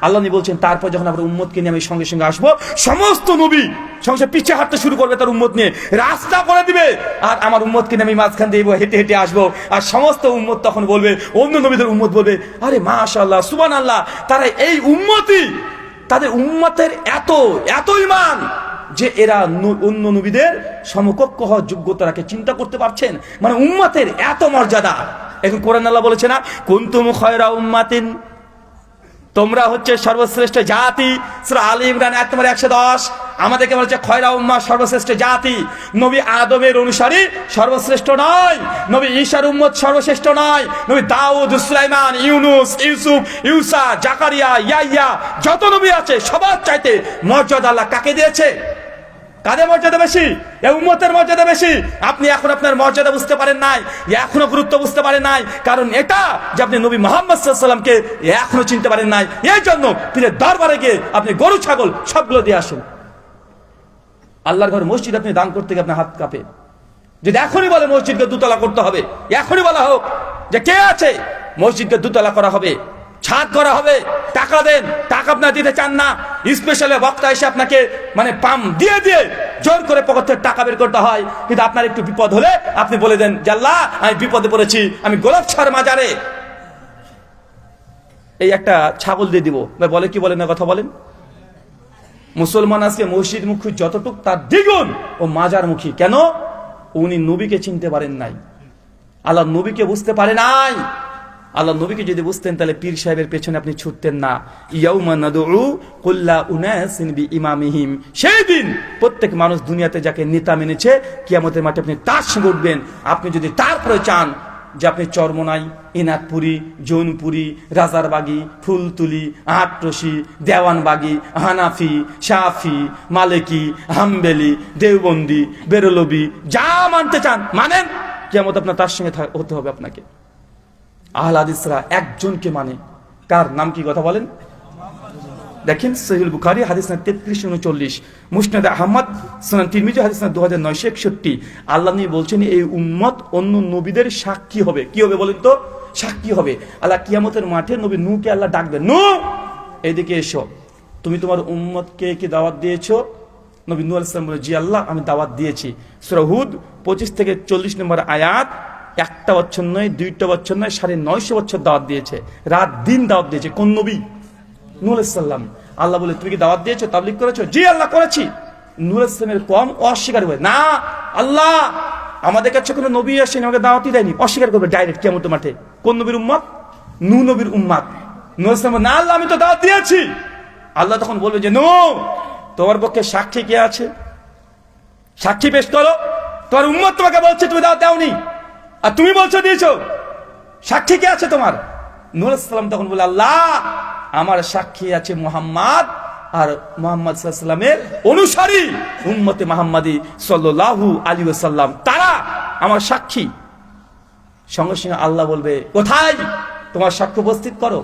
আল্লাহ নবী বলছেন, তারপর যখন আমরা উম্মতকে নিয়ে আমি সঙ্গে সঙ্গে আসবো, সমস্ত নবী সঙ্গে পিছিয়ে হাঁটতে শুরু করবে তার উম্মত নিয়ে, রাস্তা করে দিবে, আর আমার উম্মতকে নিয়ে আমি মাঝখান দিয়ে হেঁটে হেঁটে আসবো। আর সমস্ত উম্মত তখন বলবে, অন্য নবীদের উম্মত বলবে, আরে মাশাআল্লাহ, সুবহানাল্লাহ, তারা এই উম্মতই, তাদের উম্মতের এত এত ঈমান যে এরা অন্য নবীদের সমকক্ষ হওয়ার যোগ্যতা রাখে। চিন্তা করতে পারছেন? মানে উম্মতের এত মর্যাদা। এখন কোরআন আল্লাহ বলেছে না, কুনতুম খায়রা উম্মাতিন, তোমরা হচ্ছে সর্বশ্রেষ্ঠ জাতি। সূরা আলী ইমরান আয়াত নম্বর 110 আমাদেরকে বলছে খয়রা উম্মাহ, সর্বশ্রেষ্ঠ জাতি। নবী আদমের অনুসারী সর্বশ্রেষ্ঠ নয়, নবী ঈসার উম্মত সর্বশ্রেষ্ঠ নয়, নবী দাউদ, সুলাইমান, ইউনুস, ইউসুফ, ইউসা, জাকারিয়া, ইয়াহইয়া, যত নবী আছে সবার চাইতে মর্যাদা আল্লাহ কাকে দিয়েছে? কাদের মর্যাদা বেশি? এই উম্মতের মর্যাদা বেশি। আপনি এখন আপনার মর্যাদা বুঝতে পারেন নাই, এখনো গুরুত্ব বুঝতে পারেন নাই, কারণ এটা যে আপনি নবী মুহাম্মদ সাল্লাল্লাহু আলাইহি ওয়াসাল্লামকে এখনো চিনতে পারেন নাই। এই জন্য পীরের দরবারে গিয়ে আপনি গরু ছাগল সবগুলো দিয়ে আসেন। আল্লাহর ঘর মসজিদ আপনি দান করতে গিয়ে আপনার হাত কাঁপে। যদি এখনই বলে মসজিদকে দুতলা করতে হবে, এখনই বলা হোক যে কে আছে, মসজিদকে দুতলা করা হবে, ছাদ করা হবে, টাকা দেন, টাকা আপনার দিতে চান না, স্পেশাল বক্তা এসে আপনাকে মানে পাম দিয়ে দিয়ে জোর করে পকেট থেকে টাকা বের করতে হয়। কিন্তু আপনার একটু বিপদ হলে আপনি বলে দেন, আল্লাহ আমি বিপদে পড়েছি, আমি গোলাপ ছাড় মাজারে এই একটা ছাগল দিয়ে দিব। বলে কি বলেন না, কথা বলেন? মুসলমান আজকে মসজিদ মুখী যতটুক তার দ্বিগুণ ও মাজার মুখী। কেন? উনি নবীকে চিনতে পারেন নাই, আল্লাহ নবীকে বুঝতে পারে নাই। আল্লাহ নবীকে যদি বুঝতেন তাহলে পীর সাহেবের পেছনে আপনি ছুটতেন না। ইয়াউমা নাদউ কুল্লা উনাসিন বিইমামিহিম, সেই দিন প্রত্যেক মানুষ দুনিয়াতে যাকে নেতা মেনেছে কিয়ামতের মাঠে আপনি তার সঙ্গে উঠবেন। আপনি যদি তারপরে চান যে আপনি চরমোনাই, ইনাদপুরি, জৌনপুরি, রাজারবাগি, ফুলতুলি, আটরশি, দেওয়ানবাগি, হানাফি, শাফি, মালিকি, হাম্বেলি, দেওবন্দি, বেরলবি যা মানতে চান মানেন, কিয়ামত আপনার তার সঙ্গে হতে হবে আপনাকে। আহলে হাদিসরা একজনকে মানে, কার নাম কি কথা বলেন? দেখেন সহিহুল বুখারী হাদিস না 3339, মুসনাদে আহমদ সুনান তিরমিজি হাদিস না 2961। আল্লাহ নবী বলছেন এই উম্মত অন্য নবীদের সাক্ষী হবে। কি হবে বলেন তো? সাক্ষী হবে। আল্লাহ কিয়ামতের মাঠে নবী নূহকে আল্লাহ ডাকবেন, নূহ এইদিকে এসো, তুমি তোমার উম্মতকে কি দাওয়াত দিয়েছো? নবী নূহ আলাইহিস সালাম বলে, জি আল্লাহ আমি দাওয়াত দিয়েছি। সূরা হুদ 25 থেকে 40 নম্বর আয়াত, একটা বছর নয়, 2টা বছর নয়, 950 বছর দাওয়াত দিয়েছে, রাত দিন দাওয়াত দিয়েছে। কোন নবী? নূহ আলাইহিস সালাম। আল্লাহ বলে, তুমি কি দাওয়াত দিয়েছো, তাবলীগ করেছো? জি আল্লাহ করেছি। নূহ আলাইহিস সালামের কওম অস্বীকার করবে না, আল্লাহ আমাদের কাছে কোনো নবী আসেনি, আমাকে দাওয়াতই দেয়নি, অস্বীকার করবে ডাইরেক্ট কিয়ামতের মাঠে। কোন নবীর উম্মত? নূহ নবীর উম্মত। নূহ আলাইহিস সালাম, না আল্লাহ আমি তো দাওয়াত দিয়েছি। আল্লাহ তখন বলবে যে নূহ তোমার পক্ষে সাক্ষী কে আছে? সাক্ষী পেশ করো। তোমার উম্মত তোমাকে বলছে তুমি দাওয়াত দাওনি, আর তুমি বলছো দিয়েছো, সাক্ষী কে আছে তোমার? নূহ আলাইহিস সালাম তখন বলে, আল্লাহ আমার সাক্ষী আছে মুহাম্মদ আর মুহাম্মদ সাল্লাল্লাহু আলাইহি ওয়াসাল্লামের অনুসারী উম্মতে মুহাম্মাদি সাল্লাল্লাহু আলাইহি ওয়াসাল্লাম, তারা আমার সাক্ষী। সঙ্গে সঙ্গে আল্লাহ বলবে, কোথায় তোমার সাক্ষ্য উপস্থিত করো।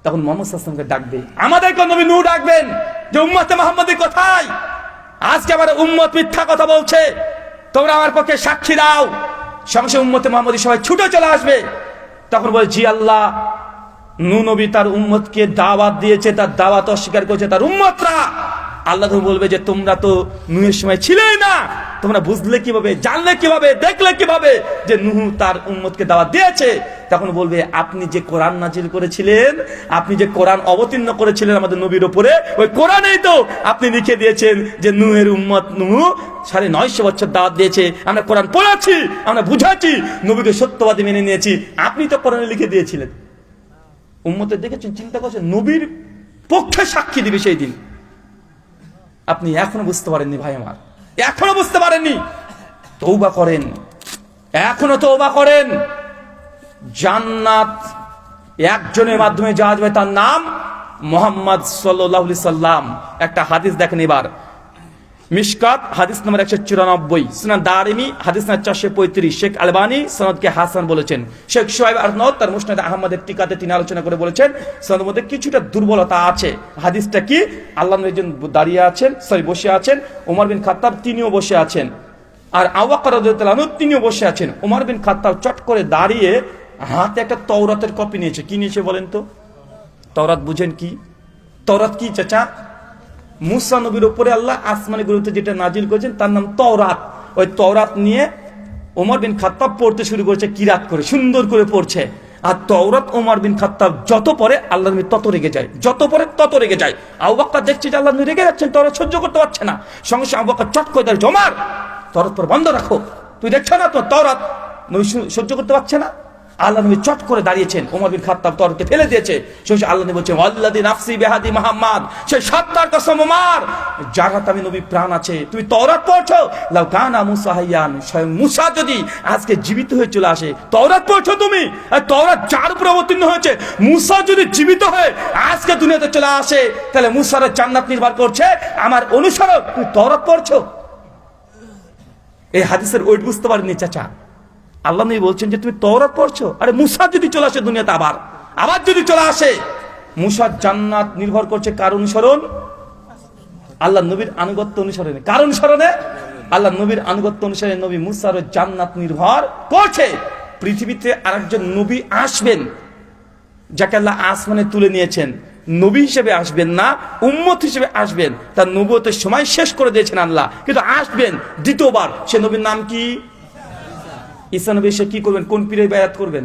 তখন মুহাম্মদ সাল্লাল্লাহু আলাইহি ওয়াসাল্লামকে ডাকবে, আমাদেরকে নবী নূহ ডাকবেন যে উম্মতে মুহাম্মাদি কোথায়? আজকে আমার উম্মত মিথ্যা কথা বলছে, তোমরা আমার পক্ষে সাক্ষী দাও। সঙ্গে সঙ্গে উম্মতে মুহাম্মাদি সবাই ছুটে চলে আসবে। তখন বলে, জি আল্লাহ নূহ নবী তার উম্মতকে দাওয়াত দিয়েছে, তার দাওয়াত অস্বীকার করেছে তার উম্মতরা। আল্লাহ বলবে যে তোমরা তো নূহের সময় ছিলেই না, তোমরা বুঝলে কিভাবে, জানলে কিভাবে, দেখলে কিভাবে যে নূহ তার উম্মতকে দাওয়াত দিয়েছে? তখন বলবে, আপনি যে কোরআন নাজিল করেছিলেন, আপনি যে কোরআন অবতীর্ণ করেছিলেন আমাদের নবীর উপরে, ওই কোরআনেই তো আপনি লিখে দিয়েছেন যে নূহের উম্মত নূহ 950 বছর দাওয়াত দিয়েছে। আমরা কোরআন পড়েছি, আমরা বুঝাচ্ছি, নবীকে সত্যবাদী মেনে নিয়েছি, আপনি তো কোরআনে লিখে দিয়েছিলেন। উম্মতের দেখেছেন, চিন্তা করছেন, নবীর পক্ষে সাক্ষী দিবে সেই দিন। আপনি এখনো বুঝতে পারেননি ভাই আমার, এখনো বুঝতে পারেননি। তওবা করেন, এখনো তওবা করেন। জান্নাত একজনের মাধ্যমে যাওয়া যাবে, তার নাম মুহাম্মদ সাল্লাল্লাহু আলাইহি সাল্লাম। একটা হাদিস দেখেন এবার, মিশকাত হাদিস নম্বর 194, সুনান দারিমি হাদিস নম্বর 435, শেখ আলবানী সনদকে হাসান বলেছেন। শেখ শুআইব আরনাউত তার মুসনাদ আহমদের টিকাতে তিনি আলোচনা করে বলেছেন সনদের মধ্যে কিছুটা দুর্বলতা আছে। হাদিসটা কি? আল্লাহ নবী দাঁড়িয়ে আছেন, বসে আছেন, ওমর বিন খাত্তাব তিনিও বসে আছেন, আর আবু বকর রাদিয়াল্লাহু আনহু তিনিও বসে আছেন। ওমর বিন খাত্তাব চট করে দাঁড়িয়ে হাতে একটা তাওরাতের কপি নিয়েছে। কি নিয়েছে বলেন তো? তাওরাত বুঝেন কি? তাওরাত কি চাচা? মুসা নবীর উপরে আল্লাহ আসমানি গ্রন্থে যেটা নাজিল করেছেন তার নাম তাওরাত। ওই তাওরাত নিয়ে ওমর বিন খাত্তাব পড়তে শুরু করেছে, কিরাত করে, সুন্দর করে পড়ছে। আর তাওরাত ওমর বিন খাত্তাব যত পড়ে আল্লাহ নবী তত রেগে যায়, যত পড়ে তত রেগে যায়। আবু বকর দেখছে যে আল্লাহ নবী রেগে যাচ্ছেন, তাওরাত সহ্য করতে পারছে না। সঙ্গে সঙ্গে আবু বকর চট করে দেয়, ওমর তাওরাত পড়া বন্ধ রাখো, তুই দেখছ না তো তাওরাত নবী সহ্য করতে পারছে না। আল্লাহ নবী চট করে দাঁড়িয়েছেন, ওমর বিন খাত্তাব তাওরাতকে ফেলে দিয়েছে। সেই আল্লাহ নবী বলছেন, আল্লাযী নাফসি বিহাদি মুহাম্মদ, সেই সত্তার কসম ওমর যার হাতে আমি নবী প্রাণ আছে, তুমি তাওরাত পড়ছো। লাউ কানা মুসা হাইয়ান, স্বয়ং মুসা যদি আজকে জীবিত হয়ে চলে আসে, তাওরাত পড়ছো তুমি? আর তাওরাত যার উপরে অবতীর্ণ হয়েছে, মুসা যদি জীবিত হয়ে আজকে দুনিয়াতে চলে আসে, তাহলে মুসার জান্নাত নির্ভর করছে আমার অনুসরণ, তুমি তাওরাত পড়ছো। এই হাদিসের ওয়েট বুঝতে পারেননি চাচা। আল্লাহ নবী বলছেন যে তুমি তাওরাত পড়ছো, আরে মুসা যদি চলে আসে দুনিয়াতে, আবার যদি চলে আসে, মুসার জান্নাত নির্ভর করছে কার অনুসরণ? আল্লাহ নবীর আনুগত্য অনুসরণে। কার অনুসরণে? আল্লাহ নবীর আনুগত্য অনুসারে নবী মুসার জান্নাত নির্ভর করছে। পৃথিবীতে আরেকজন নবী আসবেন, যাকে আল্লাহ আসমানে তুলে নিয়েছেন, নবী হিসেবে আসবেন না, উম্মত হিসেবে আসবেন। তার নবুয়তের সময় শেষ করে দিয়েছেন আল্লাহ, কিন্তু আসবেন দ্বিতীয়বার। সে নবীর নাম কি? ঈসা নবী এসে কি করবেন? কোন পীরের বায়াত করবেন?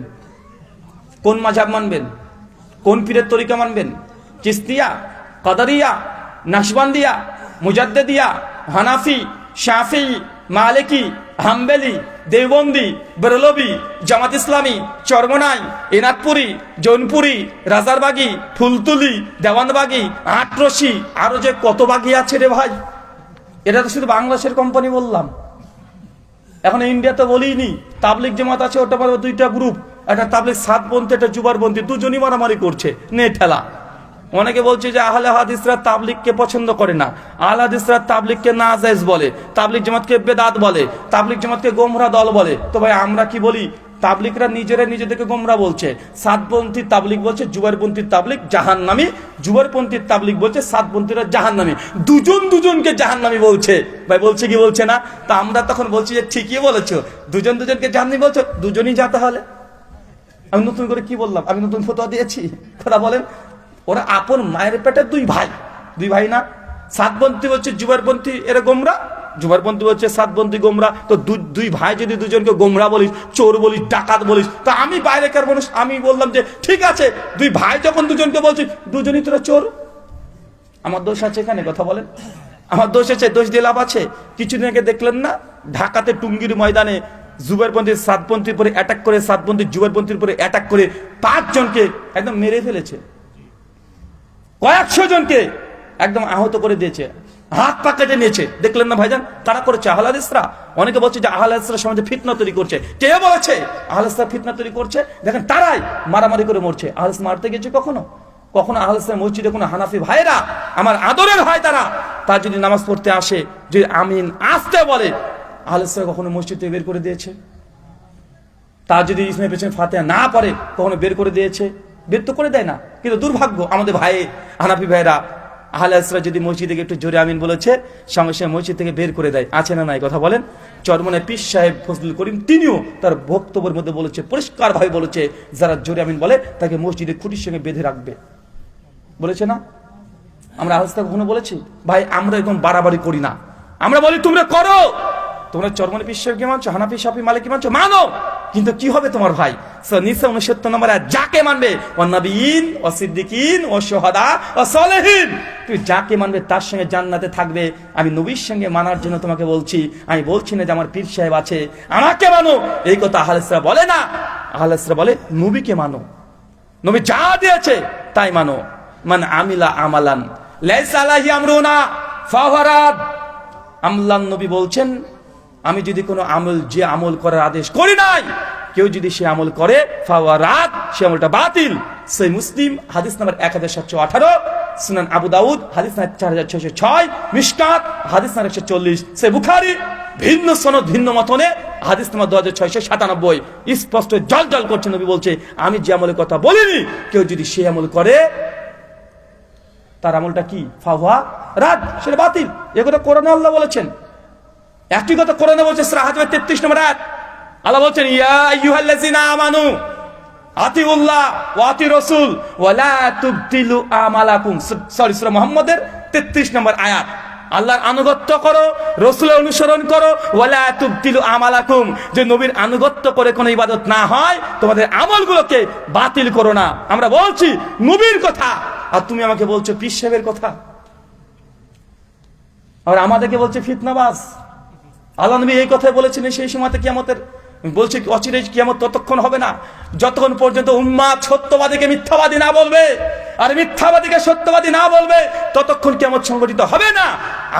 কোন মাযহাব মানবেন? কোন পীরের তরিকা মানবেন? চিশতিয়া, কাদারিয়া, নাকশবন্দিয়া, মুজাদ্দিদিয়া, হানাফি, শাফি, মালিকি, হাম্বেলি, দেওবন্দি, বেরলবি, জামাত ইসলামী, চরমনাই, এনাদপুরি, জৌনপুরি, রাজারবাগি, ফুলতুলি, দেওয়ানবাগি, আটরশি, আরো যে কত বাগি আছে রে ভাই। এটা তো শুধু বাংলাদেশের কোম্পানি বললাম, এখন ইন্ডিয়াতে বলিনি। তাবলিগ জামাত আছে, ওটা পারবে দুইটা গ্রুপ, একটা তাবলিগ সাতপন্থী, একটা জুবারপন্থী, দুজনই মারামারি করছে, নে ঠেলা। অনেকে বলছে যে আহলে হাদিসরা তাবলিগকে পছন্দ করে না, আহলে হাদিসরা তাবলিগকে নাজায়েজ বলে, তাবলিগ জামাতকে বেদাত বলে, তাবলিগ জামাতকে গোমরা দল বলে। তো ভাই আমরা কি বলি? তাবলিগরা নিজেদেরকে গোমরা বলছে, সাতপন্থী তাবলিগ বলছে জুবারপন্থী তাবলিগ জাহান্নামী, জুবারপন্থী তাবলিগ বলছে সাতপন্থীরা জাহান্নামী, দুজনকে জাহান্নামী বলছে। ভাই বলছে কি বলছে না? তা আমরা তখন বলছি যে ঠিকই বলেছো, দুজনকে জাহান্নামী বলছো, দুজনই যা তাহলে। আমি নতুন করে কি বললাম? আমি নতুন ফতোয়া দিয়েছি? কথা বলেন। ওরা আপন মায়ের পেটে দুই ভাই না? সাতপন্থী বলছে জুবারপন্থী এরা গোমরা, জুবারপন্থী বলছে সাতপন্থী গোমরা। তো দুই ভাই যদি দুজনকে গোমরা বলিস, চোর বলিস, ডাকাত বলিস, তো আমি বাইরেকার মানুষ, আমি বললাম যে ঠিক আছে, দুই ভাই যখন দুজনকে বলছিস, দুজনই তোরা চোর। আমার দোষ আছে এখানে? কথা বলেন। আমার দোষ আছে? দোষ দিয়ে লাভ আছে? কিছুদিন আগে দেখলেন না ঢাকাতে টুঙ্গির ময়দানে জুবারপন্থী সাতপন্থীর উপরে অ্যাটাক করে, সাতপন্থী জুবারপন্থীর উপরে অ্যাটাক করে 5 জনকে একদম মেরে ফেলেছে, কয়েকশো জনকে একদম আহত করে দিয়েছে, হাত পা কেটে নিয়েছে। দেখলেন না ভাইজান? তারা করেছে আহলে হাদিসরা। অনেকে বলছে যে আহলে হাদিসরা সমাজে ফিতনা তৈরি করছে। কে বলেছে আহলে হাদিসরা ফিতনা তৈরি করছে? দেখেন তারাই মারামারি করে মরছে। আহলে হাদিস মারতে গেছে কখনো? আহলে হাদিসের মসজিদে কোনো হানাফি ভাইরা, আমার আদরের ভাই, তারা যদি নামাজ পড়তে আসে, যদি আমিন আসতে বলে, আহলে হাদিসরা কখনো মসজিদ থেকে বের করে দিয়েছে? তার যদি ইসলামের পেছনে ফাতিহা না পড়ে কখনো বের করে দিয়েছে? বের তো করে দেয় না। কিন্তু দুর্ভাগ্য আমাদের ভাই হানাফি ভাইরা, আহলে হাদিসরা যদি মসজিদে একটু জোরে আমিন বলেছে, সঙ্গে সঙ্গে মসজিদ থেকে বের করে দেয়। আছে না নাই? কথা বলেন। চরমনায় পীর সাহেব ফজলুল করিম তিনিও তার বক্তব্যের মধ্যে বলেছে, পরিষ্কার ভাবে বলেছে, যারা জোরে আমিন বলে তাকে মসজিদে খুঁটির সঙ্গে বেঁধে রাখবে। বলেছে না? আমরা আহলে হাদিসরা কখনো বলেছি? ভাই আমরা এরকম বাড়াবাড়ি করি না। আমরা বলি তোমরা করো, তোমরা চরমনায় পীর সাহেবকে মানছো, হানাফি শাফি মালিকি মানছো, মানো, কিন্তু কি হবে তোমার ভাই? নিসা 69 নম্বর আয়াত, যাকে মানবে ও নবীন ও সিদ্দিকিন ও শুহাদা ও সালেহিন, তুই যাকে মানবে তার সঙ্গে জান্নাতে থাকবে। আমি নবীর সঙ্গে মানার জন্য তোমাকে বলছি, আমি বলছি না যে আমার পীর সাহেব আছে আমাকে মানো, এই কথা আহলে হাদিসরা বলে না। আহলে হাদিসরা বলে নবীকে মানো, নবী যা দিয়েছে তাই মানো। মান আমিলা আমালান লাইসা আলাইহি আমরুনা ফাহুয়া রাদ। আমলান নবী বলছেন, আমি যদি কোনো আমল, যে আমল করার আদেশ করি নাই, কেউ যদি সে আমল করে ফাহুয়া রাদ, সে আমলটা বাতিল। সহিহ মুসলিম হাদিস নাম্বার 1718, সুনান আবু দাউদ হাদিস নাম্বার 4606, মিশকাত হাদিস নাম্বার 140, সহিহ বুখারী ভিন্ন সনদ ভিন্ন মতনে হাদিস নাম্বার 2697। স্পষ্ট জল করছে, নবী বলছে আমি যে আমলের কথা বলিনি, কেউ যদি সে আমল করে তার আমলটা কি? ফাহুয়া রাদ, সেটা বাতিল। এ কথা কোরআনে আল্লাহ বলেছেন। একই কথা কোরআনে বলছে সূরা হাজর 33 নম্বর আয়াত, আল্লাহ বলছেন ইয়া আইয়ুহাল্লাযিনা আমানু আতিউল্লাহ ওয়া আতি রাসূল ওয়া লা তুবতিলু আমালাকুম। সূরা মুহাম্মদের 33 নম্বর আয়াত। আল্লাহর আনুগত্য করো, রাসূলের অনুসরণ করো, ওয়া লা তুবতিলু আমালাকুম, যে নবীর আনুগত্য করে কোনো ইবাদত না হয়, তোমাদের আমলগুলোকে বাতিল করো না। আমরা বলছি নবীর কথা, আর তুমি আমাকে বলছো পীর সাহেবের কথা, আর আমাদেরকে বলছে ফিতনাবাজ। আল্লাহ নবী এই কথাই বলেছেন, সেই সময়তে কিয়ামতের বলছে অচিরে কিয়ামত ততক্ষণ হবে না যতক্ষণ পর্যন্ত উম্মাত সত্যবাদীকে মিথ্যাবাদী না বলবে, আর মিথ্যাবাদীকে সত্যবাদী না বলবে, ততক্ষণ কিয়ামত সংগঠিত হবে না।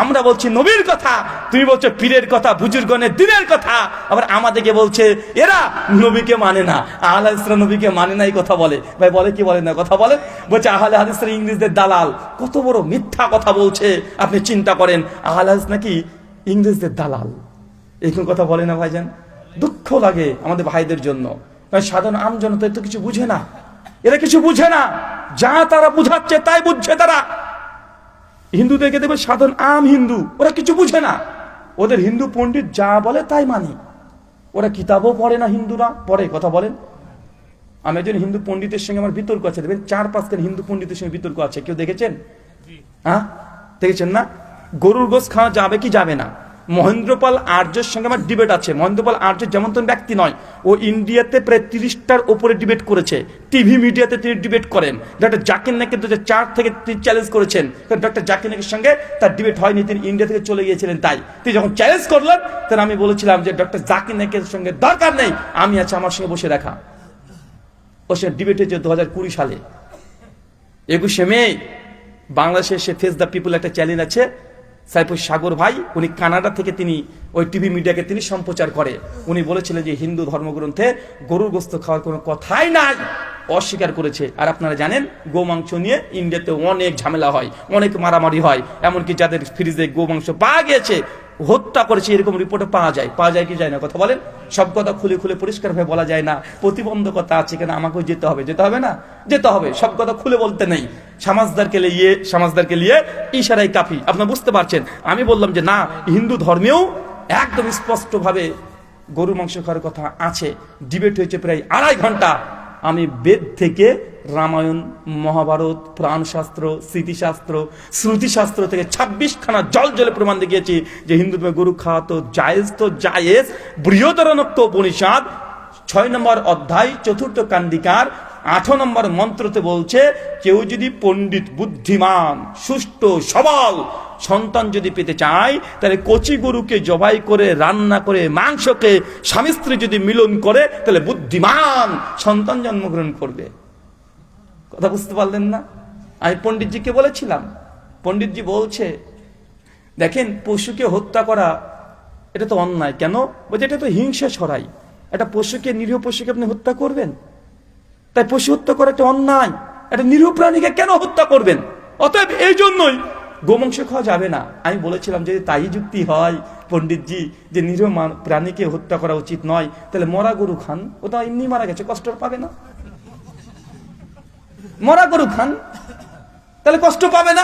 আমরা বলছি নবীর কথা, তুমি বলছো পীরের কথা, বুজুর্গনের দিনের কথা, আবার আমাদেরকে বলছে এরা নবীকে মানে না, আহলে হাদিসরা নবীকে মানে না, এই কথা বলে। ভাই বলে কি বলে না? কথা বলে। বলছে আহলে হাদিসরা ইংরেজদের দালাল। কত বড় মিথ্যা কথা বলছে আপনি চিন্তা করেন। আহলে হাদিস নাকি ইংরেজদের দালাল, এরকম কথা বলে না ভাইজান? দুঃখ লাগে আমাদের ভাইদের জন্য। সাধারণ আম জনতা তো কিছু বুঝে না, এরা কিছু বুঝে না, যা তারা বুঝাচ্ছে তাই বুঝছে তারা। হিন্দুদেরকে দেখবে সাধারণ আম হিন্দু, ওরা কিছু বুঝে না, ওদের হিন্দু পণ্ডিত যা বলে তাই মানি। ওরা কিতাবও পড়ে না, হিন্দুরা পড়ে। কথা বলেন। আমি একজন হিন্দু পণ্ডিতের সঙ্গে আমার বিতর্ক আছে, দেখবেন 4-5 হিন্দু পণ্ডিতের সঙ্গে বিতর্ক আছে। কেউ দেখেছেন? হ্যাঁ দেখেছেন না? গরুর গোশত খাওয়া যাবে কি যাবে না? মহেন্দ্রপাল আর্যের সঙ্গে আমার ডিবেট আছে। মহেন্দ্রপাল আর্য যেমন তেমন ব্যক্তি নয়, ও ইন্ডিয়াতে প্রায় 30টার উপরে ডিবেট করেছে, টিভি মিডিয়াতে তিনি ডিবেট করেন। ডক্টর জাকির নাইককে 2004 থেকে তিনি চ্যালেঞ্জ করেছেন, ডক্টর জাকির নাইকের সঙ্গে তার ডিবেট হয়নি, তিনি ইন্ডিয়া থেকে চলে গিয়েছিলেন। তাই তিনি যখন চ্যালেঞ্জ করলেন, তখন আমি বলেছিলাম যে ডক্টর জাকির নাইকের সঙ্গে দরকার নেই, আমি আছি, আমার সঙ্গে বসে দেখা। ওর সঙ্গে ডিবেট হয়েছে 2020 সালে। 21শে মে বাংলাদেশে সে ফেস দ্য পিপুল একটা চ্যালেঞ্জ আছে, সাইফুল সাগর ভাই, উনি কানাডা থেকে তিনি ওই টিভি মিডিয়াকে তিনি সম্প্রচার করে। উনি বলেছিলেন যে হিন্দু ধর্মগ্রন্থে গরুর গোস্ত খাওয়ার কোনো কথাই নাই, অস্বীকার করেছে। আর আপনারা জানেন গোমাংস নিয়ে ইন্ডিয়াতে অনেক ঝামেলা হয়, অনেক মারামারি হয়, এমনকি যাদের ফ্রিজে গোমাংস পাওয়া গেছে হত্যা করেছে এরকম রিপোর্টে পাওয়া যায় কি যায় না? কথা বলেন। সব কথা খুলে খুলে পরিষ্কারভাবে বলা যায় না, প্রতিবন্ধকতা আছে, কেন আমাকেও যেতে হবে না, যেতে হবে। সব কথা খুলে বলতে নেই, সমাজদারকে নিয়ে ইশারাই কাফি। আপনারা বুঝতে পারছেন। আমি বললাম যে না, হিন্দু ধর্মেও একদম স্পষ্ট ভাবে গরু মাংস খাওয়ার কথা আছে। ডিবেট হয়েছে প্রায় 2.5 ঘন্টা। আমি বেদ থেকে রামায়ণ, মহাভারত, প্রাণশাস্ত্র, স্মৃতিশাস্ত্র, শ্রুতিশাস্ত্র থেকে 26খানা জলে প্রমাণ দেখিয়েছি যে হিন্দু ধর্মে গরু খাওয়া তো জায়েজ। বৃহদারণ্যক উপনিষদ 6 নম্বর অধ্যায় 4th কান্ডিকার 8 নম্বর মন্ত্রতে বলছে, কেউ যদি পণ্ডিত, বুদ্ধিমান, সুষ্ঠু, সবল সন্তান যদি পেতে চায়, তাহলে কচি গরুকে জবাই করে রান্না করে মাংসকে স্বামী স্ত্রী যদি মিলন করে, তাহলে বুদ্ধিমান সন্তান জন্মগ্রহণ করবে। কথা বুঝতে পারলেন না? আমি পণ্ডিতজিকে বলেছিলাম, পণ্ডিতজি বলছে দেখেন, পশুকে হত্যা করা এটা তো অন্যায়। কেন? বলছে এটা তো হিংসা ছড়াই। একটা পশুকে, নিরীহ পশুকে আপনি হত্যা করবেন? তাই পশু হত্যা করা একটা অন্যায়। একটা নিরীহ প্রাণীকে কেন হত্যা করবেন? অতএব এই জন্যই গোমাংস খাওয়া যাবে না। আমি বলেছিলাম যদি তাই যুক্তি হয় পণ্ডিতজি, যে নিরীহ প্রাণীকে হত্যা করা উচিত নয়, তাহলে মরা গরু খান, ও তো এমনি মারা গেছে, কষ্ট পাবে না। মরা গরু খান, তাহলে কষ্ট পাবে না।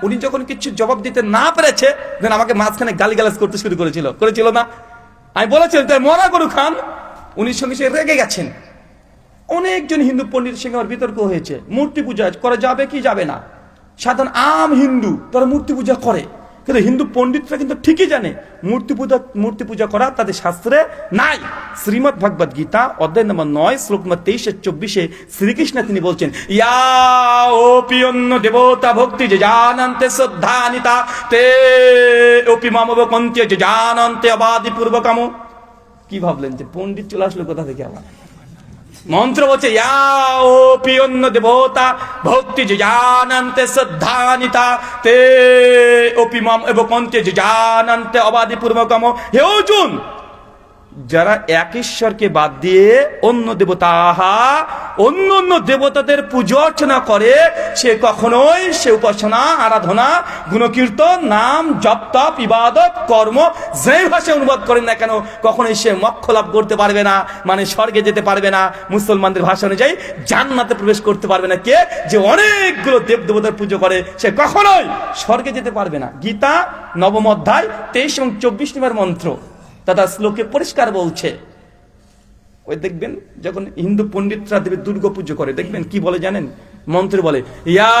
উনি যখন কিছু জবাব দিতে না পেরেছে, দেন আমাকে মাঝখানে গালিগালাজ করতে শুরু করেছিল না? আমি বলেছিলাম তাই মরা গরু খান, উনি সঙ্গে সে রেগে গেছেন। অনেকজন হিন্দু পণ্ডিতের সঙ্গে আমার বিতর্ক হয়েছে, মূর্তি পূজা করা যাবে কি যাবে না। সাধারণ আম হিন্দু তারা মূর্তি পূজা করে, কিন্তু হিন্দু পণ্ডিতরা কিন্তু ঠিকই জানে মূর্তি পূজা করা তাদের শাস্ত্রে নাই। শ্রীমদ ভগবত গীতা অধ্যায় নম্বর 9 শ্লোক নম্বর 23-24 শ্রীকৃষ্ণ তিনি বলছেন, ইয়া ওপি অন্য দেবতা ভক্তি যে জানন্তে শ্রদ্ধানিতা তে ওপি মামব কন্ত্য যে জানন্তে অবাদি পূর্বকাম। কি ভাবলেন যে পণ্ডিত চলে আসলো কোথা থেকে? আবার মন্ত্র বলছে, ইয়া ওপি অন্য দেবতা ভক্তি যে জানন্তে শ্রদ্ধানিতা তে ওপি মাম এবং কন্ত্য যে জানন্তে অবাদি পূর্বকাম। হে অর্জুন, যারা এক ঈশ্বরকে বাদ দিয়ে অন্য দেবতাদের পূজা অর্চনা করে, সে কখনোই সে উপাসনা, আরাধনা, গুণকীর্তন, নাম, জপ তপ, ইবাদত, কর্ম যেই ভাষায় অনুবাদ করেন না কেন, কখনোই সে মোক্ষ লাভ করতে পারবে না, মানে স্বর্গে যেতে পারবে না। মুসলমানদের ভাষা অনুযায়ী জান্নাতে প্রবেশ করতে পারবে না। কে যে অনেকগুলো দেব দেবতার পুজো করে, সে কখনোই স্বর্গে যেতে পারবে না। গীতা 9ম অধ্যায় 23 এবং 24 নম্বর মন্ত্র তথা শ্লোকে পরিষ্কার বলছে। ওই দেখবেন যখন হিন্দু পণ্ডিতরা দেবী দুর্গা পুজো করে, দেখবেন কি বলে জানেন? মন্ত্র বলে, ইয়া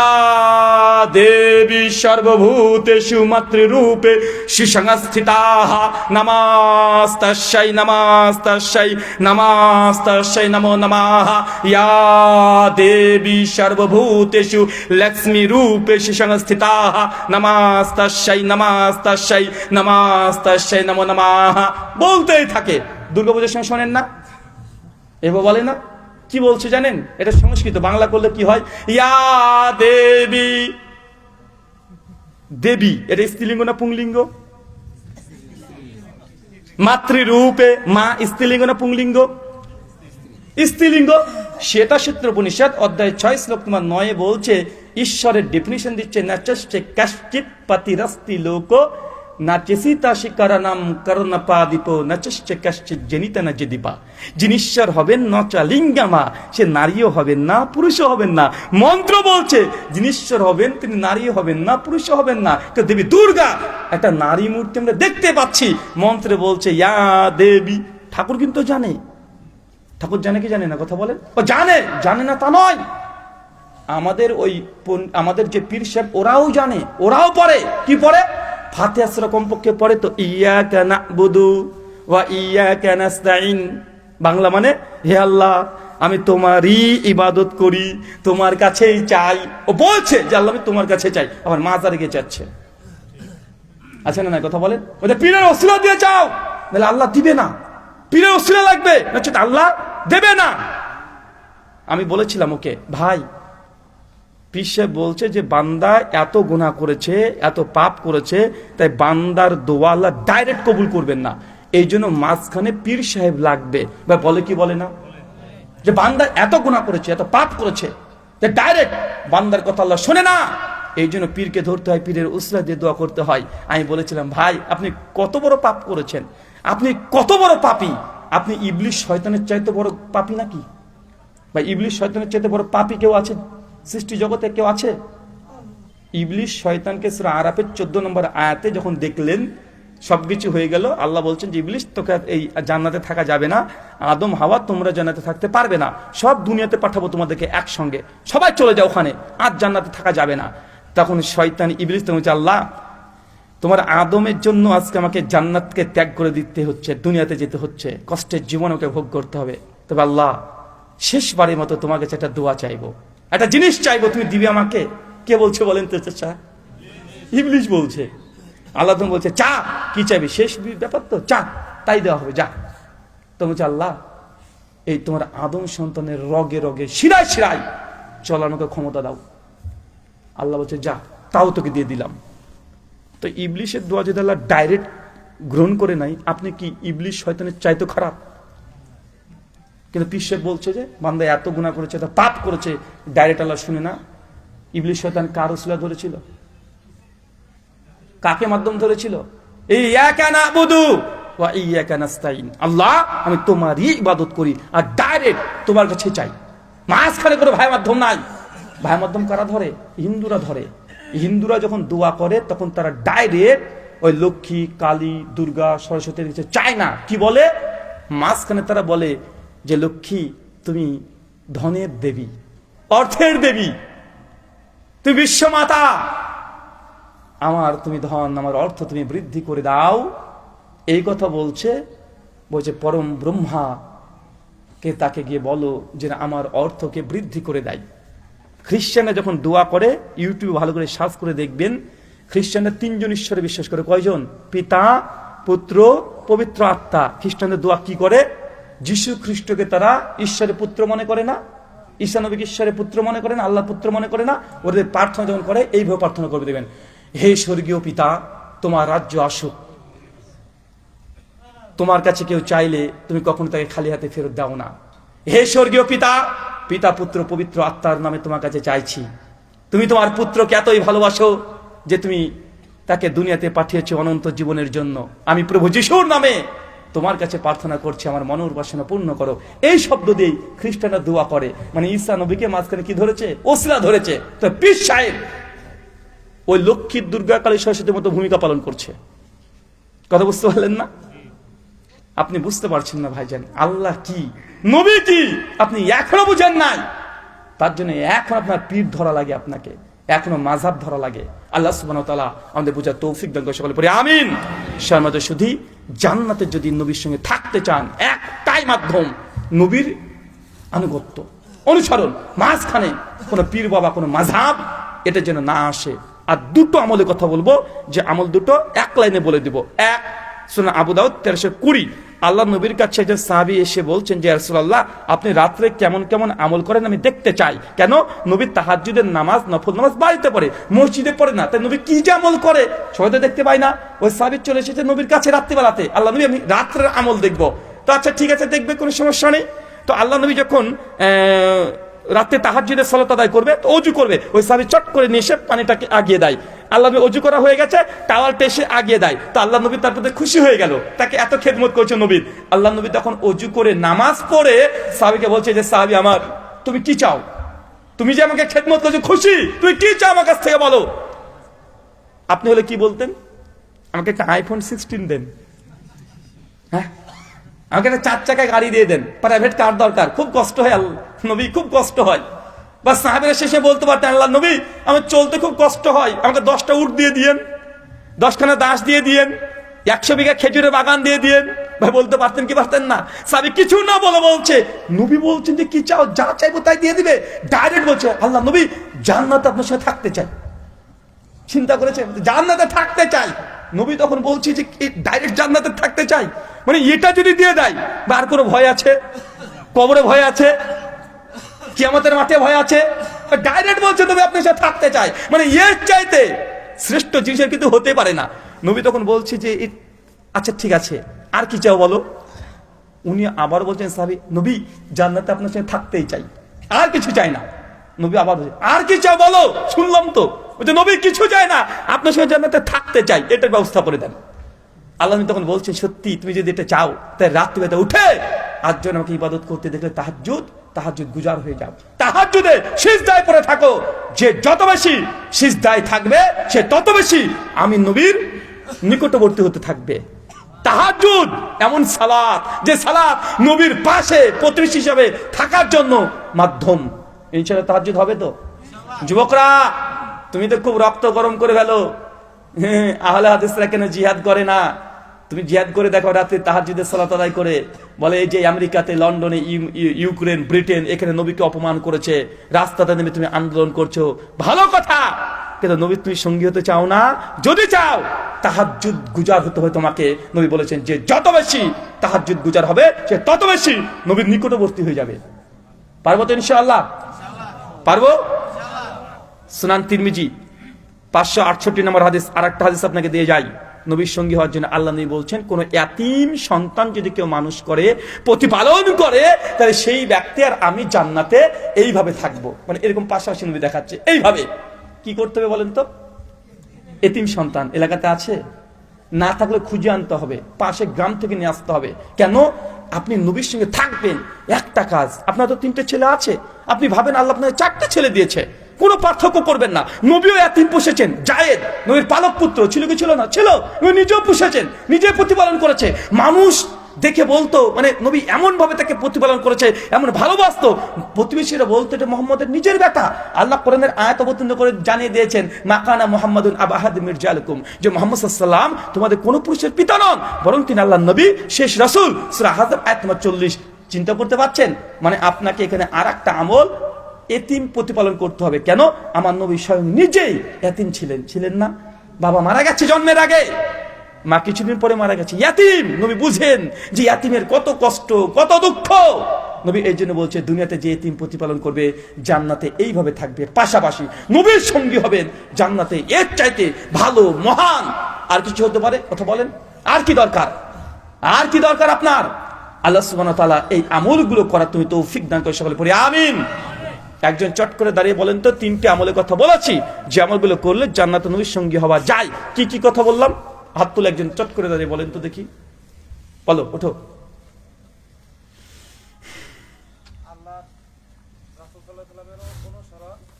দেবী সর্বভূতেষু মাতৃরূপে সুসংস্থিতাঃ নমস্তাস্যৈ নমস্তাস্যৈ নমস্তাস্যৈ নমো নমঃ। ইয়া দেবী সর্বভূতেষু লক্ষ্মী রূপে সুসংস্থিতাঃ নমস্তাস্যৈ নমস্তাস্যৈ নমস্তাস্যৈ নমো নমঃ। বলতেই থাকে। দুর্গাপূজার সময় শোনেন না? এবার বলে না? কি বলছে জানেন? এটা সংস্কৃত, বাংলা করলে কি হয়? ইয়া দেবী, দেবী এটা স্ত্রীলিঙ্গ না পুংলিঙ্গ? মাতৃরূপে, মা স্ত্রীলিঙ্গ না পুংলিঙ্গ? স্ত্রীলিঙ্গ। শ্বেতাসূত্র উপনিষদ অধ্যায় 6 শ্লোক নম্বর 9 বলছে, ঈশ্বরের ডেফিনিশন দিচ্ছে, নাচস্যে কাশ্চিৎ পাতিরস্তি লোক নাচেসিতা শিকারানাম করণপাদিপ নাচস্যে কাশ্চিৎ জনিতা না যেদিপা। যিনি ঈশ্বর হবেন নচা লিঙ্গামা, সে নারীও হবেন না, পুরুষও হবেন না। মন্ত্র বলছে যিনি ঈশ্বর হবেন তিনি নারীও হবেন না, পুরুষও হবেন না। তো দেবী দুর্গা একটা নারী মূর্তি আমরা দেখতে পাচ্ছি। মন্ত্রে বলছে ইয়া দেবী। ঠাকুর কিন্তু জানে। ঠাকুর জানে কি জানে না? কথা বলেন। ও জানে না তা নয়। আমাদের যে পীর সাহেব ওরাও জানে, ওরাও পড়ে। কি পড়ে? ফাতিহা সূরা কমপক্ষে পড়ে তো ইয়াকা না'বুদু ওয়া ইয়াকা নাস্তাইন, বাংলা মানে হে আল্লাহ আমি তোমারই ইবাদত করি, তোমার কাছেই চাই। ও বলছে যে আল্লাহ আমি তোমার কাছে চাই, আবার মাজারে গিয়ে চাচ্ছে। আচ্ছা না কথা বলেন, ওদের পীরের ওসিলা দিয়ে চাও, নাহলে আল্লাহ দিবে না। পীরের ওসিলা লাগবে, নচেত আল্লাহ দেবে না। আমি বলেছিলাম ওকে, ভাই পীর সাহেব বলছে যে বান্দা এত গুনাহ করেছে, এত পাপ করেছে, তাই বান্দার দোয়া আল্লাহ ডাইরেক্ট কবুল করবেন না, এই জন্য মাঝখানে পীর সাহেব লাগবে। বা বলে কি বলে না, যে বান্দা এত গুনাহ করেছে, এত পাপ করেছে, যে ডাইরেক্ট বান্দার কথা আল্লাহ শোনে না, এই জন্য পীরকে ধরতে হয়, পীরের উসলা দিয়ে দোয়া করতে হয়। আমি বলেছিলাম ভাই আপনি কত বড় পাপ করেছেন, আপনি কত বড় পাপী, আপনি ইবলিশ শয়তানের চাইতে বড় পাপী নাকি? বা ইবলিশ শয়তানের চাইতে বড় পাপী কেউ আছে সৃষ্টি জগতে? কেউ আছে? ইবলিশ শয়তানকে সূরা আরাফের 14 নম্বর আয়াতে যখন দেখলেন সবকিছু হয়ে গেল, আল্লাহ বলছেন যে ইবলিশ তোকে এই জান্নাতে থাকা যাবে না, আদম হাওয়া তোমরা জান্নাতে থাকতে পারবে না, সব দুনিয়াতে পাঠাবো তোমাদেরকে একসঙ্গে, সবাই চলে যাও ওখানে, আর জান্নাতে থাকা যাবে না। তখন শয়তান ইবলিশ তখন বলছে আল্লাহ তোমার আদমের জন্য আজকে আমাকে জান্নাতকে ত্যাগ করে দিতে হচ্ছে, দুনিয়াতে যেতে হচ্ছে, কষ্টের জীবন ওকে ভোগ করতে হবে। তবে আল্লাহ শেষবারের মতো তোমার কাছে একটা দোয়া চাইবো, একটা জিনিস চাইবো, তুমি দিবে আমাকে। কে বলছে বলেন তো? চাচা ইবলিশ বলছে। আল্লাহ তুমি বলছে চা, কি চাইবে? শেষ ব্যাপার তো, চা, তাই দেওয়া হবে, যা। তো বলছে আল্লাহ এই তোমার আদম সন্তানের রগে রগে শিরায় শিরায় চলানোকে ক্ষমতা দাও। আল্লাহ বলছে যা, তাও তোকে দিয়ে দিলাম। তো ইবলিশের দোয়া যদি আল্লাহ ডাইরেক্ট গ্রহণ করে নাই, আপনি কি ইবলিশ শয়তানের চাইতে খারাপ? কিন্তু পীর সাহেব বলছে যে বান্দা এত গুনাহ করেছে, এত পাপ করেছে, ডাইরেক্ট আল্লাহ শুনে না। ইবলিশ শয়তান কার ওসিলা ধরেছিল? কাকে মাধ্যম ধরেছিল? ইয়াকা না'বুদু ওয়া ইয়াকা নাস্তাইন, আল্লাহ আমি তোমারই ইবাদত করি আর ডাইরেক্ট তোমার কাছে চাই, মাঝখানে কোনো ভাই মাধ্যম নাই। ভাই মাধ্যম কারা ধরে? হিন্দুরা ধরে। হিন্দুরা যখন দোয়া করে তখন তারা ডাইরেক্ট ওই লক্ষ্মী, কালী, দুর্গা, সরস্বতীর কাছে চায় না। কি বলে? মাঝখানে তারা বলে যে লক্ষ্মী তুমি ধনের দেবী, অর্থের দেবী, তুমি বিশ্বমাতা, আমার তুমি ধন, আমার অর্থ তুমি বৃদ্ধি করে দাও। এই কথা বলছে পরম ব্রহ্মা কে তাকে গিয়ে বলো যে আমার অর্থকে বৃদ্ধি করে দেয়। খ্রিস্টানরা যখন দোয়া করে, ইউটিউবে ভালো করে সার্চ করে দেখবেন, খ্রিস্টানরা 3 জন ঈশ্বরে বিশ্বাস করে। কয়জন? পিতা, পুত্র, পবিত্র আত্মা। খ্রিস্টানদের দোয়া কি করে? যিশু খ্রিস্টকে তারা ঈশ্বরের পুত্র মনে করে না, ঈসা নবীকে ঈশ্বরের পুত্র মনে করে না, আল্লাহ পুত্র মনে করে না। ওদের প্রার্থনা যখন করে এইভাবে প্রার্থনা করে দেবেন, হে স্বর্গীয় পিতা তোমার রাজ্য আসুক, তোমার কাছে কেউ চাইলে তুমি কখনো তাকে খালি হাতে ফেরত দাও না। হে স্বর্গীয় পিতা, পিতা পুত্র পবিত্র আত্মার নামে তোমার কাছে চাইছি, তুমি তোমার পুত্রকে এতই ভালোবাসো যে তুমি তাকে দুনিয়াতে পাঠিয়েছো অনন্ত জীবনের জন্য। আমি প্রভু যিশুর নামে তোমার কাছে প্রার্থনা করছি, আমার মনের বাসনা পূর্ণ করো। এই শব্দ দিয়েই খ্রিস্টানরা দোয়া করে। মানে ঈসা নবীকে মাঝখানে কি ধরেছে? ওসিলা ধরেছে। তো পীর সাহেব ওই লক্ষ্মীর, দুর্গা, কালী, সরস্বতীর মতো ভূমিকা পালন করছে। কথা বুঝতে পারলেন না? আপনি বুঝতে পারছেন না ভাইজান, আল্লাহ কি, নবী কি আপনি এখনো বুঝেন নাই। তার জন্য এখন আপনার পীর ধরা লাগে, আপনাকে এখনো মাযহাব ধরা লাগে। আল্লাহ সুবহানাহু ওয়া তাআলা আমাদের বোঝার তৌফিক দান করে। সকলে পড়ি আমিন। শর্মাতে শুধু জান্নাতে যদি নবীর সঙ্গে থাকতে চান, একটাই মাধ্যম, নবীর আনুগত্য, অনুসরণ। মাঝখানে কোনো পীর বাবা, কোনো মাযহাব এটা যেন না আসে। আর দুটো আমলের কথা বলবো, যে আমল দুটো এক লাইনে বলে দিব। এক, সুনান আবু দাউদ 1320, আল্লাহ নবীর কাছে একজন সাহাবী এসে বলছেন যে ইয়া রাসূলুল্লাহ আপনি রাত্রে কেমন কেমন আমল করেন আমি দেখতে চাই। কেন? নবী তাহাজ্জুদের নামাজ, নফল নামাজ বাড়িতে পড়ে, মসজিদে পড়ে না, তাই নবী কি যে আমল করে সবাই তো দেখতে পায় না। ওই সাহাবী চলে এসেছে নবীর কাছে রাত্রিবেলাতে, আল্লাহ নবী আমি রাত্রের আমল দেখবো। তো আচ্ছা ঠিক আছে, দেখবে, কোনো সমস্যা নেই। তো আল্লাহ নবী যখন রাতে তাহাজ্জুদের সালাত আদায় করবে, তো অজু করবে, ওই সাহাবী চট করে নিয়ে এসে পানিটাকে আগিয়ে দেয়। আল্লাহ নবী অজু করা হয়ে গেছে, টাওয়ালটা এসে আগিয়ে দেয়। তো আল্লাহ নবী তার প্রতি খুশি হয়ে গেল, তাকে এত খেদমত করেছে নবীর। আল্লাহ নবী তখন অজু করে নামাজ পড়ে সাহাবীকে বলছে যে সাহাবী আমার, তুমি কি চাও? তুমি যে আমাকে খেদমত করেছো, খুশি, তুমি কি চাও আমার কাছ থেকে বলো। আপনি হলে কি বলতেন? আমাকে একটা আইফোন 16 দেন, হ্যাঁ, আমাকে একটা 4 চাকা গাড়ি দিয়ে দেন, প্রাইভেট কার দরকার, খুব কষ্ট হয় আল্লাহ নবী, খুব কষ্ট হয়। বা সাহাবীরা শেষে বলতে পারতেন আল্লাহ নবী আমার চলতে খুব কষ্ট হয়, আমাকে 10টা উট দিয়ে দিয়েন, 10খানা দাস দিয়ে দিয়েন, 100 বিঘা খেজুরের বাগান দিয়ে দিয়েন। ভাই বলতে পারতেন কি পারতেন না? সাহাবী কিছু না বলে বলছে, নবী বলছেন যে কি চাও, যা চাইবো তাই দিয়ে দিবে। ডাইরেক্ট বলছে, আল্লাহ নবী জান্নাতে আপনার সাথে থাকতে চাই। চিন্তা করেছেন, জান্নাতে থাকতে চাই। নবী তখন বলছি যে ডাইরেক্ট জান্নাতে থাকতে চাই, মানে এটা যদি দিয়ে দেয়, বা আর কোনো ভয় আছে? কবরে ভয় আছে? কিয়ামতের মাঠে ভয় আছে? ডাইরেক্ট বলছে নবী আপনার সাথে থাকতে চাই, মানে এর চাইতে শ্রেষ্ঠ জিনিসের কিন্তু হতে পারে না। নবী তখন বলছে যে আচ্ছা ঠিক আছে, আর কি চাও বলো। উনি আবার বলছেন, সাহাবী নবী জান্নাতে আপনার সাথে থাকতেই চাই, আর কিছু চাই না। নবী আবার বলছেন, আর কি চাও বলো। শুনলাম তো, বলছে নবী কিছু চাই না, আপনার সঙ্গে জান্নাতে থাকতে চাই, এটার ব্যবস্থা করে দেন। আল্লাহ নবী তখন বলছেন, সত্যি তুমি যদি এটা চাও, তাই রাত্রিবেলা উঠে আটজন আমাকে ইবাদত করতে দেখলে তাহাজ্জুদ গুজার হয়ে যাও, তাহাজ্জুদে সিজদায় পড়ে থাকো। যে যত বেশি সিজদায় থাকবে, সে তত বেশি আমি নবীর নিকটবর্তী হতে থাকবে। তাহাজ্জুদ এমন সালাত, যে সালাত নবীর পাশে প্রতিবেশী হিসাবে থাকার জন্য মাধ্যম। ইনশাআল্লাহ তাহাজ্জুদ হবে তো? যুবকরা তুমি তো খুব রক্ত গরম করে ফেলো, আহলে হাদিসরা কেন জিহাদ করে না? তুমি জিহাদ করে দেখো, রাতে তাহাজ্জুদের সালাত আদায় করে। বলে এই যে আমেরিকাতে, লন্ডনে, ইউক্রেন, ব্রিটেন, এখানে নবীকে অপমান করেছে, রাস্তাতে নেমে তুমি আন্দোলন করছো, ভালো কথা, কিন্তু নবী তুমি সঙ্গী হতে চাও না? যদি চাও তাহাজ্জুদ গুজার হতে হয় তোমাকে। নবী বলেছেন যে যত বেশি তাহাজ্জুদ গুজার হবে, সে তত বেশি নবীর নিকটবর্তী হয়ে যাবে। পারবো তো ইনশাআল্লাহ? পারবো? সুনান তিরমিজি 568 নম্বর হাদিস। আর একটা হাদিস আপনাকে দিয়ে যাই। নবীর সঙ্গী হওয়ার জন্য আল্লাহ নবী বলছেন, কোন ইয়াতীম সন্তান যদি কেউ মানুষ করে, প্রতিপালন করে, তাহলে সেই ব্যক্তি আর আমি জান্নাতে এইভাবে থাকবো। মানে এরকম পাশাপাশি নবী দেখাচ্ছে। এইভাবে কি করতে হবে বলেন তো? এতিম সন্তান এলাকাতে আছে? না থাকলে খুঁজে আনতে হবে, পাশে গ্রাম থেকে নিয়ে আসতে হবে। কেন? আপনি নবীর সঙ্গে থাকবেন, একটা কাজ। আপনার তো 3টে ছেলে আছে, আপনি ভাবেন আল্লাহ আপনাকে 4টে ছেলে দিয়েছে, কোনো পার্থক্য করবেন না। নবীও এতিম পুষেছেন। জায়েদ নবীর পালক পুত্র ছিল কি ছিল না? ছিল। নবী নিজেও পুষেছেন, নিজে প্রতিপালন করেছে। মানুষ দেখে বলতো, মানে নবী এমন ভাবে তাকে প্রতিপালন করেছে, এমন ভালোবাসতো, প্রতিবেশীরা বলতো এটা মুহাম্মদের নিজের বেটা। আল্লাহ কোরআনের আয়াত অবতীর্ণ করে জানিয়ে দিয়েছেন, মাকানা মুহাম্মাদুন আবা আহাদিম মির রিজালিকুম, যে মুহাম্মদ সাল্লাল্লাহু আলাইহি ওয়াসাল্লাম তোমাদের কোন পুরুষের পিতা নন, বরং তিনি আল্লাহর নবী, শেষ রাসূল। সূরা হাজর আয়াত নম্বর 40। চিন্তা করতে পারছেন? মানে আপনাকে এখানে আরেকটা আমল, এতিম প্রতিপালন করতে হবে। কেন? আমার নবী স্বয়ং নিজেই এতিম ছিলেন না? বাবা মারা গেছে জন্মের আগে, মা কিছুদিন পরে মারা গেছে, ইয়াতিম। নবী বুঝেন যে ইয়াতিমের কত কষ্ট, কত দুঃখ। নবী এই জন্য বলছে, দুনিয়াতে যে ইয়াতিম প্রতিপালন করবে, জান্নাতে এইভাবে থাকবে, পাশাপাশি নবীর সঙ্গী হবেন, জান্নাতে এর চাইতে ভালো, মহান আর কিছু হতে পারে? কথা বলেন, আর কি দরকার? আর কি দরকার আপনার? আল্লাহ সুবহানাহু ওয়া তাআলা এই আমলগুলো করার তুমি তৌফিক দান করে, সকলে পড়ি আমিন। একজন চট করে দাঁড়িয়ে বলেন তো, 3টে আমলের কথা বলেছি, যে আমলগুলো করলে জান্নাতে নবীর সঙ্গী হওয়া যায়। কি কি কথা বললাম? হাত তুলে একজন চট করে দাঁড়িয়ে বলেন তো দেখি, বলো, ওঠো।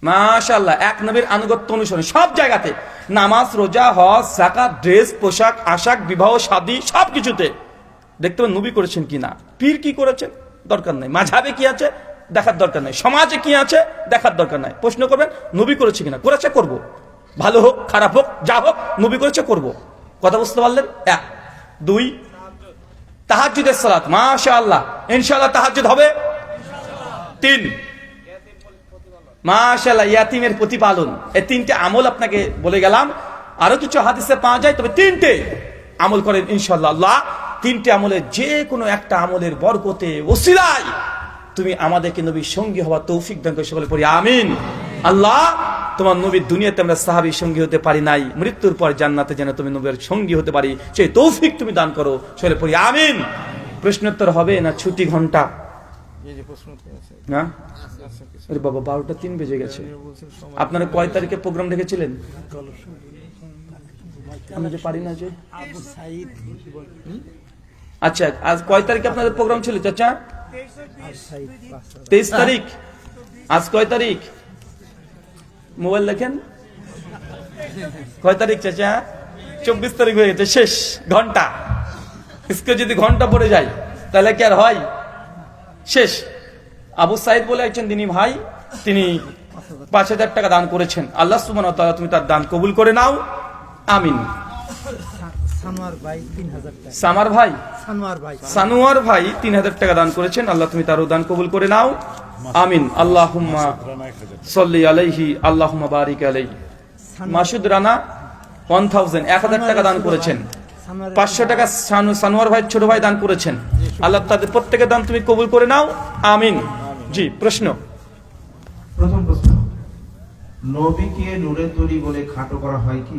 মাশাআল্লাহ, এক নবীর আনুগত্য অনুসরণ সব জায়গাতে, নামাজ, রোজা, হজ, যাকাত, ড্রেস, পোশাক, আশাক, বিবাহ, শাদী, সবকিছুতে দেখতে হবে নবী করেছেন কিনা। পীর কি করেছেন দরকার নাই, মাঝহাবে কি আছে দেখার দরকার নাই, সমাজে কি আছে দেখার দরকার নাই। প্রশ্ন করবেন নবী করেছে কিনা। করেছে, করব। ভালো হোক খারাপ হোক যা হোক, নবী করেছে, করব। কথা বুঝতে পারলেন? 1 2 তাহাজ্জুদের সালাত, মাশাআল্লাহ, ইনশাআল্লাহ তাহাজ্জুদ হবে। 3 মাশাআল্লাহ, ইয়াতিমের প্রতিপালন। এই 3টে আমল আপনাকে বলে গেলাম, আরো কিছু হাদিসে পাওয়া যায়, তবে 3টে আমল করেন ইনশাআল্লাহ। আল্লাহ 3টে আমলে যে কোনো একটা আমলের বরকতে, ওসিলায় তুমি আমাদেরকে নবীর সঙ্গী হওয়া তৌফিক দান করে, সকলে পড়ি আমিন। আল্লাহ তোমার নবীর দুনিয়াতে আমরা সাহাবীর সঙ্গী হতে পারি নাই, মৃত্যুর পর জান্নাতে যেন তুমি নবীর সঙ্গী হতে পারি, সেই তৌফিক তুমি দান করো, সকলে পড়ি আমিন। প্রশ্নোত্তর হবে না ছুটি ঘন্টা? না আরে বাবা, 12টা 3 বেজে গেছে। আপনারা কয় তারিখে প্রোগ্রাম রেখেছিলেন? আমি যে পারি না যে। আচ্ছা, আজ কয় তারিখে আপনাদের প্রোগ্রাম ছিল চাচা? 23 তারিখ। আজ কয় তারিখ? মোবাইল দেখেন। কয় তারিখ চাচা? 24 তারিখ হয়ে গেছে, শেষ ঘন্টা। इसके যদি ঘন্টা পড়ে যায় তাহলে কি আর হয়? শেষ। আবু সাইদ বলে একজন দিনী ভাই, তিনি 5000 টাকা দান করেছেন। আল্লাহ সুবহানাহু ওয়া তাআলা তুমি তার দান কবুল করে নাও, আমিন। সানোয়ার ভাই 3000 টাকা। সামার ভাই, সানোয়ার ভাই সানোয়ার ভাই 3000 টাকা দান করেছেন। আল্লাহ তুমি তারও দান কবুল করে নাও, আমিন। আল্লাহুম্মা সাল্লি আলাইহি আল্লাহুম্মা বারিক আলাইহি। মাসুদ রানা 1000 টাকা দান করেছেন। 500 টাকা সানোয়ার ভাই ছোট ভাই দান করেছেন। আল্লাহ তাদের প্রত্যেকের দান তুমি কবুল করে নাও, আমিন। জি, প্রশ্ন। প্রথম প্রশ্ন, নবীকে নূরের তৈরি বলে খাটো করা হয় কি?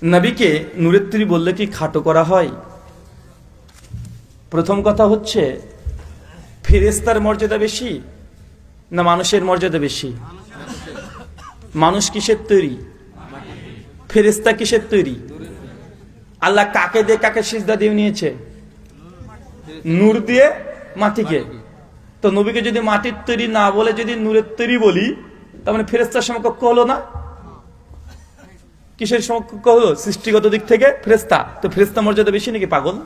নবীকে নূরের তৈরি বললে কি খাটো করা হয়? প্রথম কথা হচ্ছে, ফেরেশতার মর্যাদা বেশি না মানুষের মর্যাদা বেশি? মানুষ কিসের তৈরি? ফেরেশতা কিসের তৈরি? আল্লাহ কাকে দিয়ে কাকে সিজদা দিয়ে নিয়েছে? নূর দিয়ে মাটিকে। তো নবীকে যদি মাটির তৈরি না বলে যদি নূরের তৈরি বলি, তার মানে ফেরেশতার সমকক্ষ হলো না? কিসের সমকক্ষ হলো? সৃষ্টিগত দিক থেকে ফেরেশতা। তো ফেরেশতা মর্যাদা বেশি নাকি পাগল?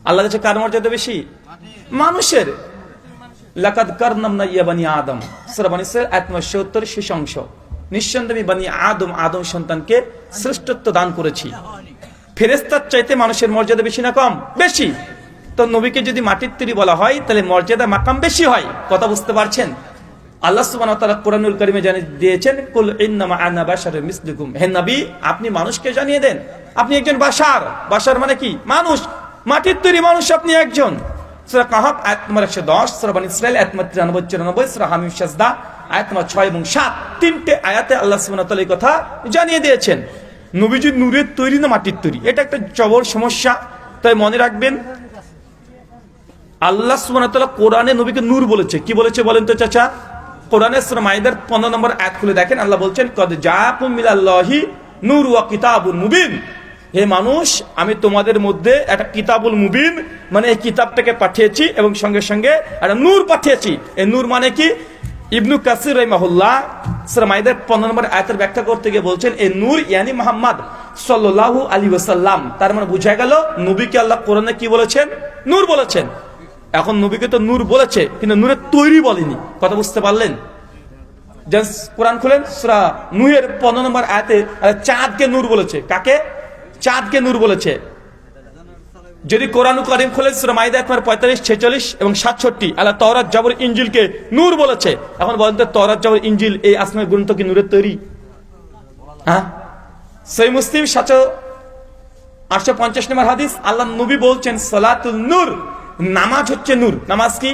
আল্লাহ কাছে কার মর্যাদা বেশি? মানুষের। লাকাদ কাররামনা ইয়া বানি আদম, সূরা বানী ইসরাঈল আয়াত ৭০ শেষ অংশ। নিঃসন্দেহে আমি বানি আদম সন্তানকে শ্রেষ্ঠত্ব দান করেছি। ফেরেশতার চাইতে মানুষের মর্যাদা বেশি না কম? বেশি। তো নবীকে যদি মাটির তৈরি বলা হয় তাহলে মর্যাদা মাকাম বেশি হয়। কথা বুঝতে পারছেন? আল্লাহ সুবহানাহু ওয়া তাআলা কোরআনুল কারীমে জানিয়ে দিয়েছেন, কুল ইন্নামা আনা বাশারুম মিসলুকুম। হে নবী, আপনি মানুষকে জানিয়ে দেন আপনি একজন বাশার। বাশার মানে কি? মানুষ, মাটির তৈরি মানুষ আপনি একজন। সূরা কাহফ আয়াত নম্বর 110, সূরা বানী ইসরাঈল আয়াত নম্বর 93-94, সূরা হামিম সাজদা আয়াত নম্বর 6 এবং 7, তিনটে আয়াতে আল্লাহ সুবহানাহু ওয়া তাআলা এই কথা জানিয়ে দিয়েছেন। নবীজি নূরের তৈরি না মাটির তৈরি? এটা একটা জবর সমস্যা। তাই মনে রাখবেন, আল্লাহ সুবহানাহু ওয়া তাআলা কোরআনে নবীকে নূর বলেছে। কি বলেছে বলেন তো চাচা? কোরআনের সূরা মাইদার 15 নম্বর আয়াত খুলে দেখেন, আল্লাহ বলছেন, কদ জাআকুম মিনাল্লাহি নূর ওয়া কিতাবুন মুবিন। হে মানুষ, আমি তোমাদের মধ্যে একটা কিতাবুল মুবিন, মানে এই কিতাবটাকে পাঠিয়েছি এবং সঙ্গে সঙ্গে একটা নূর পাঠিয়েছি। এই নূর মানে কি? ইবনু কাসির রাহিমাহুল্লাহ সূরা মাইদার 15 নম্বর আয়াতের ব্যাখ্যা করতে গিয়ে বলছেন, এই নূর ইয়ানি মুহাম্মদ সাল্লাল্লাহু আলাইহি ওয়াসাল্লাম। তার মানে বোঝা গেল নবীকে আল্লাহ কোরআনে কি বলেছেন? নূর বলেছেন। এখন নবীকে তো নূর বলেছে, কিন্তু নূরের তৈরি বলেনি। কথা বুঝতে পারলেন? কোরআন খুলেন, সূরা নূহের 15 নম্বর আয়াতে চাঁদকে নূর বলেছে। কাকে? চাঁদকে নূর বলেছে। যদি কোরআন কারীম খুলেন, সূরা মাইদা আয়াত 45, 46 এবং 67, আল্লাহ তাওরাত, জাবর, ইনজিলকে নূর বলেছে। এখন বলেন তো, তাওরাত, জাবর, ইনজিল এই আসমানি গ্রন্থ কি নূরের তৈরি? হ্যাঁ? সহিহ মুসলিম 850 নম্বর হাদিস, আল্লাহ নবী বলছেন, সালাতুন নূর, নামাজ হচ্ছে নূর। নামাজ কি?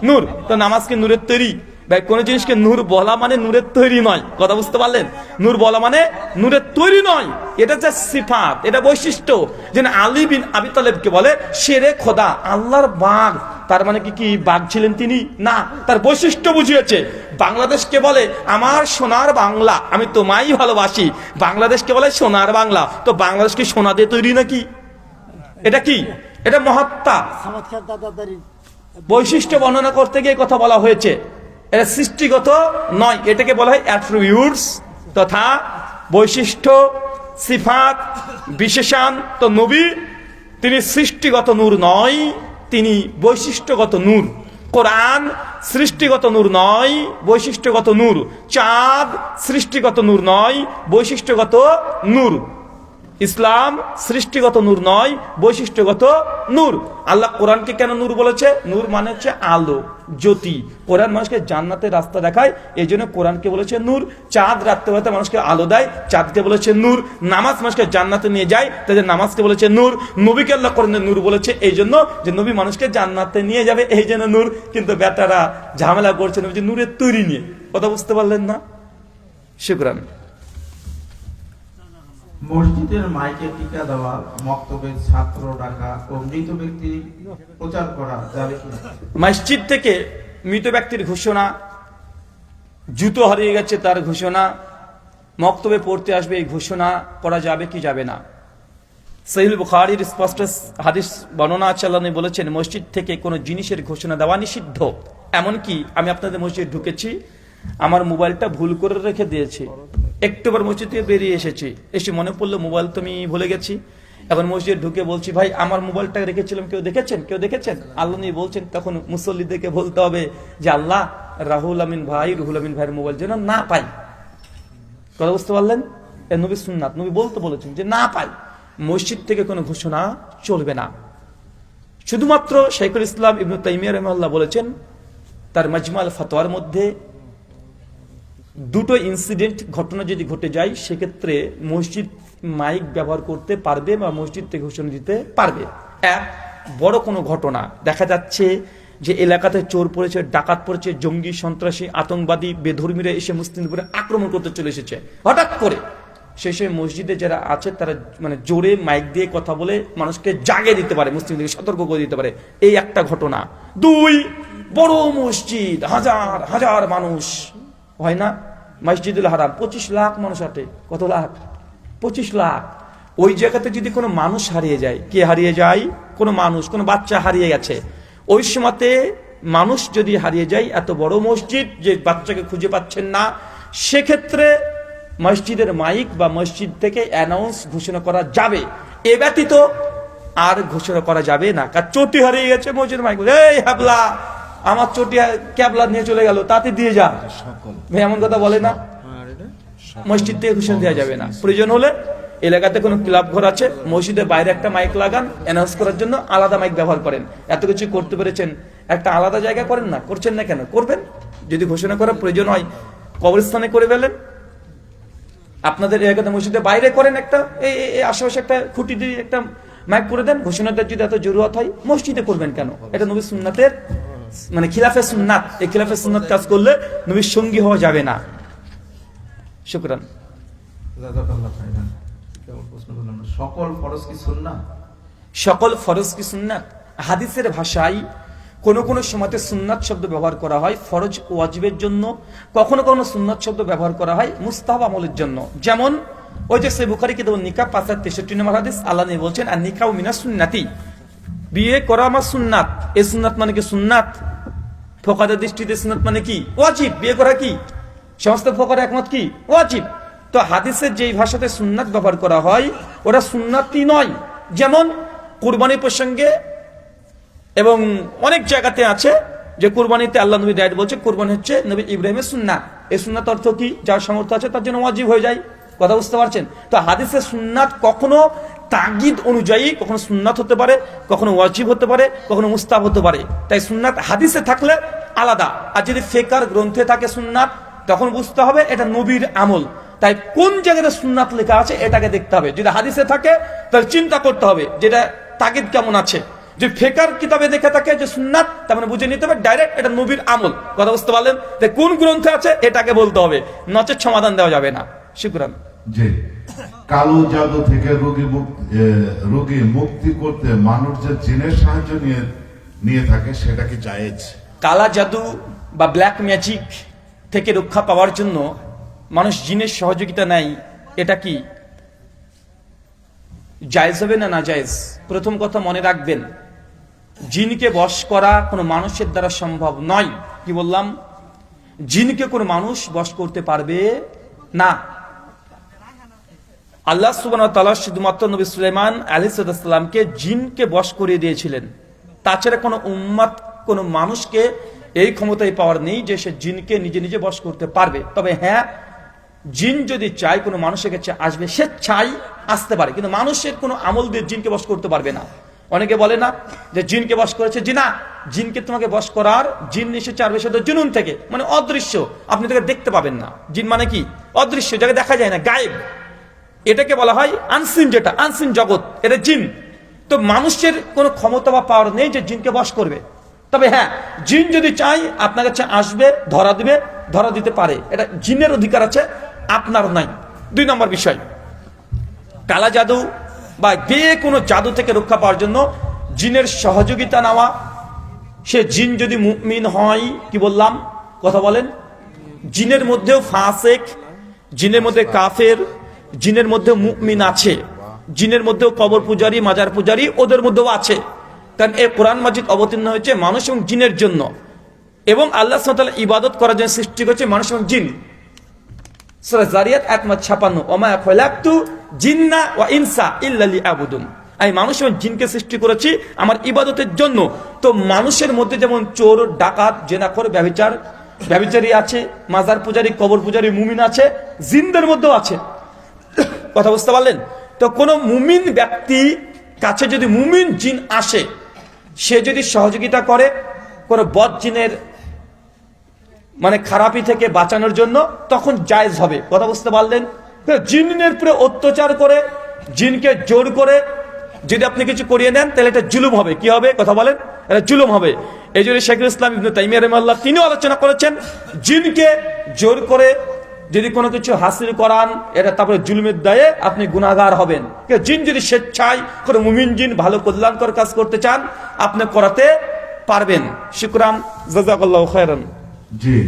নূর। তো নামাজ কি নূরের তৈরি? ভাই, কোন জিনিসকে নূর বলা মানে নূরের তৈরি নয়। কথা বুঝতে পারলেন? নূর বলা মানে নূরের তৈরি নয়। এটা যে সিফাত, এটা বৈশিষ্ট্য। যেন আলী বিন আবি তালেবকে বলে শেরে খোদা, আল্লাহর বাঘ। তার মানে কি বাঘ ছিলেন তিনি? না, তার বৈশিষ্ট্য বুঝিয়েছে। বাংলাদেশকে বলে আমার সোনার বাংলা, আমি তোমায় ভালোবাসি। বাংলাদেশকে বলে সোনার বাংলা। তো বাংলাদেশ কি সোনা দিয়ে তৈরি নাকি? এটা কি? এটা মহাত্মা। বৈশিষ্ট্য বর্ণনা করতে গিয়ে কথা বলা হয়েছে। এটা সৃষ্টিগত নয়, এটাকে বলা হয় অ্যাট্রিবিউটস তথা বৈশিষ্ট্য, সিফাত, বিশেষণ। তো নবী তিনি সৃষ্টিগত নূর নয়, তিনি বৈশিষ্ট্যগত নূর। কোরআন সৃষ্টিগত নূর নয়, বৈশিষ্ট্যগত নূর। চাঁদ সৃষ্টিগত নূর নয়, বৈশিষ্ট্যগত নূর। ইসলাম সৃষ্টিগত নূর নয়, বৈশিষ্ট্যগত নূর। আল্লাহ কোরআনকে কেন নূর বলেছে? নূর মানে হচ্ছে আলো, জ্যোতি। কোরআন মানুষকে জান্নাতের রাস্তা দেখায়, এই জন্য কোরআনকে বলেছে নূর। চাঁদ রাত্রেবেলাতে মানুষকে আলো দেয়, চাঁদকে বলেছে নূর। নামাজ মানুষকে জান্নাতে নিয়ে যায়, তাদের নামাজকে বলেছে নূর। নবীকে আল্লাহ কোরআনে নূর বলেছে এই জন্য যে নবী মানুষকে জান্নাতে নিয়ে যাবে, এই জন্য নূর। কিন্তু বেটারা ঝামেলা করছে নবী নূরের তৈরি নিয়ে। কথা বুঝতে পারলেন না? শুকরান। মসজিদের মাইকে টিকা দেওয়া, মক্তবের ছাত্র ডাকা ও মৃত ব্যক্তি প্রচার করা যাবে কি? মসজিদ থেকে মৃত ব্যক্তির ঘোষণা, জুতো হারিয়ে গেছে তার ঘোষণা, মক্তবে পড়তে আসবে এই ঘোষণা করা যাবে কি যাবে না? সহিহ বুখারীর স্পষ্ট হাদিস বর্ণনা আছে, আল্লাহ নবী বলেছেন, মসজিদ থেকে কোনো জিনিসের ঘোষণা দেওয়া নিষিদ্ধ। এমনকি আমি আপনাদের মসজিদে ঢুকেছি, আমার মোবাইলটা ভুল করে রেখে দিয়েছি, একটুবার মসজিদ থেকে বেরিয়ে এসেছি, এসে মনে পড়লো মোবাইল তো আমি ভুলে গেছি। এখন মসজিদে ঢুকে বলছি, ভাই আমার মোবাইলটা রেখেছিলাম, কেউ দেখেছেন? কেউ দেখেছেন? আল্লাহ নবী বলছেন তখন মুসল্লিদেরকে বলতে হবে যে আল্লাহ রুহুল আমিন ভাইয়ের মোবাইল যেন না পাই। কথা বুঝতে পারলেন? নবী সুন্নাত, নবী বলতে বলেছেন যে না পাই। মসজিদ থেকে কোনো ঘোষণা চলবে না। শুধুমাত্র শাইখুল ইসলাম ইবনে তাইমিয়া রাহিমাহুল্লাহ বলেছেন তার মাজমুআল ফাতোয়ার মধ্যে দুটো ইনসিডেন্ট ঘটনা যদি ঘটে যায় সেক্ষেত্রে মসজিদ মাইক ব্যবহার করতে পারবে বা মসজিদ থেকে ঘোষণা দিতে পারবে। এক, বড় কোনো ঘটনা দেখা যাচ্ছে যে এলাকাতে চোর পড়েছে, ডাকাত পড়েছে, জঙ্গি সন্ত্রাসী আতঙ্কবাদী বেধর্মীরা এসে মুসলিমদের উপরে আক্রমণ করতে চলে এসেছে হঠাৎ করে, শেষে মসজিদে যারা আছে তারা মানে জোরে মাইক দিয়ে কথা বলে মানুষকে জাগিয়ে দিতে পারে, মুসলিমদেরকে সতর্ক করে দিতে পারে, এই একটা ঘটনা। দুই, বড় মসজিদ, হাজার হাজার মানুষ হয় না, মসজিদুল হারাম 25 লাখ মানুষ আটে, কত লাখ? 25 লাখ। ওই জায়গাতে যদি কোনো মানুষ হারিয়ে যায়, কে হারিয়ে যায়? কোনো মানুষ, কোনো বাচ্চা হারিয়ে গেছে, ওই সময়তে মানুষ যদি হারিয়ে যায়, এত বড় মসজিদ যে বাচ্চাকে খুঁজে পাচ্ছেন না, সেক্ষেত্রে মসজিদের মাইক বা মসজিদ থেকে অ্যানাউন্স ঘোষণা করা যাবে, এ ব্যতীত আর ঘোষণা করা যাবে না। কার চটি হারিয়ে গেছে, মসজিদের মাইক বলে এই হাবলা আমার চটি ক্যাবলা নিয়ে চলে গেল, তাতে দিয়ে যা, ভাই এমন কথা বলে না, মসজিদ থেকে ঘোষণা দেওয়া যাবে না। প্রয়োজন হলে এলাকাতে কোনো ক্লাব ঘর আছে, মসজিদের বাইরে একটা মাইক লাগান, অ্যানাউন্স করার জন্য আলাদা মাইক ব্যবহার করেন। এত কিছু করতে পেরেছেন, একটা আলাদা জায়গা করেন না, করছেন না কেন? করবেন, যদি ঘোষণা করার প্রয়োজন হয় কবরস্থানে করে ফেলেন, আপনাদের এলাকাতে মসজিদের বাইরে করেন, একটা এই আশেপাশে একটা খুঁটি দিয়ে একটা মাইক করে দেন। ঘোষণাটা যদি এত জরুরত হয় মসজিদে করবেন কেন? এটা নবী সুন্নাতের মানে খিলাফে সুন্নাত, এই খিলাফে সুন্নাত কাজ করলে নবীর সঙ্গী হওয়া যাবে না। শুকরান। জাযাকাল্লাহ খাইরান। কেবল প্রশ্ন করলাম না, সকল ফরজ কি সুন্নাত? সকল ফরজ কি সুন্নাত? হাদিসের ভাষায় কোনো কোনো সময়তে সুন্নাত শব্দ ব্যবহার করা হয় ফরজ ওয়াজিবের জন্য, কখনো কখনো সুন্নাত শব্দ ব্যবহার করা হয় মুস্তাহাব আমলের জন্য। যেমন ওই যে সহিহ বুখারী কিতাবুন নিকাহ ৫৬৩ নম্বর হাদিস, আল্লাহ নবী বলছেন আর নিকাহু মিনাস সুন্নাতি, বিয়ে করা আমার সুন্নাত। এই সুন্নাত মানে কি? সুন্নাত ফোকাদের দৃষ্টিতে সুন্নাত মানে কি? ওয়াজিব। বিয়ে করা কি? সমস্ত ফোকার একমত কি? ওয়াজিব। তো হাদিসের যেই ভাষাতে সুন্নাত ব্যবহার করা হয় ওটা সুন্নাতই নয়। যেমন কুরবানির প্রসঙ্গে এবং অনেক জায়গাতে আছে যে কুরবানিতে আল্লাহ নবী ডাইরেক্ট বলছে কুরবানি হচ্ছে নবী ইব্রাহিমের সুন্নাত। এই সুন্নাত অর্থ কি? যার সামর্থ্য আছে তার জন্য ওয়াজিব হয়ে যায়। কথা বুঝতে পারছেন? তো হাদিসের সুন্নাত কখনো তাগিদ অনুযায়ী কখনো সুন্নাত হতে পারে, কখনো ওয়াজিব হতে পারে, কখনো মুস্তাহাব হতে পারে। তাই সুন্নাত হাদিসে থাকলে আলাদা, আর যদি ফিকহ গ্রন্থে থাকে সুন্নাত তখন বুঝতে হবে এটা নবীর আমল। তাই কোন জায়গাতে সুন্নাত লেখা আছে এটাকে দেখতে হবে। যদি হাদিসে থাকে তাহলে চিন্তা করতে হবে যেটা তাগিদ কেমন আছে। যে ফিকহ কিতাবে লেখা থাকে যে সুন্নাত, তার মানে বুঝে নিতে হবে ডাইরেক্ট এটা নবীর আমল। কথা বুঝতে পারলেন? তাই কোন গ্রন্থে আছে এটাকে বলতে হবে, নচেত সমাধান দেওয়া যাবে না। শুকরান। যে কালো জাদু থেকে রোগী মুক্তি করতে মানুষ যে জিনের সাহায্য নিয়ে থাকে সেটা কি জায়েজ? কালা জাদু বা ব্ল্যাক ম্যাজিক থেকে রক্ষা পাওয়ার জন্য মানুষ জিনের সহযোগিতা নেয়, এটা কি জায়েজ হবে না না জায়েজ? প্রথম কথা মনে রাখবেন, জিনকে বশ করা কোনো মানুষের দ্বারা সম্ভব নয়। কি বললাম? জিনকে কোনো মানুষ বশ করতে পারবে না। আল্লাহ সুবহানাহু ওয়া তাআলা শুধুমাত্র নবী সুলাইমান আলাইহিস সালামকে জিনকে বশ করে দিয়েছিলেন। তাছাড়া কোনো উম্মত, কোনো মানুষকে এই ক্ষমতায় পাওয়ার নেই যে সে জিনকে নিজে নিজে বশ করতে পারবে। তবে হ্যাঁ, জিন যদি চায় কোনো মানুষের কাছে আসবে, সে চাই আসতে পারে, কিন্তু মানুষের কোনো আমল দিয়ে জিনকে বশ করতে পারবে না। অনেকে বলে না যে জিনকে বশ করেছে, জি না, জিনকে তোমাকে বশ করার জিন এসেছে আর বেশি জুনুন থেকে, মানে অদৃশ্য, আপনি তাকে দেখতে পাবেন না। জিন মানে কি? অদৃশ্য, যাকে দেখা যায় না, গায়েব। এটাকে বলা হয় আনসিন, যেটা আনসিন জগৎ, এটা জিন। তো মানুষের কোনো ক্ষমতা বা পাওয়ার নেই যে জিনকে বশ করবে। তবে হ্যাঁ, জিন যদি চাই আপনার কাছে আসবে, ধরা দিবে, ধরা দিতে পারে, এটা জিনের অধিকার আছে, আপনার নাই। 2 নম্বর বিষয়, কালা জাদু বা যে কোনো জাদু থেকে রক্ষা পাওয়ার জন্য জিনের সহযোগিতা নেওয়া। সে জিন যদি মুমিন হয়, কি বললাম? কথা বলেন। জিনের মধ্যেও ফাসেক, জিনের মধ্যে কাফের, জিনের মধ্যে মুমিন আছে, জিনের মধ্যেও কবর পূজারী, মাজার পূজারী ওদের মধ্যেও আছে। কারণ এই কোরআন মাজিদ অবতীর্ণ হয়েছে মানুষ এবং জিনের জন্য, এবং আল্লাহ সুবহানাহু ওয়া তাআলা ইবাদত করার জন্য সৃষ্টি করেছে মানুষ এবং জিন। সূরা যারিয়াত আয়াত 56, ওমা খালাকতু জিন্না ওয়া ইনসা ইল্লা লিয়াবুদুন। আমি মানুষ এবং জিনকে সৃষ্টি করেছি আমার ইবাদতের জন্য। তো মানুষের মধ্যে যেমন চোর, ডাকাত, জেনাখোর, ব্যভিচারী আছে, মাজার পূজারী, কবর পূজারী, মুমিন আছে, জিনদের মধ্যেও আছে। কথা বুঝতে পারলেন? তো কোনো মুমিন ব্যক্তি কাছে যদি মুমিন জিন আসে, সে যদি সহযোগিতা করে কোনো বদ জিনের মানে খারাপি থেকে বাঁচানোর জন্য, তখন জায়েজ হবে। কথা বুঝতে পারলেন? জিনের উপরে অত্যাচার করে, জিনকে জোর করে যদি আপনি কিছু করিয়ে নেন, তাহলে এটা জুলুম হবে। কি হবে? কথা বলেন, এটা জুলুম হবে। এই জন্য শেখুল ইসলাম ইবনে তাইমিয়া রাহিমাহুল্লাহ তিনিও আলোচনা করেছেন, জিনকে জোর করে যদি কোনো কিছু হাসিল করান, এটা তারপরে জুলুমের দায়ে আপনি গুনাহগার হবেন। জিন যদি স্বেচ্ছায় কোনো মুমিন জিন ভালো কল্যাণকর কাজ করতে চান, আপনি করাতে পারবেন। শুকরান, জাযাকাল্লাহু খায়রান। জি।